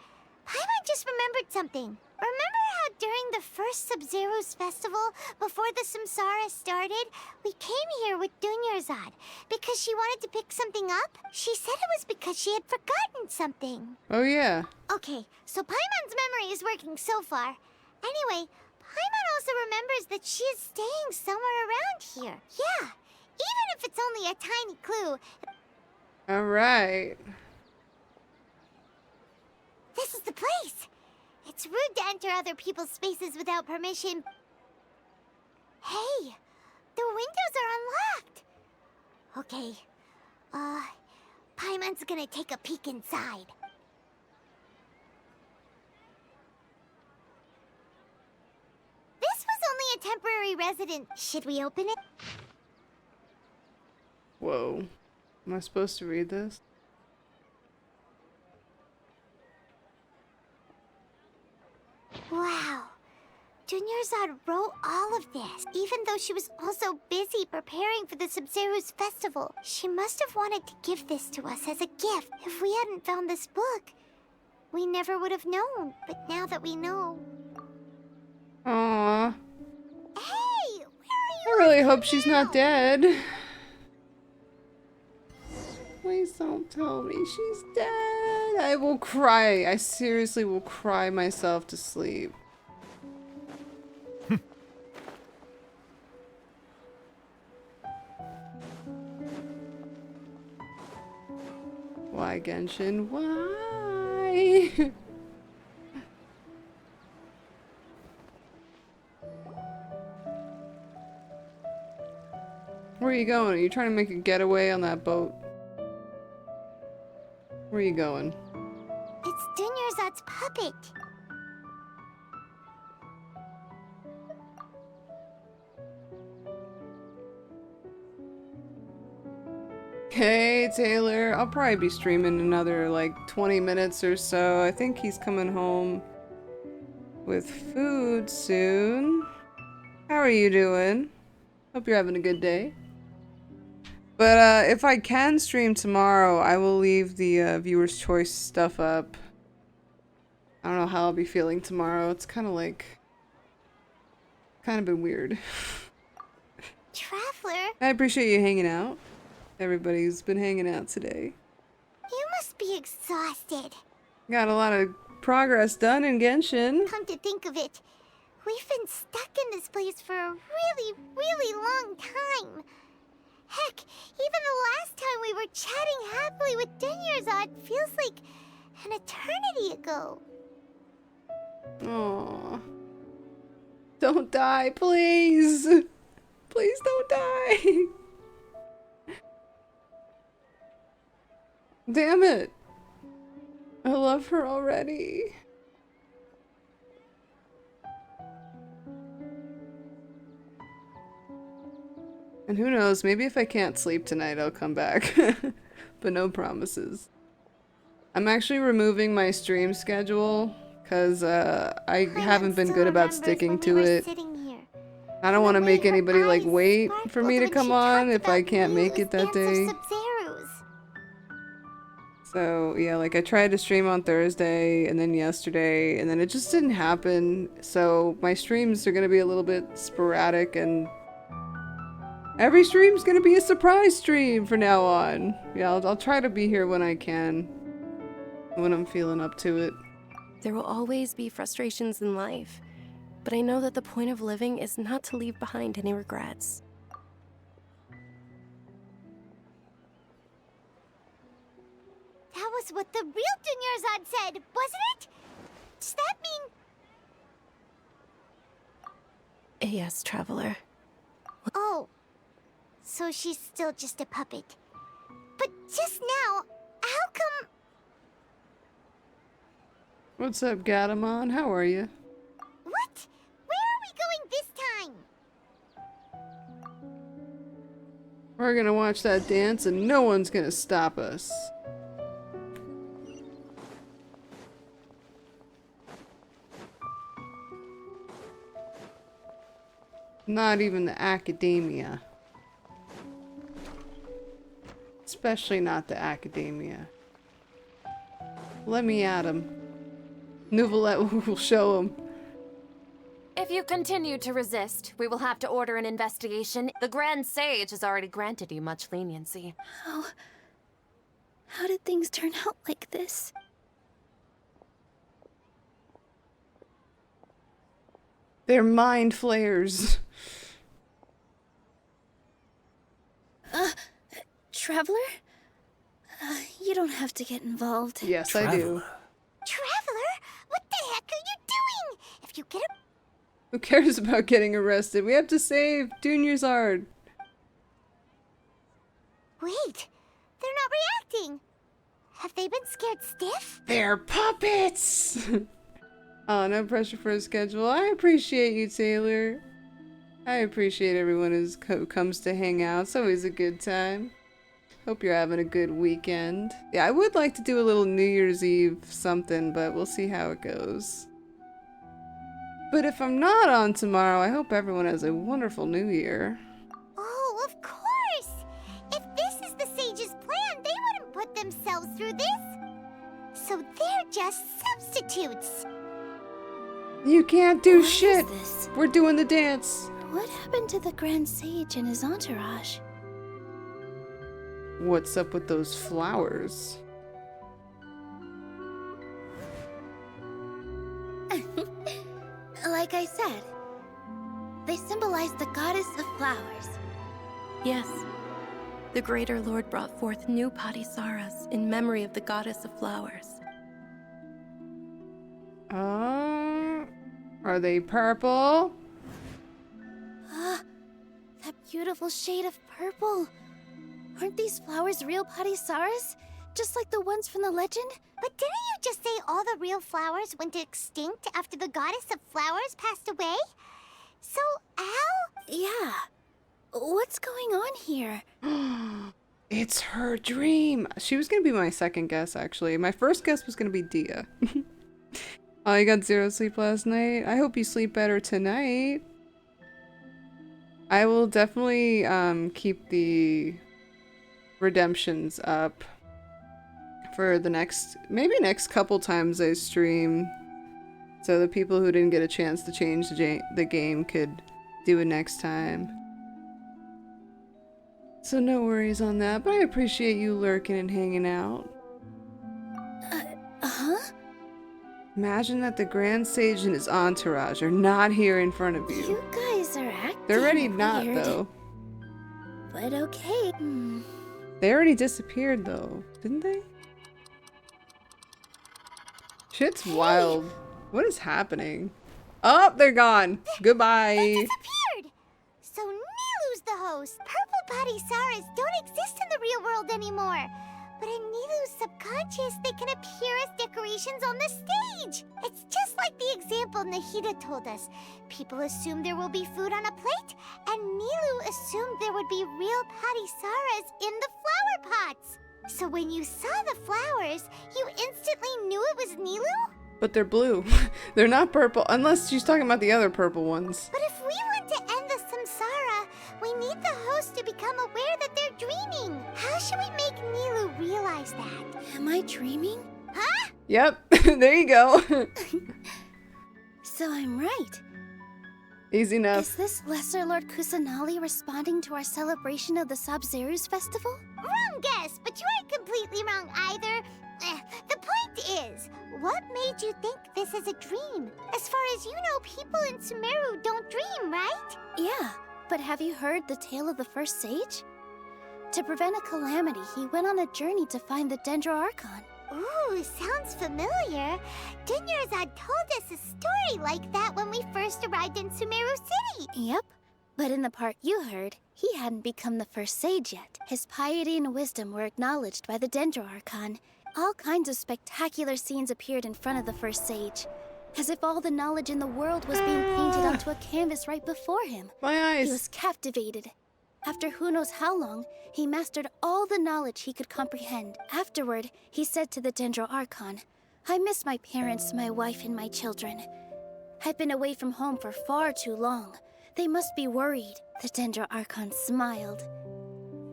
Paimon just remembered something. Remember how during the first Sabzeruz Festival, before the Samsara started, we came here with Dunyarzad because she wanted to pick something up? She said it was because she had forgotten something. Oh yeah. Okay, so Paimon's memory is working so far. Anyway, Paimon also remembers that she is staying somewhere around here. Yeah, even if it's only a tiny clue. Alright. This is the place. It's rude to enter other people's spaces without permission. Hey, the windows are unlocked. Okay, Paimon's gonna take a peek inside. This was only a temporary resident. Should we open it? Whoa. Am I supposed to read this? Wow. Dunyarzad wrote all of this, even though she was also busy preparing for the Sabzeruz Festival. She must have wanted to give this to us as a gift. If we hadn't found this book, we never would have known. But now that we know... Aww. Hey! Where are you? I really hope she's not dead. Please don't tell me she's dead. I will cry. I seriously will cry myself to sleep. Why, Genshin? Why? Where are you going? Are you trying to make a getaway on that boat? Where are you going? It's Dunyarzad's puppet. Hey, Taylor. I'll probably be streaming another, like, 20 minutes or so. I think he's coming home with food soon. How are you doing? Hope you're having a good day. But, if I can stream tomorrow, I will leave the, viewer's choice stuff up. I don't know how I'll be feeling tomorrow. It's kind of like... kind of been weird. Traveler? I appreciate you hanging out. Everybody's been hanging out today. You must be exhausted. Got a lot of progress done in Genshin. Come to think of it, we've been stuck in this place for a really, really long time. Heck, even the last time we were chatting happily with Dunyarzad feels like an eternity ago. Aww. Don't die, please. Please don't die. Damn it. I love her already. And who knows, maybe if I can't sleep tonight, I'll come back. But no promises. I'm actually removing my stream schedule because I haven't been good about sticking to it. I don't want to make anybody like wait for me to come on if I can't make it that day. So, yeah, like I tried to stream on Thursday and then yesterday, and then it just didn't happen. So, my streams are gonna be a little bit sporadic, and every stream's gonna be a surprise stream from now on. Yeah, I'll try to be here when I can, when I'm feeling up to it. There will always be frustrations in life, but I know that the point of living is not to leave behind any regrets. That was what the real Dunyarzad said, wasn't it? Does that mean... Yes, Traveler. Oh. So she's still just a puppet. But just now, how come... What's up, Gatamon? How are you? What? Where are we going this time? We're gonna watch that dance and no one's gonna stop us. Not even the academia. Especially not the academia. Let me at him. Nouvelette will show him. If you continue to resist, we will have to order an investigation. The Grand Sage has already granted you much leniency. How did things turn out like this? They're mind flayers. Traveler? You don't have to get involved. Yes, I do. Traveler? What the heck are you doing? If you get a... Who cares about getting arrested? We have to save Dunyarzad. Wait, they're not reacting. Have they been scared stiff? They're puppets! Oh, no pressure for a schedule. I appreciate you, Taylor. I appreciate everyone who comes to hang out. It's always a good time. Hope you're having a good weekend. Yeah, I would like to do a little New Year's Eve something, but we'll see how it goes. But if I'm not on tomorrow, I hope everyone has a wonderful New Year. Oh, of course! If this is the Sage's plan, they wouldn't put themselves through this. So they're just substitutes. You can't do shit! We're doing the dance! What happened to the Grand Sage and his entourage? What's up with those flowers? Like I said, they symbolize the goddess of flowers. Yes. The Greater Lord brought forth new Padisaras in memory of the goddess of flowers. Are they purple? That beautiful shade of purple. Aren't these flowers real Padisaras? Just like the ones from the legend? But didn't you just say all the real flowers went extinct after the goddess of flowers passed away? So, how? Yeah. What's going on here? It's her dream. She was gonna be my second guess, actually. My first guess was gonna be Dia. Oh, you got 0 sleep last night? I hope you sleep better tonight. I will definitely keep the redemptions up for the maybe next couple times I stream, so the people who didn't get a chance to change the game could do it next time. So no worries on that, but I appreciate you lurking and hanging out. Imagine that the Grand Sage and his entourage are not here in front of you. You guys are acting They're already not, weird. though. But okay. They already disappeared, though, didn't they? Shit's wild. What is happening? Oh, they're gone. Goodbye. They disappeared! So Nilu's the host. Purple Padisaras don't exist in the real world anymore. But in Nilu's subconscious, they can appear as decorations on the stage. It's just like the example Nahida told us. People assume there will be food on a plate, and Nilu assumed there would be real Padisaras in the flower pots. So when you saw the flowers, you instantly knew it was Nilu? But they're blue. They're not purple, unless she's talking about the other purple ones. But if we want to end the samsara, we need the host to become aware that they're dreaming. How should we make Nilu realize that? Am I dreaming? Huh? Yep, there you go. So I'm right. Easy enough. Is this Lesser Lord Kusanali responding to our celebration of the Sabzeruz Festival? Wrong guess, but you aren't completely wrong either. The point is, what made you think this is a dream? As far as you know, people in Sumeru don't dream, right? Yeah, but have you heard the tale of the first sage? To prevent a calamity, he went on a journey to find the Dendro Archon. Ooh, sounds familiar. Dinyarzad told us a story like that when we first arrived in Sumeru City. Yep, but in the part you heard, he hadn't become the first sage yet. His piety and wisdom were acknowledged by the Dendro Archon. All kinds of spectacular scenes appeared in front of the first sage, as if all the knowledge in the world was being painted onto a canvas right before him. My eyes. He was captivated. After who knows how long, he mastered all the knowledge he could comprehend. Afterward, he said to the Dendro Archon, "I miss my parents, my wife, and my children. I've been away from home for far too long. They must be worried." The Dendro Archon smiled.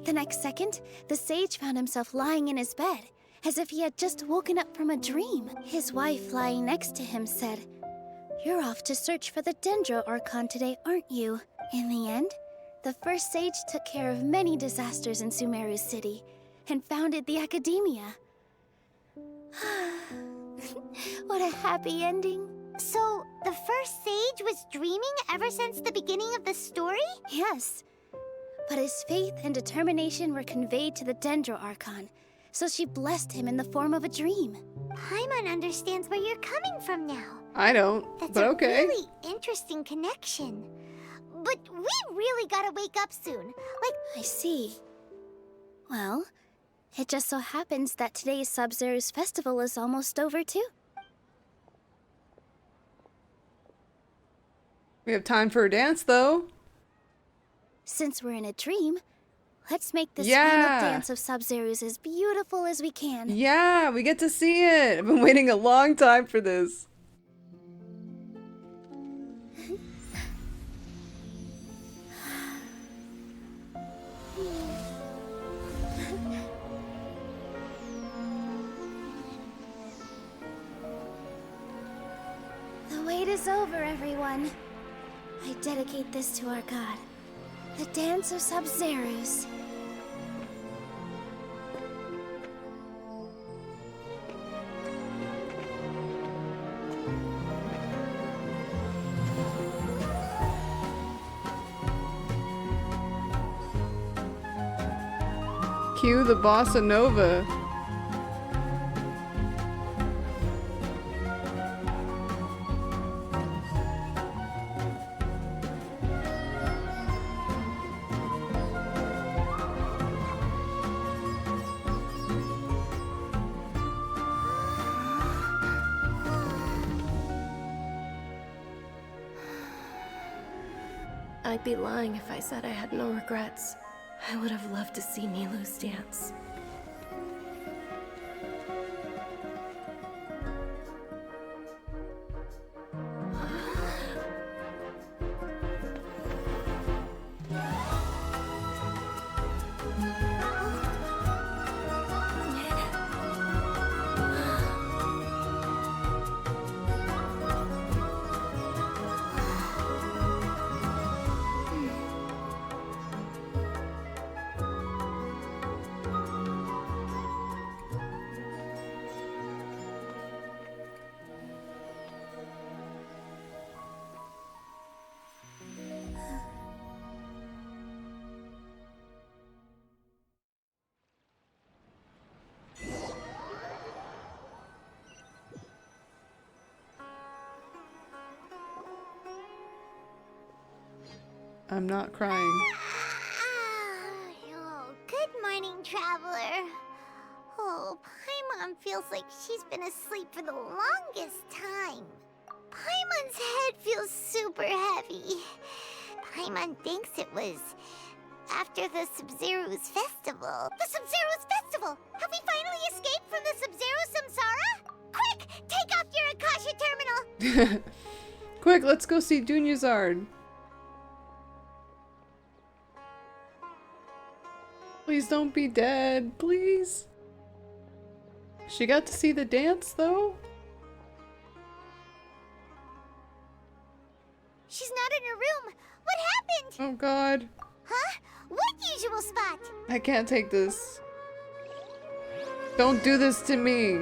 The next second, the sage found himself lying in his bed, as if he had just woken up from a dream. His wife, lying next to him, said, "You're off to search for the Dendro Archon today, aren't you?" In the end, the first sage took care of many disasters in Sumeru City and founded the Academia. What a happy ending. So, the first sage was dreaming ever since the beginning of the story? Yes. But his faith and determination were conveyed to the Dendro Archon, so she blessed him in the form of a dream. Paimon understands where you're coming from now. I don't, That's but okay. a really interesting connection. But we really gotta wake up soon. I see. Well, it just so happens that today's Sabzeruz Festival is almost over too. We have time for a dance, though. Since we're in a dream, let's make this Yeah. final dance of Sabzeruz as beautiful as we can. Yeah, we get to see it. I've been waiting a long time for this. The wait is over, everyone. I dedicate this to our god, the dance of Sabzeruz. Cue the bossa nova. I'd be lying if I said I had no regrets. I would have loved to see Nilou's dance. I'm not crying. Oh, good morning, traveler. Oh, Paimon feels like she's been asleep for the longest time. Paimon's head feels super heavy. Paimon thinks it was after the Sabzeruz Festival. The Sabzeruz Festival! Have we finally escaped from the Sabzeruz Samsara? Quick! Take off your Akasha terminal! Quick, let's go see Dinyarzad. Please don't be dead, please. She got to see the dance, though? She's not in her room. What happened? Oh god. Huh? What usual spot? I can't take this. Don't do this to me.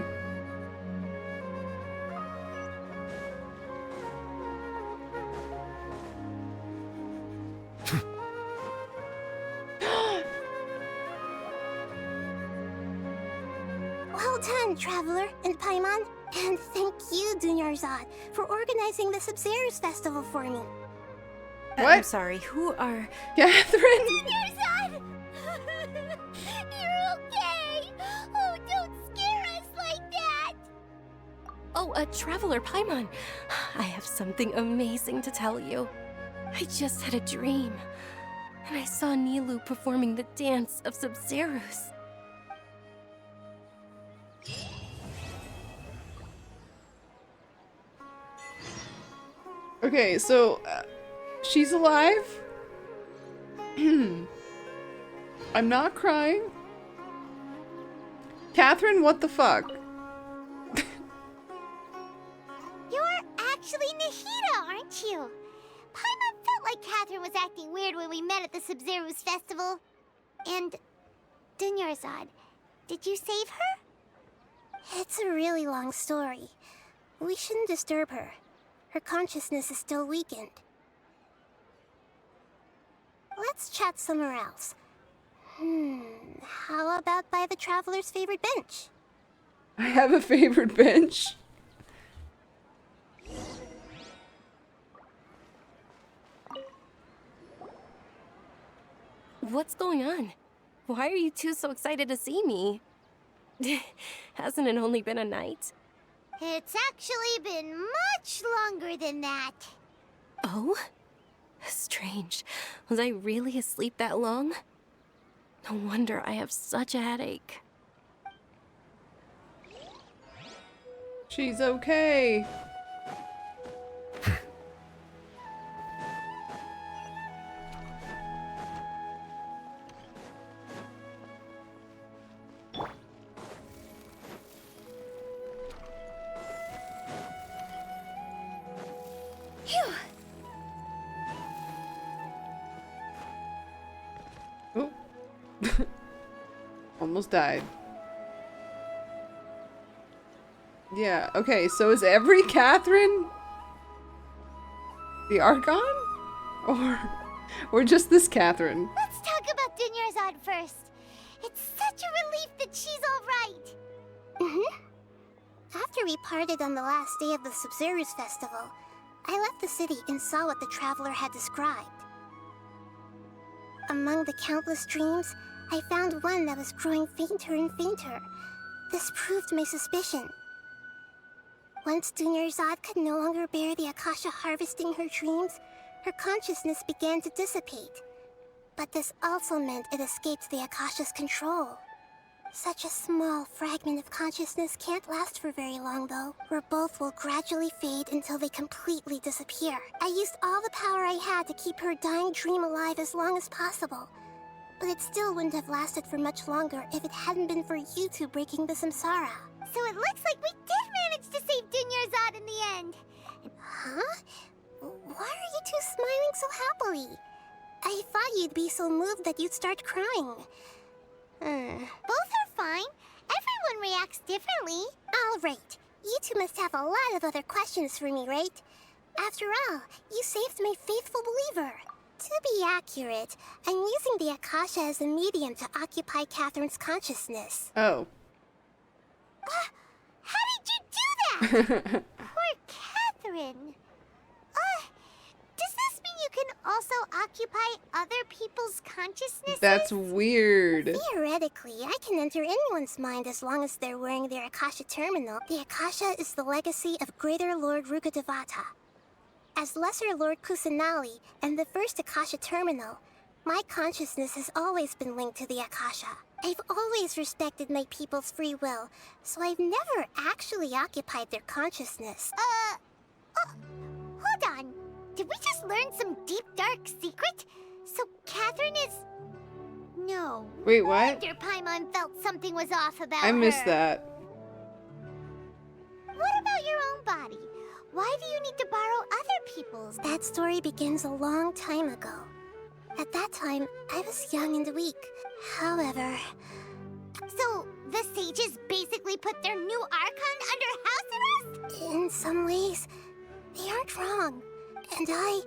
Well done, Traveler and Paimon. And thank you, Dunyarzad, for organizing the Sabzeruz Festival for me. I'm sorry, who are... Catherine! Dunyarzad! You're okay! Oh, don't scare us like that! Oh, a Traveler Paimon. I have something amazing to tell you. I just had a dream, and I saw Nilou performing the dance of Sabzeruz. Okay, so she's alive. I'm not crying. Catherine, what the fuck? You're actually Nahida, aren't you? Paimon felt like Catherine was acting weird when we met at the Sabzeruz Festival. And Dunyarzad, did you save her? It's a really long story. We shouldn't disturb her. Her consciousness is still weakened. Let's chat somewhere else. How about by the Traveler's favorite bench? I have a favorite bench. What's going on? Why are you two so excited to see me? Hasn't it only been a night? It's actually been much longer than that. Oh? Strange. Was I really asleep that long? No wonder I have such a headache. She's okay. Phew. Oh. Almost died. Yeah, okay, so is every Catherine the Archon? Or just this Catherine? Let's talk about Dunyarzad first. It's such a relief that she's all right. After we parted on the last day of the Sabzeruz Festival, I left the city and saw what the Traveler had described. Among the countless dreams, I found one that was growing fainter and fainter. This proved my suspicion. Once Dunyarzad could no longer bear the Akasha harvesting her dreams, her consciousness began to dissipate. But this also meant it escaped the Akasha's control. Such a small fragment of consciousness can't last for very long, though, where both will gradually fade until they completely disappear. I used all the power I had to keep her dying dream alive as long as possible. But it still wouldn't have lasted for much longer if it hadn't been for you two breaking the samsara. So it looks like we did manage to save Dunyarzad in the end. Huh? Why are you two smiling so happily? I thought you'd be so moved that you'd start crying. Both are fine. Everyone reacts differently. All right. You two must have a lot of other questions for me, right? After all, you saved my faithful believer. To be accurate, I'm using the Akasha as a medium to occupy Catherine's consciousness. Oh. How did you do that? Poor Catherine. Does this mean you can also occupy other people's consciousnesses? That's weird. Theoretically, I can enter anyone's mind as long as they're wearing their Akasha terminal. The Akasha is the legacy of Greater Lord Rukkhadevata. As Lesser Lord Kusanali and the first Akasha terminal, my consciousness has always been linked to the Akasha. I've always respected my people's free will, so I've never actually occupied their consciousness. Hold on. Did we just learn some deep, dark secret? So Catherine is... No. Wait, what? No wonder Paimon felt something was off about I missed her. that. Why do you need to borrow other people's? That story begins a long time ago. At that time, I was young and weak. However... So, the sages basically put their new archon under house arrest? In some ways, they aren't wrong. And I...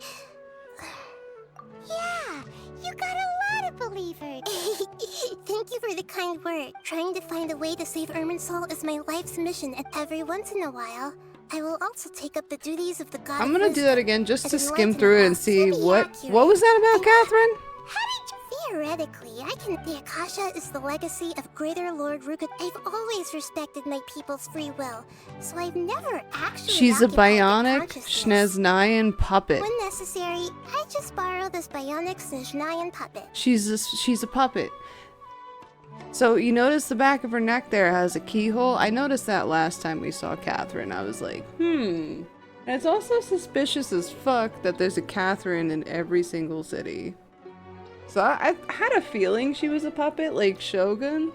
Yeah, you got a lot of believers. Thank you for the kind word. Trying to find a way to save Irminsul is my life's mission, and every once in a while, I will also take up the duties of the god. I'm gonna do that again just to skim through it and see what was that about, Catherine? Theoretically, I can... The Akasha is the legacy of Greater Lord Ruka. I've always respected my people's free will, so I've never actually... She's a bionic Snezhnayan puppet. When necessary, I just borrow this bionic Snezhnayan puppet. She's a puppet. So you notice the back of her neck there has a keyhole? I noticed that last time we saw Catherine. I was like, And it's also suspicious as fuck that there's a Catherine in every single city. So I had a feeling she was a puppet, like Shogun.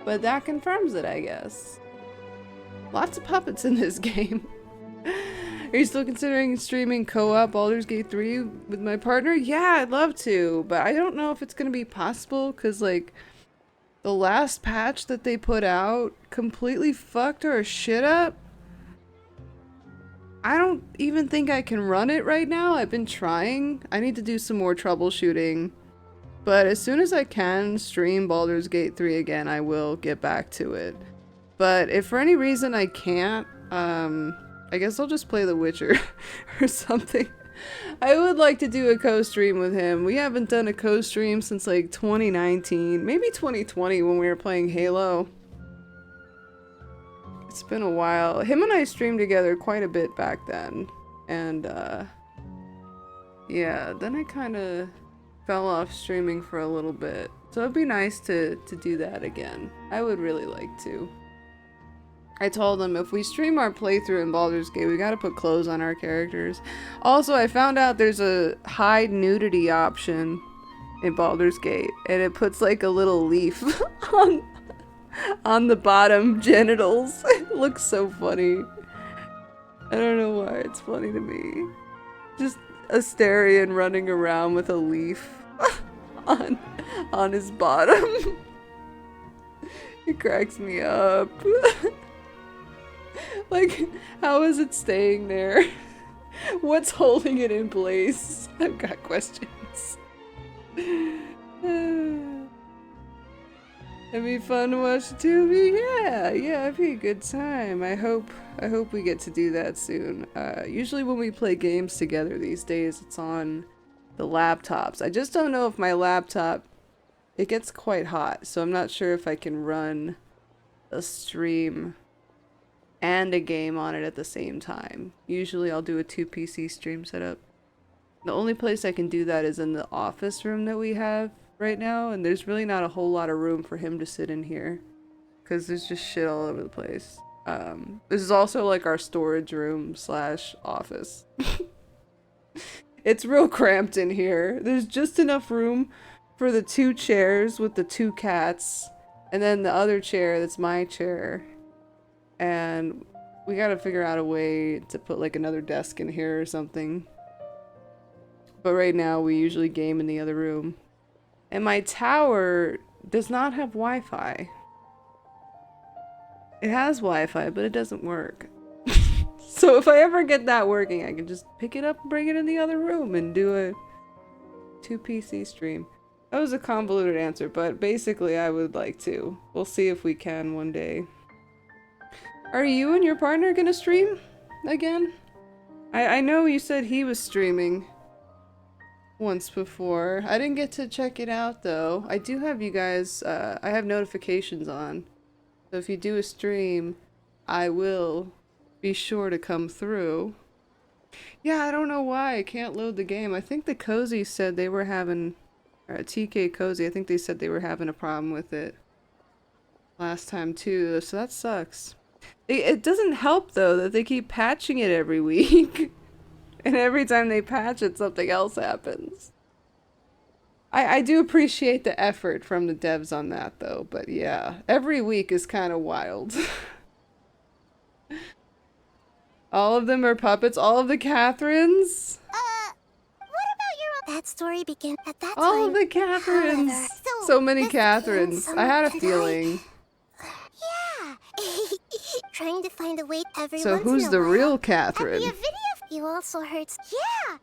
But that confirms it, I guess. Lots of puppets in this game. Are you still considering streaming co-op Baldur's Gate 3 with my partner? Yeah, I'd love to, but I don't know if it's gonna be possible, because, like, the last patch that they put out completely fucked our shit up. I don't even think I can run it right now. I've been trying. I need to do some more troubleshooting. But as soon as I can stream Baldur's Gate 3 again, I will get back to it. But if for any reason I can't, I guess I'll just play The Witcher or something. I would like to do a co-stream with him. We haven't done a co-stream since like 2019, maybe 2020 when we were playing Halo. It's been a while. Him and I streamed together quite a bit back then. And, yeah, then I kind of fell off streaming for a little bit. So it'd be nice to do that again. I would really like to. I told him if we stream our playthrough in Baldur's Gate, we gotta put clothes on our characters. Also, I found out there's a hide nudity option in Baldur's Gate. And it puts like a little leaf on the bottom genitals. It looks so funny. I don't know why it's funny to me. Just Astarion running around with a leaf on his bottom. It cracks me up. Like, how is it staying there? What's holding it in place? I've got questions. It'd be fun to watch the TV. Yeah, it'd be a good time. I hope we get to do that soon. Usually when we play games together these days, it's on the laptops. I just don't know if my laptop, it gets quite hot, so I'm not sure if I can run a stream and a game on it at the same time. Usually I'll do a 2 PC stream setup. The only place I can do that is in the office room that we have right now, and there's really not a whole lot of room for him to sit in here because there's just shit all over the place. This is also like our storage room / office. It's real cramped in here. There's just enough room for the 2 chairs with the 2 cats, and then the other chair that's my chair. And we gotta figure out a way to put like another desk in here or something. But right now we usually game in the other room. And my tower does not have Wi-Fi. It has Wi-Fi, but it doesn't work. So if I ever get that working, I can just pick it up and bring it in the other room and do a 2 PC stream. That was a convoluted answer, but basically I would like to. We'll see if we can one day. Are you and your partner gonna stream again? I know you said he was streaming once before. I didn't get to check it out though. I do have you guys, I have notifications on. So if you do a stream, I will be sure to come through. Yeah, I don't know why I can't load the game. I think the Cozy said they were having, or TK Cozy, I think they said they were having a problem with it last time too, so that sucks. It doesn't help though that they keep patching it every week. And every time they patch it, something else happens. I do appreciate the effort from the devs on that though, but yeah, every week is kind of wild. All of them are puppets? All of the Catherines? What about your That story began at that All time. of the Catherines! However, So many this Catherines. became I had a somewhat feeling. Yeah. Trying to find a way every So once who's in a the while. real Catherine? You also heard. Yeah!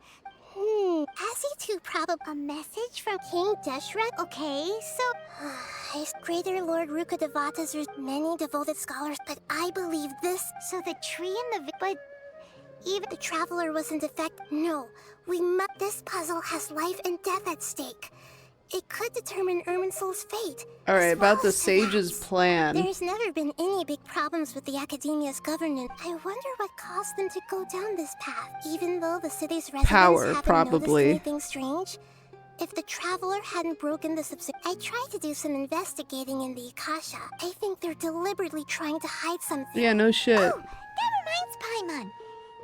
As you two probably A message from King Deshret? Okay, so... His greater Lord Ruka Devata's many devoted scholars, but I believe this. So the tree and the... But... Even the traveler was in defect. No, we must. This puzzle has life and death at stake. It could determine Irminsul's fate. Alright, about the sage's plan. There's never been any big problems with the Academia's governance. I wonder what caused them to go down this path. Even though the city's residents Power, haven't probably. noticed anything strange. If the traveler hadn't broken the I tried to do some investigating in the Akasha. I think they're deliberately trying to hide something. Yeah, no shit. That reminds Paimon.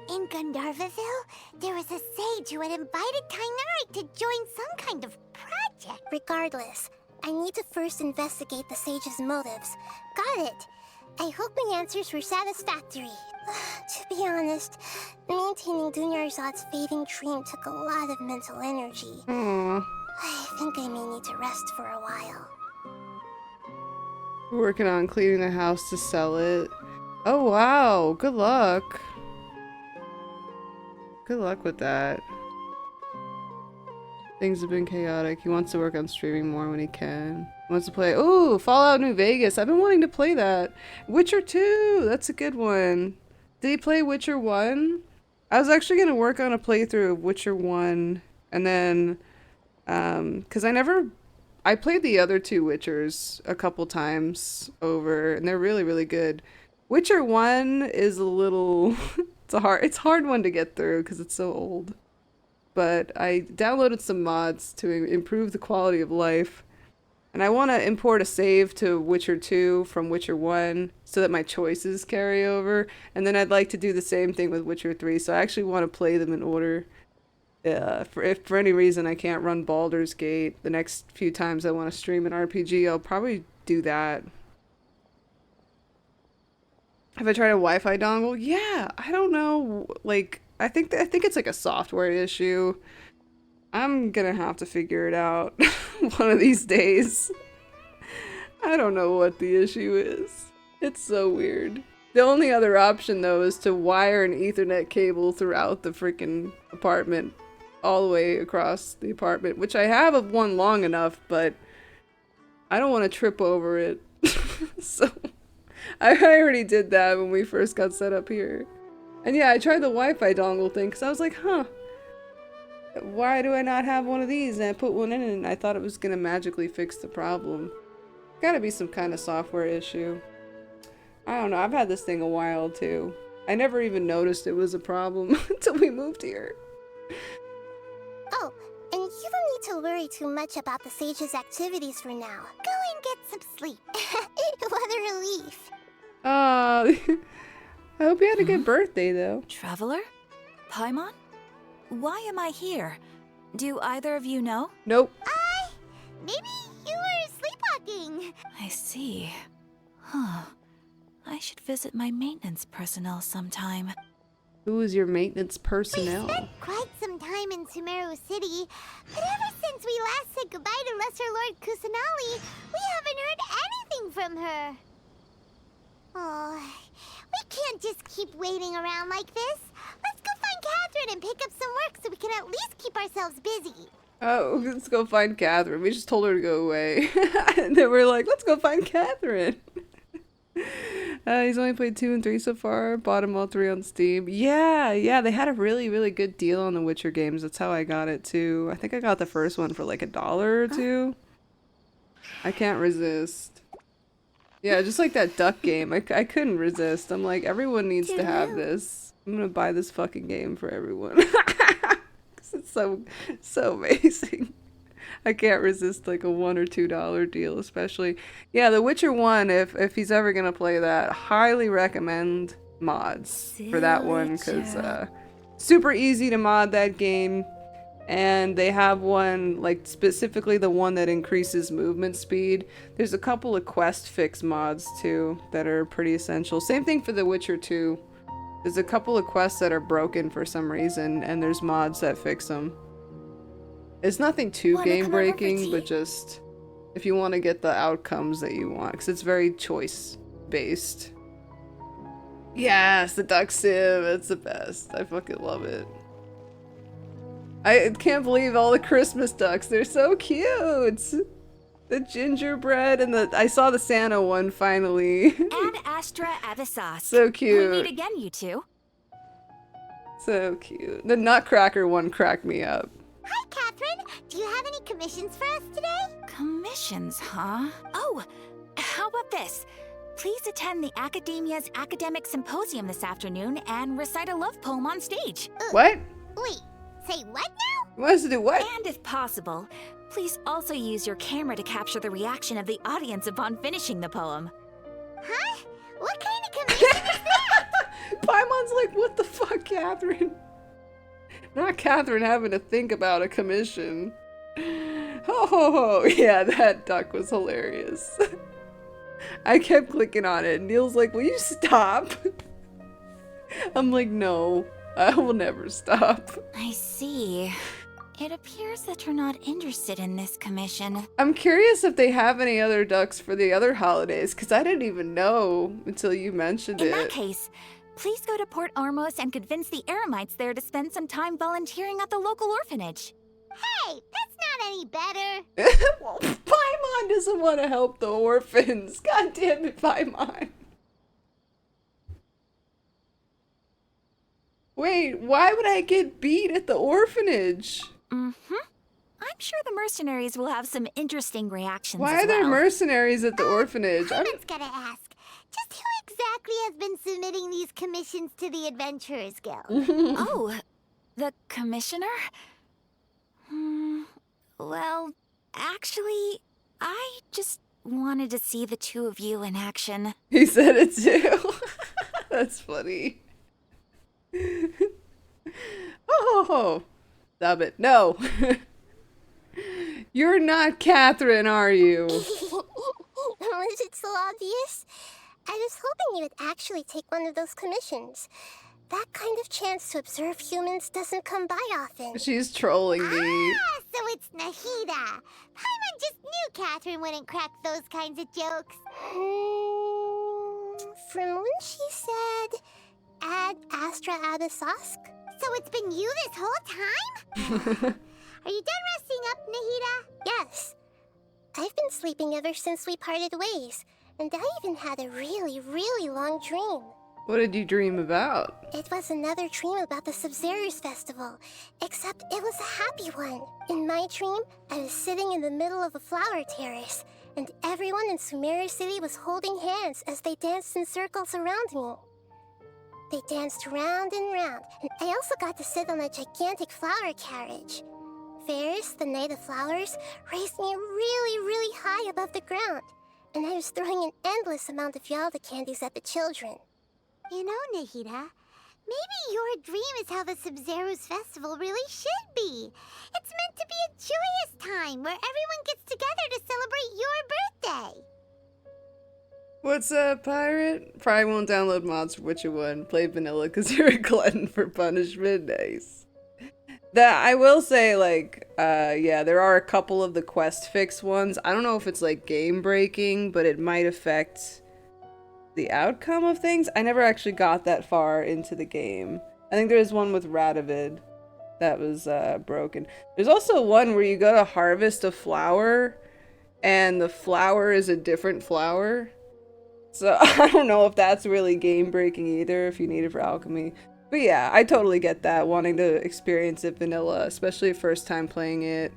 In Gandharvaville, there was a sage who had invited Kainari to join some kind of project. Regardless, I need to first investigate the sage's motives. Got it. I hope my answers were satisfactory. To be honest, maintaining Dunyarzad's fading dream took a lot of mental energy. I think I may need to rest for a while. We're working on cleaning the house to sell it. Oh wow, good luck. Good luck with that. Things have been chaotic. He wants to work on streaming more when he can. He wants to play. Ooh, Fallout New Vegas. I've been wanting to play that. Witcher 2. That's a good one. Did he play Witcher 1? I was actually going to work on a playthrough of Witcher 1. And then, because I played the other two Witchers a couple times over. And they're really, really good. Witcher 1 is a little... It's a hard one to get through because it's so old. But I downloaded some mods to improve the quality of life. And I want to import a save to Witcher 2 from Witcher 1 so that my choices carry over. And then I'd like to do the same thing with Witcher 3. So I actually want to play them in order. If for any reason I can't run Baldur's Gate, the next few times I want to stream an RPG, I'll probably do that. Have I tried a Wi-Fi dongle? Yeah, I don't know. Like, I think it's like a software issue. I'm gonna have to figure it out one of these days. I don't know what the issue is. It's so weird. The only other option though is to wire an Ethernet cable throughout the freaking apartment, all the way across the apartment, which I have of one long enough, but I don't want to trip over it. So I already did that when we first got set up here. And yeah, I tried the Wi-Fi dongle thing because I was like, huh, why do I not have one of these? And I put one in and I thought it was going to magically fix the problem. Gotta be some kind of software issue. I don't know, I've had this thing a while too. I never even noticed it was a problem until we moved here. Oh, and you don't need to worry too much about the sage's activities for now. Go and get some sleep. What a relief. I hope you had a good birthday, though. Traveler? Paimon? Why am I here? Do either of you know? Nope. Maybe you were sleepwalking. I see. Huh. I should visit my maintenance personnel sometime. Who is your maintenance personnel? We spent quite some time in Sumeru City, but ever since we last said goodbye to Lesser Lord Kusanali, we haven't heard anything from her. Oh, we can't just keep waiting around like this. Let's go find Catherine and pick up some work so we can at least keep ourselves busy. Oh, let's go find Catherine. We just told her to go away. And then we're like, let's go find Catherine. He's only played 2 and 3 so far. Bought them all 3 on Steam. Yeah, they had a really, really good deal on the Witcher games. That's how I got it too. I think I got the first one for like $1 or $2. I can't resist. Yeah, just like that duck game. I couldn't resist. I'm like, everyone needs to have this. I'm gonna buy this fucking game for everyone. It's so amazing. I can't resist like a $1 or $2 deal, especially. Yeah, The Witcher 1, if he's ever gonna play that, highly recommend mods for that one, because super easy to mod that game. And they have one, like specifically the one that increases movement speed. There's a couple of quest fix mods too that are pretty essential. Same thing for The Witcher 2. There's a couple of quests that are broken for some reason, and there's mods that fix them. It's nothing too game-breaking, but just if you want to get the outcomes that you want, because it's very choice-based. Yes, the duck sim, it's the best. I fucking love it. I can't believe all the Christmas ducks. They're so cute. The gingerbread and I saw the Santa one finally. Ad Astra Avisas. So cute. We meet again, you two. So cute. The Nutcracker one cracked me up. Hi, Catherine. Do you have any commissions for us today? Commissions, huh? Oh, how about this? Please attend the Academia's Academic Symposium this afternoon and recite a love poem on stage. What? Wait, say what now? He wants to do what? And if possible, please also use your camera to capture the reaction of the audience upon finishing the poem. Huh? What kind of commission is that? Paimon's like, what the fuck, Catherine? Not Catherine having to think about a commission. Ho ho ho. Yeah, that duck was hilarious. I kept clicking on it. Neil's like, will you stop? I'm like, no, I will never stop. I see. It appears that you're not interested in this commission. I'm curious if they have any other ducks for the other holidays, because I didn't even know until you mentioned it. In that case, please go to Port Ormos and convince the Eremites there to spend some time volunteering at the local orphanage. Hey, that's not any better. Well, Paimon doesn't want to help the orphans. God damn it, Paimon. Wait, why would I get beat at the orphanage? Mm-hmm. I'm sure the mercenaries will have some interesting reactions. Why are there mercenaries at the orphanage? Paimon's gotta ask. Just who exactly has been submitting these commissions to the Adventurers Guild? Oh, the commissioner? Well, actually, I just wanted to see the two of you in action. He said it too. That's funny. Oh, stop it. No. You're not Catherine, are you? Was it so obvious? I was hoping you would actually take one of those commissions. That kind of chance to observe humans doesn't come by often. She's trolling me. Ah, so it's Nahida. Paimon just knew Catherine wouldn't crack those kinds of jokes. From when she said, Ad Astra Abisask? So it's been you this whole time? Are you done resting up, Nahida? Yes. I've been sleeping ever since we parted ways, and I even had a really, really long dream. What did you dream about? It was another dream about the Sabzeruz Festival, except it was a happy one. In my dream, I was sitting in the middle of a flower terrace, and everyone in Sumeru City was holding hands as they danced in circles around me. They danced round and round, and I also got to sit on a gigantic flower carriage. Ferris, the Knight of Flowers, raised me really, really high above the ground, and I was throwing an endless amount of Yalda candies at the children. You know, Nahida, maybe your dream is how the Sabzeruz Festival really should be. It's meant to be a joyous time where everyone gets together to celebrate your birthday. What's up, pirate? Probably won't download mods for Witcher 1. Play vanilla because you're a glutton for punishment. Nice. That I will say, like, yeah, there are a couple of the quest fix ones. I don't know if it's like game breaking, but it might affect the outcome of things. I never actually got that far into the game. I think there's one with Radovid that was broken. There's also one where you go to harvest a flower and the flower is a different flower. So I don't know if that's really game breaking either, if you need it for alchemy. But yeah, I totally get that, wanting to experience it vanilla, especially first time playing it.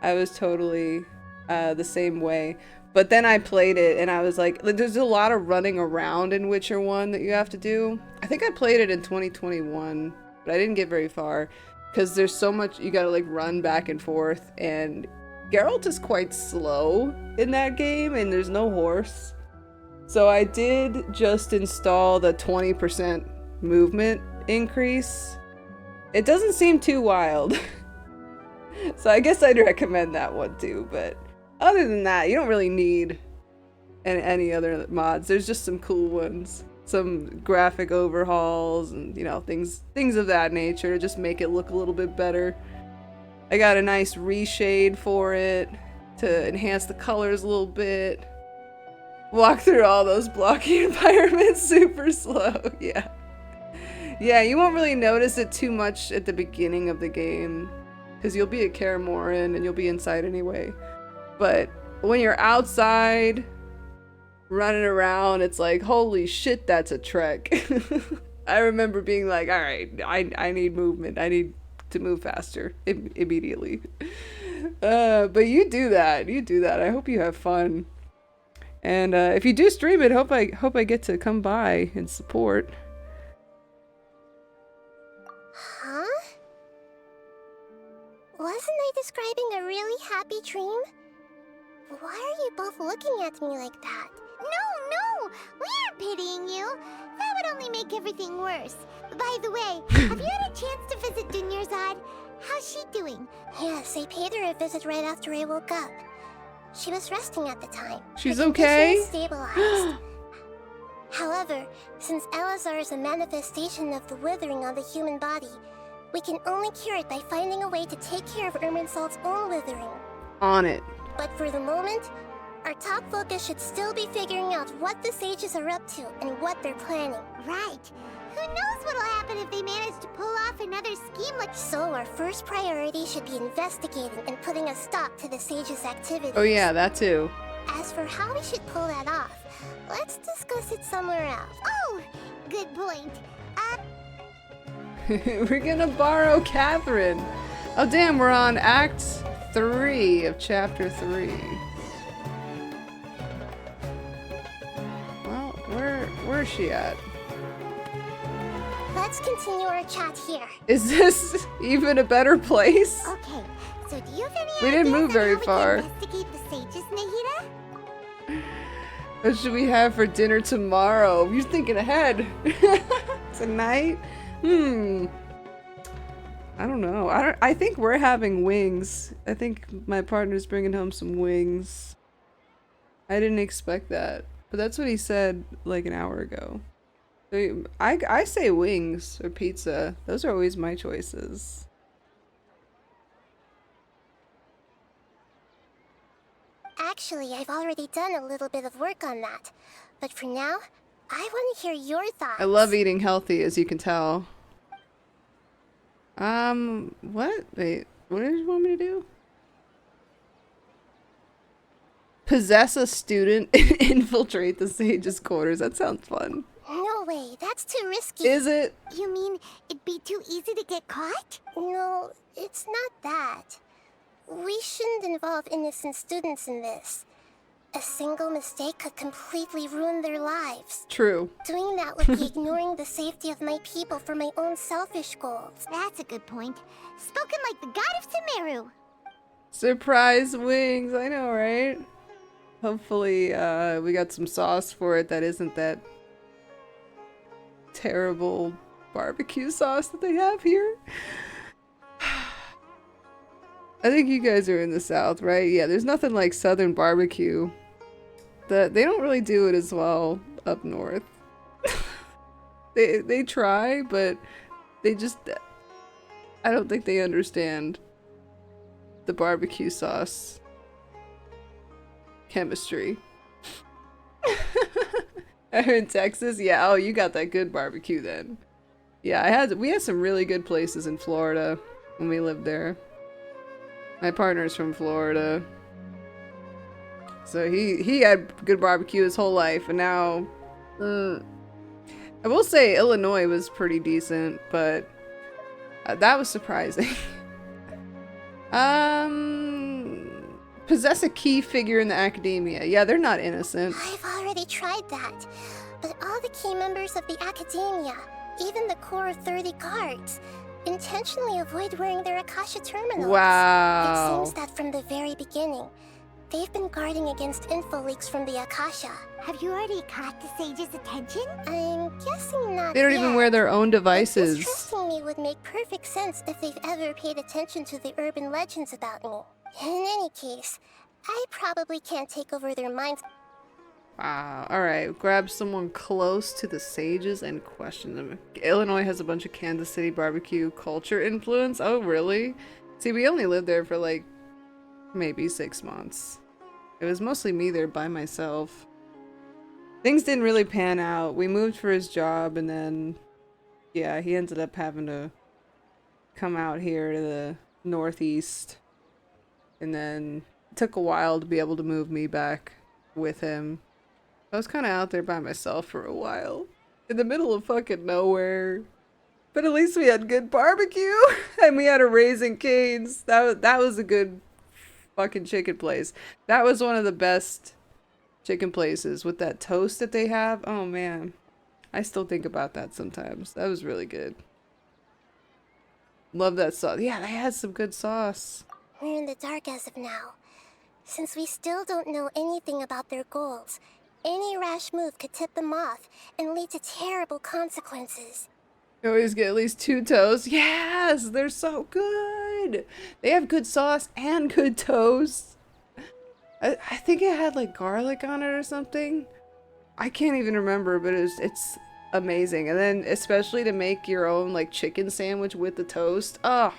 I was totally the same way. But then I played it and I was like, there's a lot of running around in Witcher 1 that you have to do. I think I played it in 2021, but I didn't get very far because there's so much, you gotta like run back and forth, and Geralt is quite slow in that game and there's no horse. So I did just install the 20% movement increase. It doesn't seem too wild. So I guess I'd recommend that one too, but other than that, you don't really need any other mods. There's just some cool ones. some graphic overhauls and, you know, things of that nature to just make it look a little bit better. I got a nice reshade for it to enhance the colors a little bit. Walk through all those blocky environments super slow. Yeah. Yeah, you won't really notice it too much at the beginning of the game because you'll be at Kaer Morhen and you'll be inside anyway. But when you're outside running around, it's like, holy shit, that's a trek. I remember being like, all right, I need movement. I need to move faster immediately. But you do that. You do that. I hope you have fun. And if you do stream it, hope I get to come by and support. Huh? Wasn't I describing a really happy dream? Why are you both looking at me like that? No, we aren't pitying you. That would only make everything worse. By the way, have you had a chance to visit Dunyarzad? How's she doing? Yes, I paid her a visit right after I woke up. She was resting at the time. She's Her okay? condition is stabilized. However, since Elazar is a manifestation of the withering on the human body, we can only cure it by finding a way to take care of Irminsul's own withering. On it. But for the moment, our top focus should still be figuring out what the sages are up to and what they're planning. Right. Who knows what'll happen if they manage to pull off another scheme like... So our first priority should be investigating and putting a stop to the sages' activities. Oh yeah, that too. As for how we should pull that off, let's discuss it somewhere else. Oh, good point. We're gonna borrow Catherine. Oh damn, we're on Act 3 of Chapter 3. Well, where's she at? Let's continue our chat here. Is this even a better place? Okay, so do you have any We didn't move very how far. we can investigate the sages, Nahida? What should we have for dinner tomorrow? You're thinking ahead. Tonight? I don't know. I think we're having wings. I think my partner's bringing home some wings. I didn't expect that, but that's what he said like an hour ago. So I say wings or pizza. Those are always my choices. Actually, I've already done a little bit of work on that. But for now, I want to hear your thoughts. I love eating healthy, as you can tell. What? Wait, what did you want me to do? Possess a student and infiltrate the sage's quarters. That sounds fun. No way, that's too risky. Is it? You mean it'd be too easy to get caught? No, it's not that. We shouldn't involve innocent students in this. A single mistake could completely ruin their lives. True. Doing that would be ignoring the safety of my people for my own selfish goals. That's a good point. Spoken like the god of Sumeru. Surprise wings, I know, right? Hopefully, we got some sauce for it that isn't that terrible barbecue sauce that they have here. I think you guys are in the South, right? Yeah, there's nothing like Southern barbecue. They don't really do it as well up north. They try, but they just... I don't think they understand the barbecue sauce chemistry. In Texas? Yeah, oh, you got that good barbecue then. Yeah, we had some really good places in Florida when we lived there. My partner's from Florida. So he had good barbecue his whole life, and now I will say Illinois was pretty decent, but that was surprising. Possess a key figure in the academia. Yeah, they're not innocent. I've already tried that, but all the key members of the academia, even the core of 30 guards, intentionally avoid wearing their Akasha terminals. Wow. It seems that from the very beginning, they've been guarding against info leaks from the Akasha. Have you already caught the sage's attention? I'm guessing not They don't yet. even wear their own devices. Distrusting me would make perfect sense if they've ever paid attention to the urban legends about me. In any case, I probably can't take over their minds. Wow. Alright, grab someone close to the sages and question them. Illinois has a bunch of Kansas City barbecue culture influence. Oh, really? See, we only lived there for like maybe 6 months. It was mostly me there by myself. Things didn't really pan out. We moved for his job and then, yeah, he ended up having to come out here to the Northeast. And then it took a while to be able to move me back with him. I was kind of out there by myself for a while. In the middle of fucking nowhere. But at least we had good barbecue. And we had a Raising Cane's. That was a good fucking chicken place. That was one of the best chicken places with that toast that they have. Oh man. I still think about that sometimes. That was really good. Love that sauce. Yeah, they had some good sauce. We're in the dark as of now. Since we still don't know anything about their goals, any rash move could tip them off and lead to terrible consequences. You always get at least 2 toasts. Yes, they're so good. They have good sauce and good toast. I think it had like garlic on it or something. I can't even remember, but it's amazing. And then especially to make your own like chicken sandwich with the toast. Oh,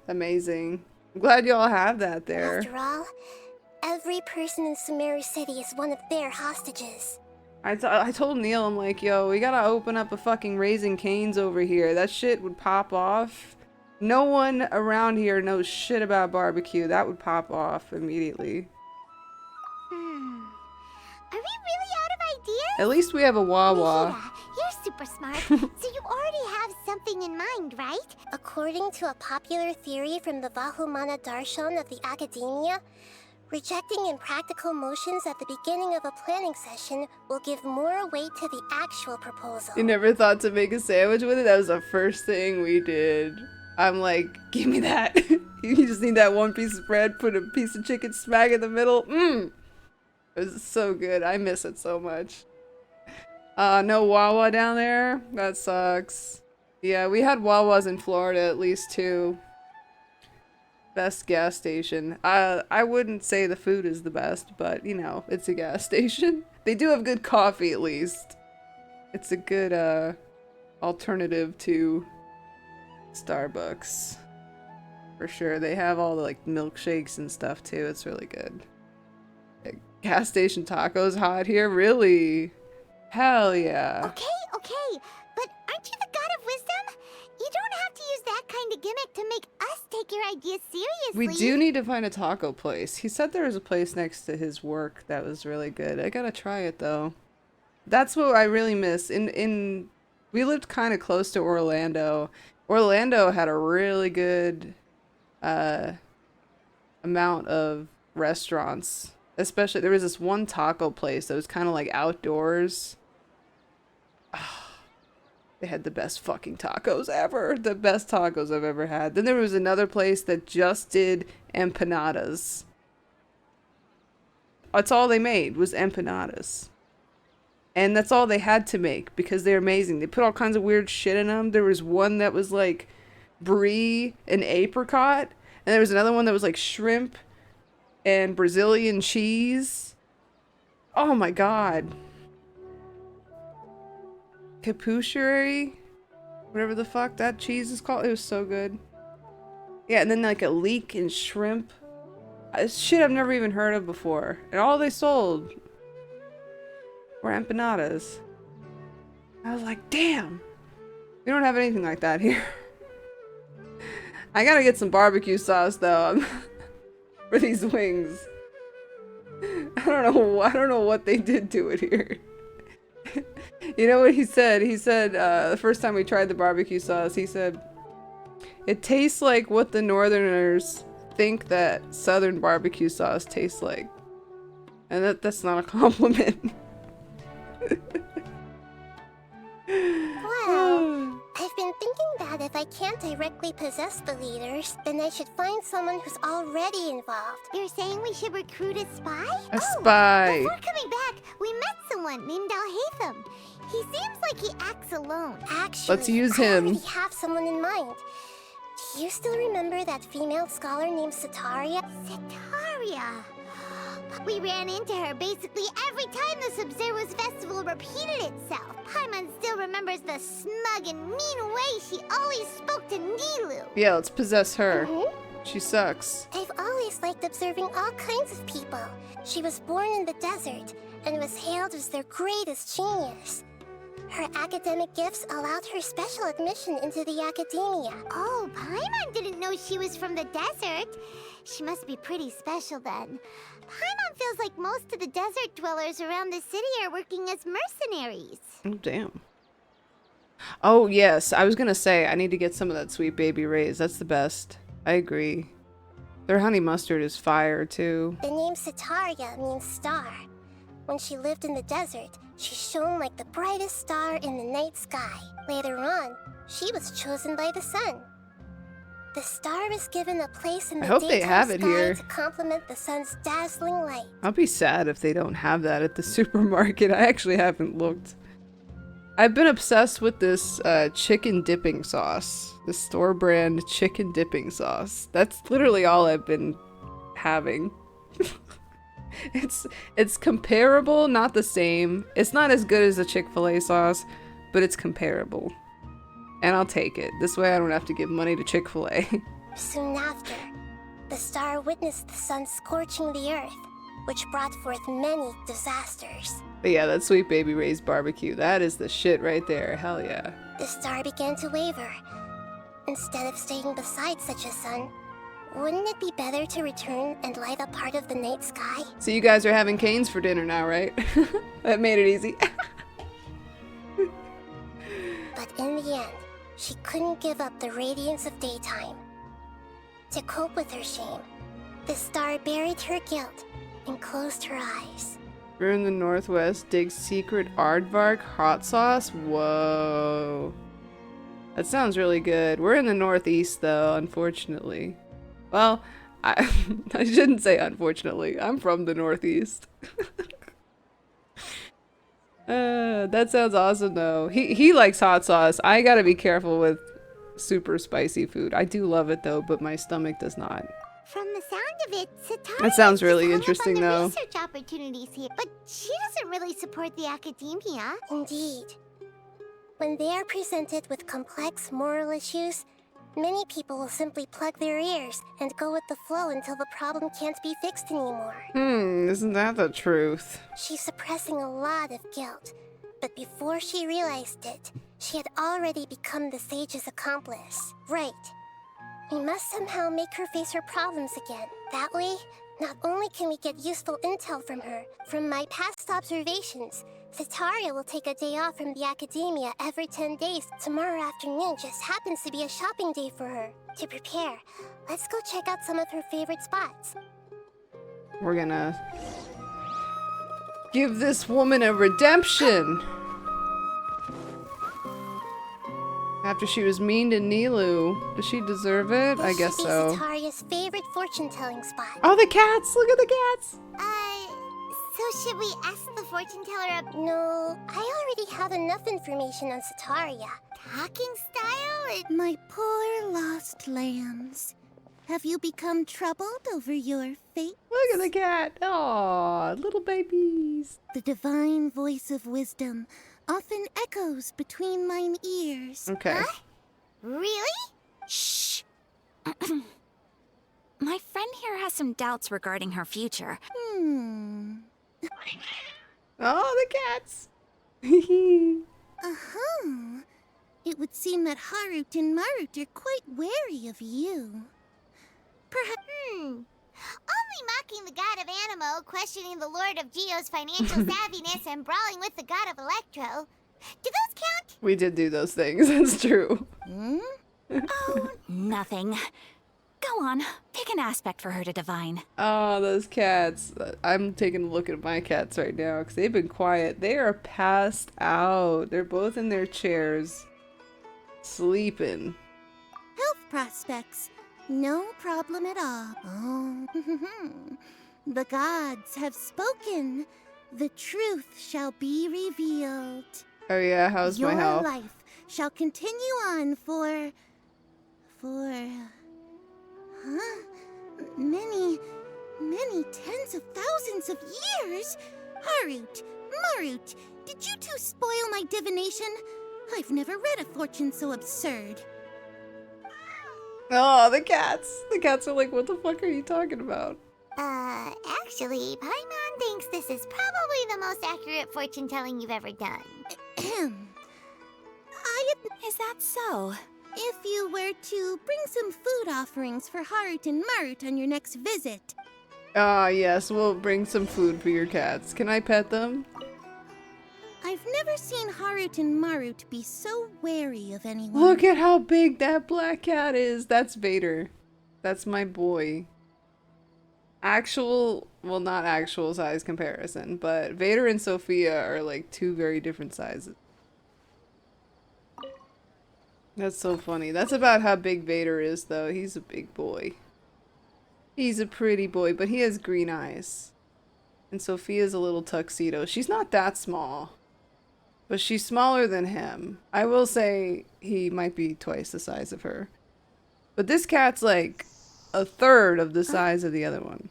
amazing. I'm glad y'all have that there. After all, every person in Sumeru City is one of their hostages. I told Neil, I'm like, yo, we gotta open up a fucking Raising Cane's over here. That shit would pop off. No one around here knows shit about barbecue. That would pop off immediately. Are we really out of ideas? At least we have a Wawa. Mihira, you're super smart, so you already have something in mind, right? According to a popular theory from the Vahumana Darshan of the Academia, rejecting impractical motions at the beginning of a planning session will give more weight to the actual proposal. You never thought to make a sandwich with it? That was the first thing we did. I'm like, give me that. You just need that one piece of bread, put a piece of chicken smack in the middle. Mmm. It was so good. I miss it so much. No Wawa down there? That sucks. Yeah, we had Wawas in Florida at least too. Best gas station. I wouldn't say the food is the best, but you know, it's a gas station. They do have good coffee at least. It's a good alternative to Starbucks. For sure. They have all the like milkshakes and stuff too. It's really good. Gas station tacos hot here? Really? Hell yeah. Okay, but aren't you the god of wisdom? You don't have to use that kind of gimmick to make us take your ideas seriously. We do need to find a taco place. He said there was a place next to his work that was really good. I gotta try it though. That's what I really miss. We lived kind of close to Orlando. Orlando had a really good amount of restaurants. Especially, there was this one taco place that was kind of like outdoors. Oh, they had the best fucking tacos ever. The best tacos I've ever had. Then there was another place that just did empanadas. That's all they made was empanadas. And that's all they had to make because they're amazing. They put all kinds of weird shit in them. There was one that was like brie and apricot. And there was another one that was like shrimp and Brazilian cheese. Oh my god. Capucherie? Whatever the fuck that cheese is called. It was so good. Yeah, and then like a leek and shrimp. Shit I've never even heard of before. And all they sold were empanadas. I was like, damn. We don't have anything like that here. I gotta get some barbecue sauce though. For these wings. I don't know what they did to it here. You know what he said? He said, the first time we tried the barbecue sauce, he said, it tastes like what the Northerners think that Southern barbecue sauce tastes like. And that's not a compliment. Well, I've been thinking that if I can't directly possess the leaders, then I should find someone who's already involved. You're saying we should recruit a spy? A spy. Before coming back, we met someone named Alhaitham. He seems like he acts alone. Actually, let's use I him. already have someone in mind. Do you still remember that female scholar named Sataria? Sataria. We ran into her basically every time the Sabzeruz Festival repeated itself. Paimon still remembers the smug and mean way she always spoke to Nilou. Yeah, let's possess her. She sucks. I've always liked observing all kinds of people. She was born in the desert and was hailed as their greatest genius. Her academic gifts allowed her special admission into the academia. Oh, Paimon didn't know she was from the desert. She must be pretty special then. Paimon feels like most of the desert dwellers around the city are working as mercenaries. Oh, damn. Oh, yes. I was gonna say, I need to get some of that Sweet Baby Ray's. That's the best. I agree. Their honey mustard is fire, too. The name Setaria means star. When she lived in the desert, she shone like the brightest star in the night sky. Later on, she was chosen by the sun. The star was given a place in the I hope they daytime have it sky here. to complement the sun's dazzling light. I'll be sad if they don't have that at the supermarket. I actually haven't looked. I've been obsessed with this chicken dipping sauce. The store brand chicken dipping sauce. That's literally all I've been having. It's comparable, not the same. It's not as good as the Chick-fil-A sauce, but it's comparable. And I'll take it. This way I don't have to give money to Chick-fil-A. Soon after, the star witnessed the sun scorching the earth, which brought forth many disasters. But yeah, that Sweet Baby Ray's barbecue. That is the shit right there. Hell yeah. The star began to waver. Instead of staying beside such a sun, wouldn't it be better to return and light up part of the night sky? So you guys are having canes for dinner now, right? That made it easy. But in the end, she couldn't give up the radiance of daytime. To cope with her shame, the star buried her guilt and closed her eyes. We're in the northwest. Dig secret aardvark hot sauce? Whoa. That sounds really good. We're in the northeast though, unfortunately. Well, I shouldn't say unfortunately. I'm from the northeast. That sounds awesome though. He likes hot sauce. I gotta be careful with super spicy food. I do love it though, but my stomach does not. From the sound of it, Setaria That sounds really is hung interesting up on the though. research opportunities here, but she doesn't really support the academia. Indeed. When they are presented with complex moral issues, many people will simply plug their ears and go with the flow until the problem can't be fixed anymore. Isn't that the truth? She's suppressing a lot of guilt, but before she realized it, she had already become the sage's accomplice. Right. We must somehow make her face her problems again. That way, not only can we get useful intel from her, from my past observations, Setaria will take a day off from the academia every 10 days. Tomorrow afternoon just happens to be a shopping day for her. To prepare, let's go check out some of her favorite spots. We're gonna give this woman a redemption. After she was mean to Nilou. Does she deserve it? I guess so. This should be Setaria's favorite fortune-telling spot. Oh, the cats! Look at the cats! So should we ask the fortune teller No, I already have enough information on Setaria. talking style? My poor lost lambs. Have you become troubled over your fate? Look at the cat! Aw, little babies. The divine voice of wisdom often echoes between mine ears. Okay. Huh? Really? Shh. My friend here has some doubts regarding her future. Oh, the cats! Uh-huh. It would seem that Harut and Marut are quite wary of you. Perhaps... Only mocking the god of Animo, questioning the lord of Geo's financial savviness, and brawling with the god of Electro. Do those count? We did do those things, that's true. Oh, nothing. Go on, pick an aspect for her to divine. Oh, those cats. I'm taking a look at my cats right now because they've been quiet. They are passed out. They're both in their chairs, sleeping. Health prospects. No problem at all. Oh, the gods have spoken. The truth shall be revealed. Oh yeah, how's my health? Your life shall continue on for... many Many tens of thousands of years? Harut, Marut, did you two spoil my divination? I've never read a fortune so absurd. Oh, the cats. The cats are like, what the fuck are you talking about? Actually, Paimon thinks this is probably the most accurate fortune telling you've ever done. Is that so? If you were to bring some food offerings for Harut and Marut on your next visit. Ah, yes, we'll bring some food for your cats. Can I pet them? I've never seen Harut and Marut be so wary of anyone. Look at how big that black cat is. That's Vader. That's my boy. Actual, well, not actual size comparison, but Vader and Sophia are like two very different sizes. That's so funny. That's about how big Vader is, though. He's a big boy. He's a pretty boy, but he has green eyes. And Sophia's a little tuxedo. She's not that small, but she's smaller than him. I will say he might be twice the size of her. But this cat's like a third of the size of the other one.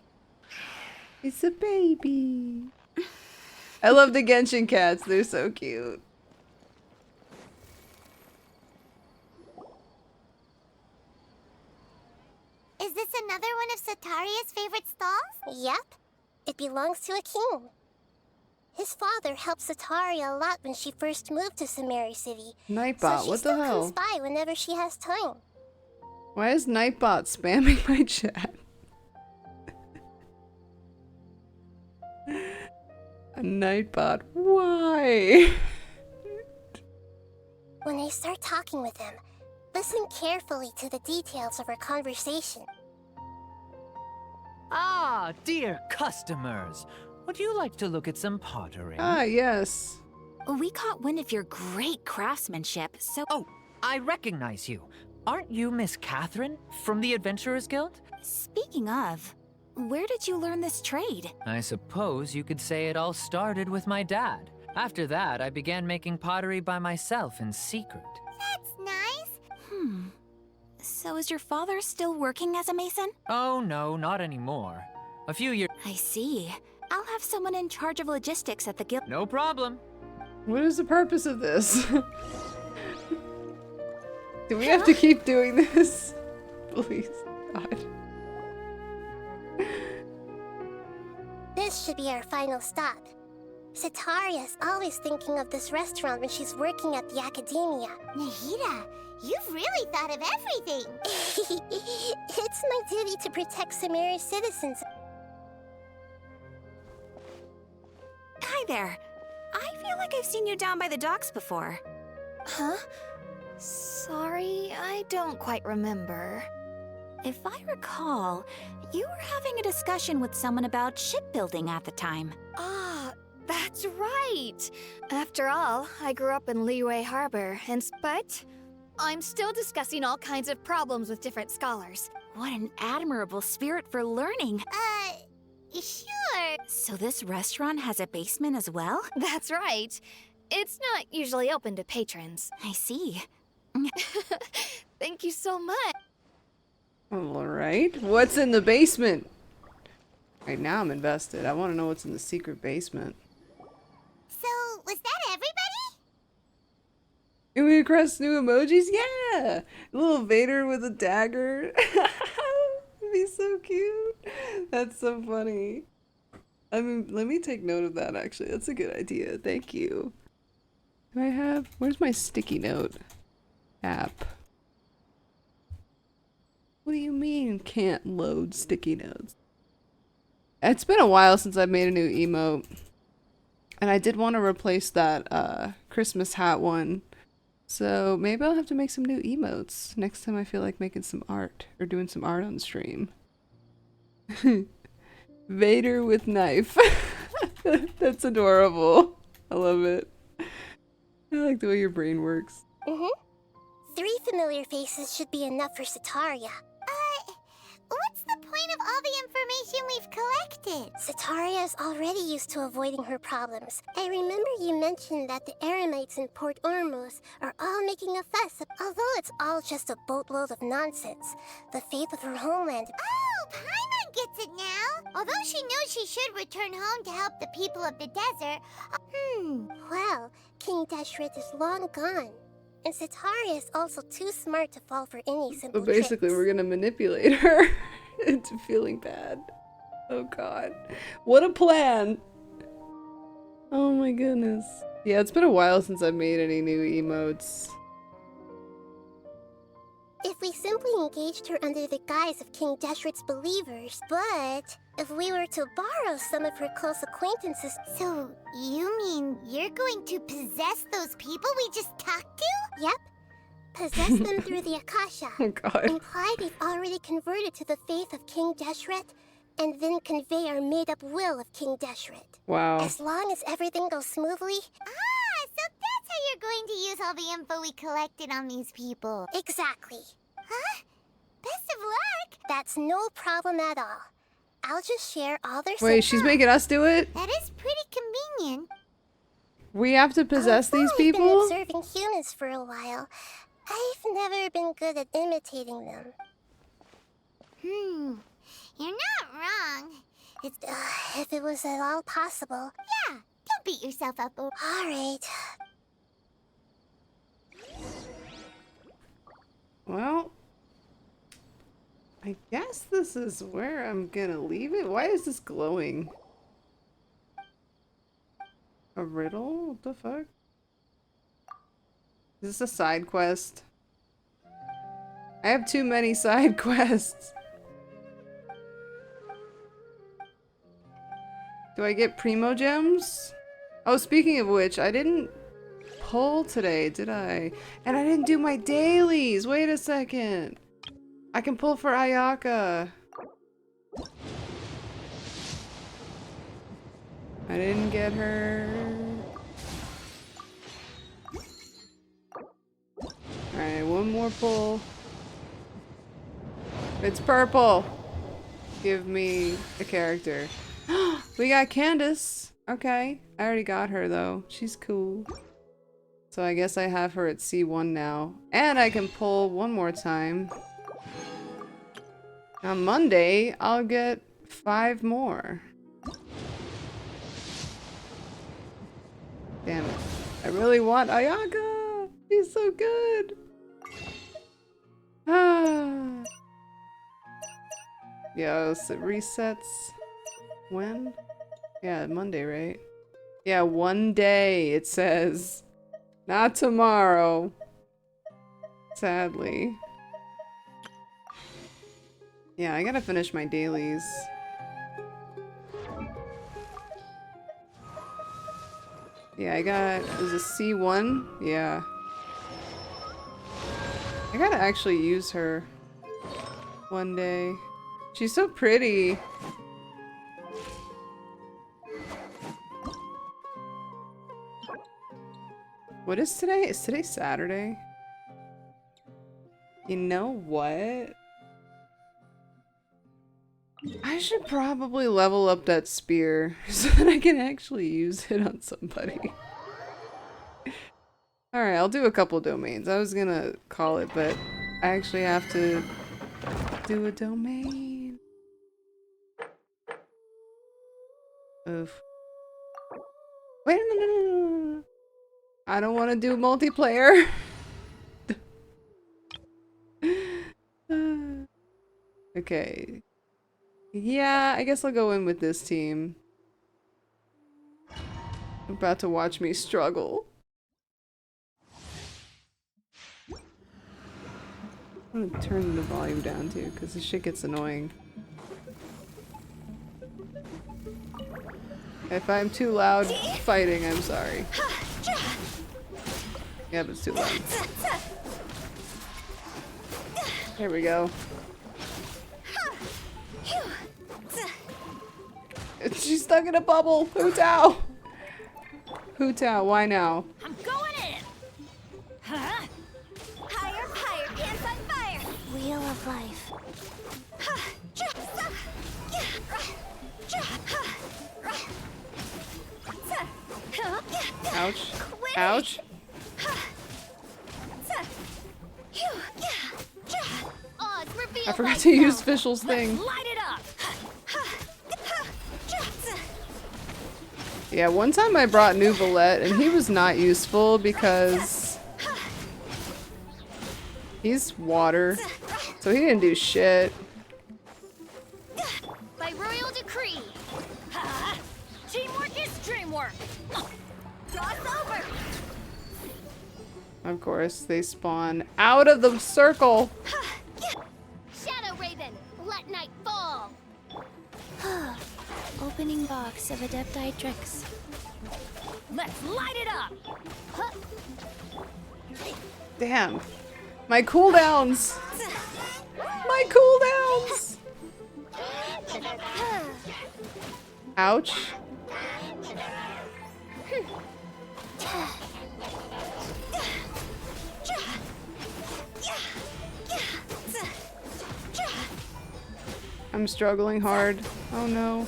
It's a baby. I love the Genshin cats. They're so cute. Is this another one of Sataria's favorite stalls? Yep. It belongs to a king. His father helped Sataria a lot when she first moved to Sumeru City. Nightbot, so what the hell? Comes by whenever she has time. Why is Nightbot spamming my chat? A Nightbot, why? When I start talking with him, listen carefully to the details of our conversation. Ah, dear customers. Would you like to look at some pottery? Ah, yes. We caught wind of your great craftsmanship, so... Oh, I recognize you. Aren't you Miss Catherine from the Adventurers Guild? Speaking of, where did you learn this trade? I suppose you could say it all started with my dad. After that, I began making pottery by myself in secret. That's nice. So is your father still working as a mason? Oh no, not anymore. A few years... I see. I'll have someone in charge of logistics at the guild. No problem. What is the purpose of this? Do we have to keep doing this? Please, God. This should be our final stop. Sataria's always thinking of this restaurant when she's working at the academia. Nahida, you've really thought of everything. It's my duty to protect Sumeru's citizens. Hi there. I feel like I've seen you down by the docks before. Huh? Sorry, I don't quite remember. If I recall, you were having a discussion with someone about shipbuilding at the time. Ah, that's right. After all, I grew up in Liyue Harbor, but I'm still discussing all kinds of problems with different scholars. What an admirable spirit for learning. Sure. So this restaurant has a basement as well? That's right. It's not usually open to patrons. I see. Thank you so much. Alright, what's in the basement? Right now I'm invested. I want to know what's in the secret basement. So, was that everybody? Can we request new emojis? Yeah! A little Vader with a dagger. That'd be so cute. That's so funny. I mean, let me take note of that actually. That's a good idea. Thank you. Do I have... Where's my sticky note app? What do you mean can't load sticky notes? It's been a while since I made a new emote. And I did want to replace that Christmas hat one. So maybe I'll have to make some new emotes next time I feel like making some art. Or doing some art on stream. Vader with knife. That's adorable. I love it. I like the way your brain works. 3 familiar faces should be enough for Sataria. What's the point of all the information we've collected? Sataria is already used to avoiding her problems. I remember you mentioned that the Eremites in Port Ormuz are all making a fuss. Although it's all just a boatload of nonsense, the faith of her homeland... Oh, Paimon gets it now! Although she knows she should return home to help the people of the desert, Well, King Deshret is long gone. And Cetari is also too smart to fall for any simple So basically, tricks. we're gonna manipulate her into feeling bad. Oh god. What a plan! Oh my goodness. Yeah, it's been a while since I've made any new emotes. If we simply engaged her under the guise of King Deshret's believers, but if we were to borrow some of her close acquaintances... So, you mean you're going to possess those people we just talked to? Yep. Possess them through the Akasha. Oh god. Imply they've already converted to the faith of King Deshret, and then convey our made-up will of King Deshret. Wow. As long as everything goes smoothly... Ah, so that's how you're going to use all the info we collected on these people. Exactly. Huh? Best of luck! That's no problem at all. I'll just share all their... Wait, she's making us do it? That is pretty convenient. We have to possess these I've people? been observing humans for a while. I've never been good at imitating them. You're not wrong. It's... if it was at all possible. Yeah, don't beat yourself up over... Alright. Well, I guess this is where I'm gonna leave it. Why is this glowing? A riddle? What the fuck? Is this a side quest? I have too many side quests. Do I get Primo Gems? Oh, speaking of which, I didn't pull today, did I? And I didn't do my dailies! Wait a second! I can pull for Ayaka! I didn't get her. Alright, one more pull. It's purple! Give me a character. We got Candace! Okay. I already got her though. She's cool. So I guess I have her at C1 now. And I can pull one more time. On Monday, I'll get 5 more. Damn it. I really want Ayaka! She's so good! Ah. Yo, so it resets when? Yeah, Monday, right? Yeah, one day, it says. Not tomorrow. Sadly. Yeah, I gotta finish my dailies. Yeah, I got... Is it C1? Yeah. I gotta actually use her one day. She's so pretty. What is today? Is today Saturday? You know what? I should probably level up that spear so that I can actually use it on somebody. Alright, I'll do a couple domains. I was gonna call it, but I actually have to do a domain. Oof. Wait, no. I don't want to do multiplayer. Okay. Yeah, I guess I'll go in with this team. About to watch me struggle. I'm gonna turn the volume down too, because this shit gets annoying. If I'm too loud fighting, I'm sorry. Yeah, but it's too loud. There we go. She's stuck in a bubble! Hu Tao! Hu Tao, why now? I'm going in! Huh? Higher, higher, pants on fire! Wheel of life. Ouch. Ouch. I forgot to use Fischl's thing. Light it up! Yeah, one time I brought New Valette and he was not useful because he's water, so he didn't do shit. By royal decree. Teamwork is dreamwork. Cross over. Of course, they spawn out of the circle. Shadow Raven, let night fall. Opening box of Adepti tricks. Let's light it up. Damn. My cooldowns. My cooldowns. Ouch. I'm struggling hard. Oh no.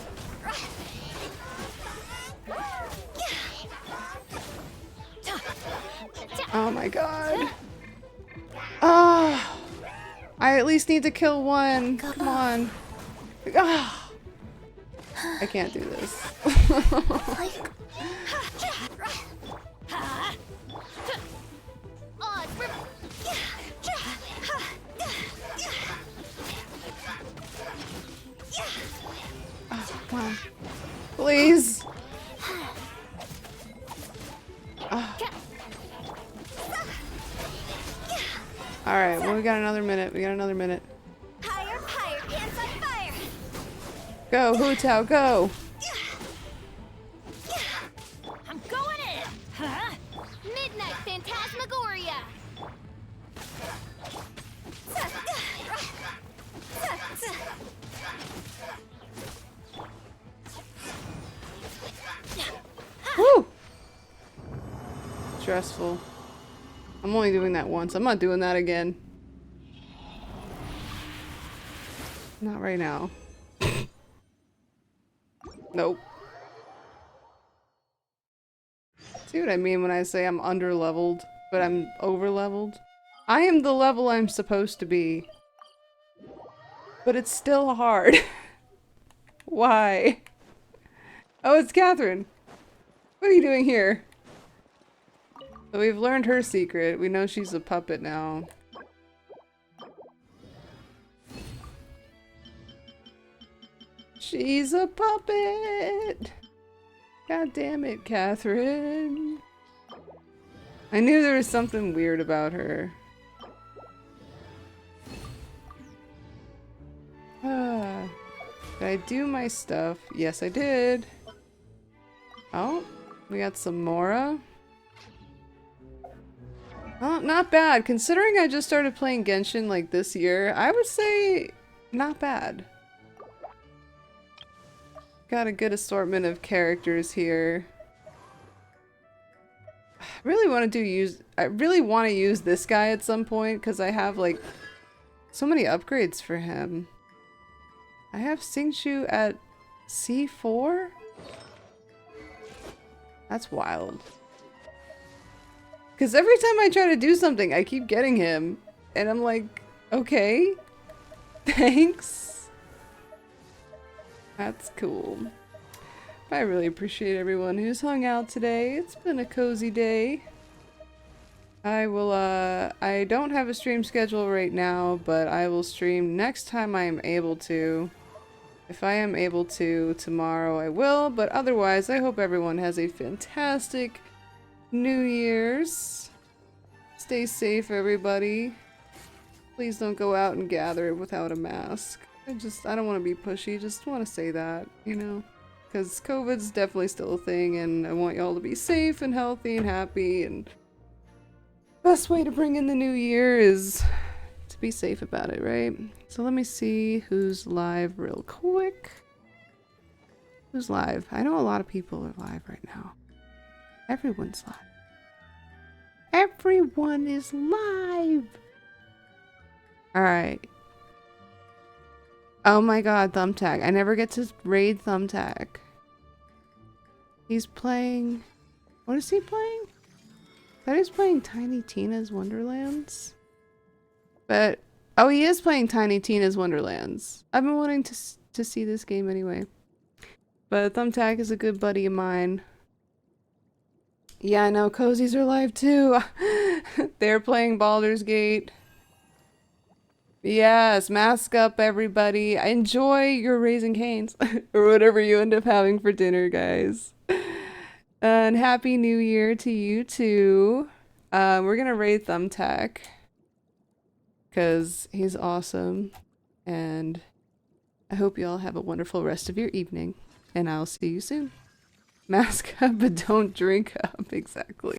Oh my god. Ah. I at least need to kill one. Come on. Ah. I can't do this. Oh, come on. Please. Alright, well we got another minute. We got another minute. Higher, higher, pants on fire. Go, Hu Tao, go! I'm going in. Huh? Midnight Phantasmagoria. Woo! Stressful. I'm only doing that once. I'm not doing that again. Not right now. Nope. See what I mean when I say I'm under-leveled, but I'm over-leveled? I am the level I'm supposed to be. But it's still hard. Why? Oh, it's Catherine. What are you doing here? So we've learned her secret. We know she's a puppet now. She's a puppet! God damn it, Catherine. I knew there was something weird about her. Did I do my stuff? Yes, I did. Oh, we got some Mora. Oh, not bad. Considering I just started playing Genshin like this year, I would say not bad. Got a good assortment of characters here. I really want to use this guy at some point because I have like so many upgrades for him. I have Xingqiu at C4? That's wild. Because every time I try to do something, I keep getting him. And I'm like, okay. Thanks. That's cool. I really appreciate everyone who's hung out today. It's been a cozy day. I will, I don't have a stream schedule right now, but I will stream next time I am able to. If I am able to tomorrow, I will, but otherwise, I hope everyone has a fantastic New Year's. Stay safe, everybody. Please don't go out and gather without a mask. I don't want to be pushy, just want to say that, you know? Because COVID's definitely still a thing, and I want y'all to be safe and healthy and happy, and best way to bring in the new year is to be safe about it, right? So let me see who's live real quick. Who's live? I know a lot of people are live right now. Everyone's live. Everyone is live! Alright. Oh my god, Thumbtack. I never get to raid Thumbtack. He's playing... What is he playing? I thought he was playing Tiny Tina's Wonderlands. But... Oh, he is playing Tiny Tina's Wonderlands. I've been wanting to see this game anyway. But Thumbtack is a good buddy of mine. Yeah, I know. Cozies are live too. They're playing Baldur's Gate. Yes, mask up, everybody. Enjoy your Raising Cane's or whatever you end up having for dinner, guys. And Happy New Year to you too. We're gonna raid Thumbtack because he's awesome, and I hope you all have a wonderful rest of your evening. And I'll see you soon. Mask up, but don't drink up. Exactly.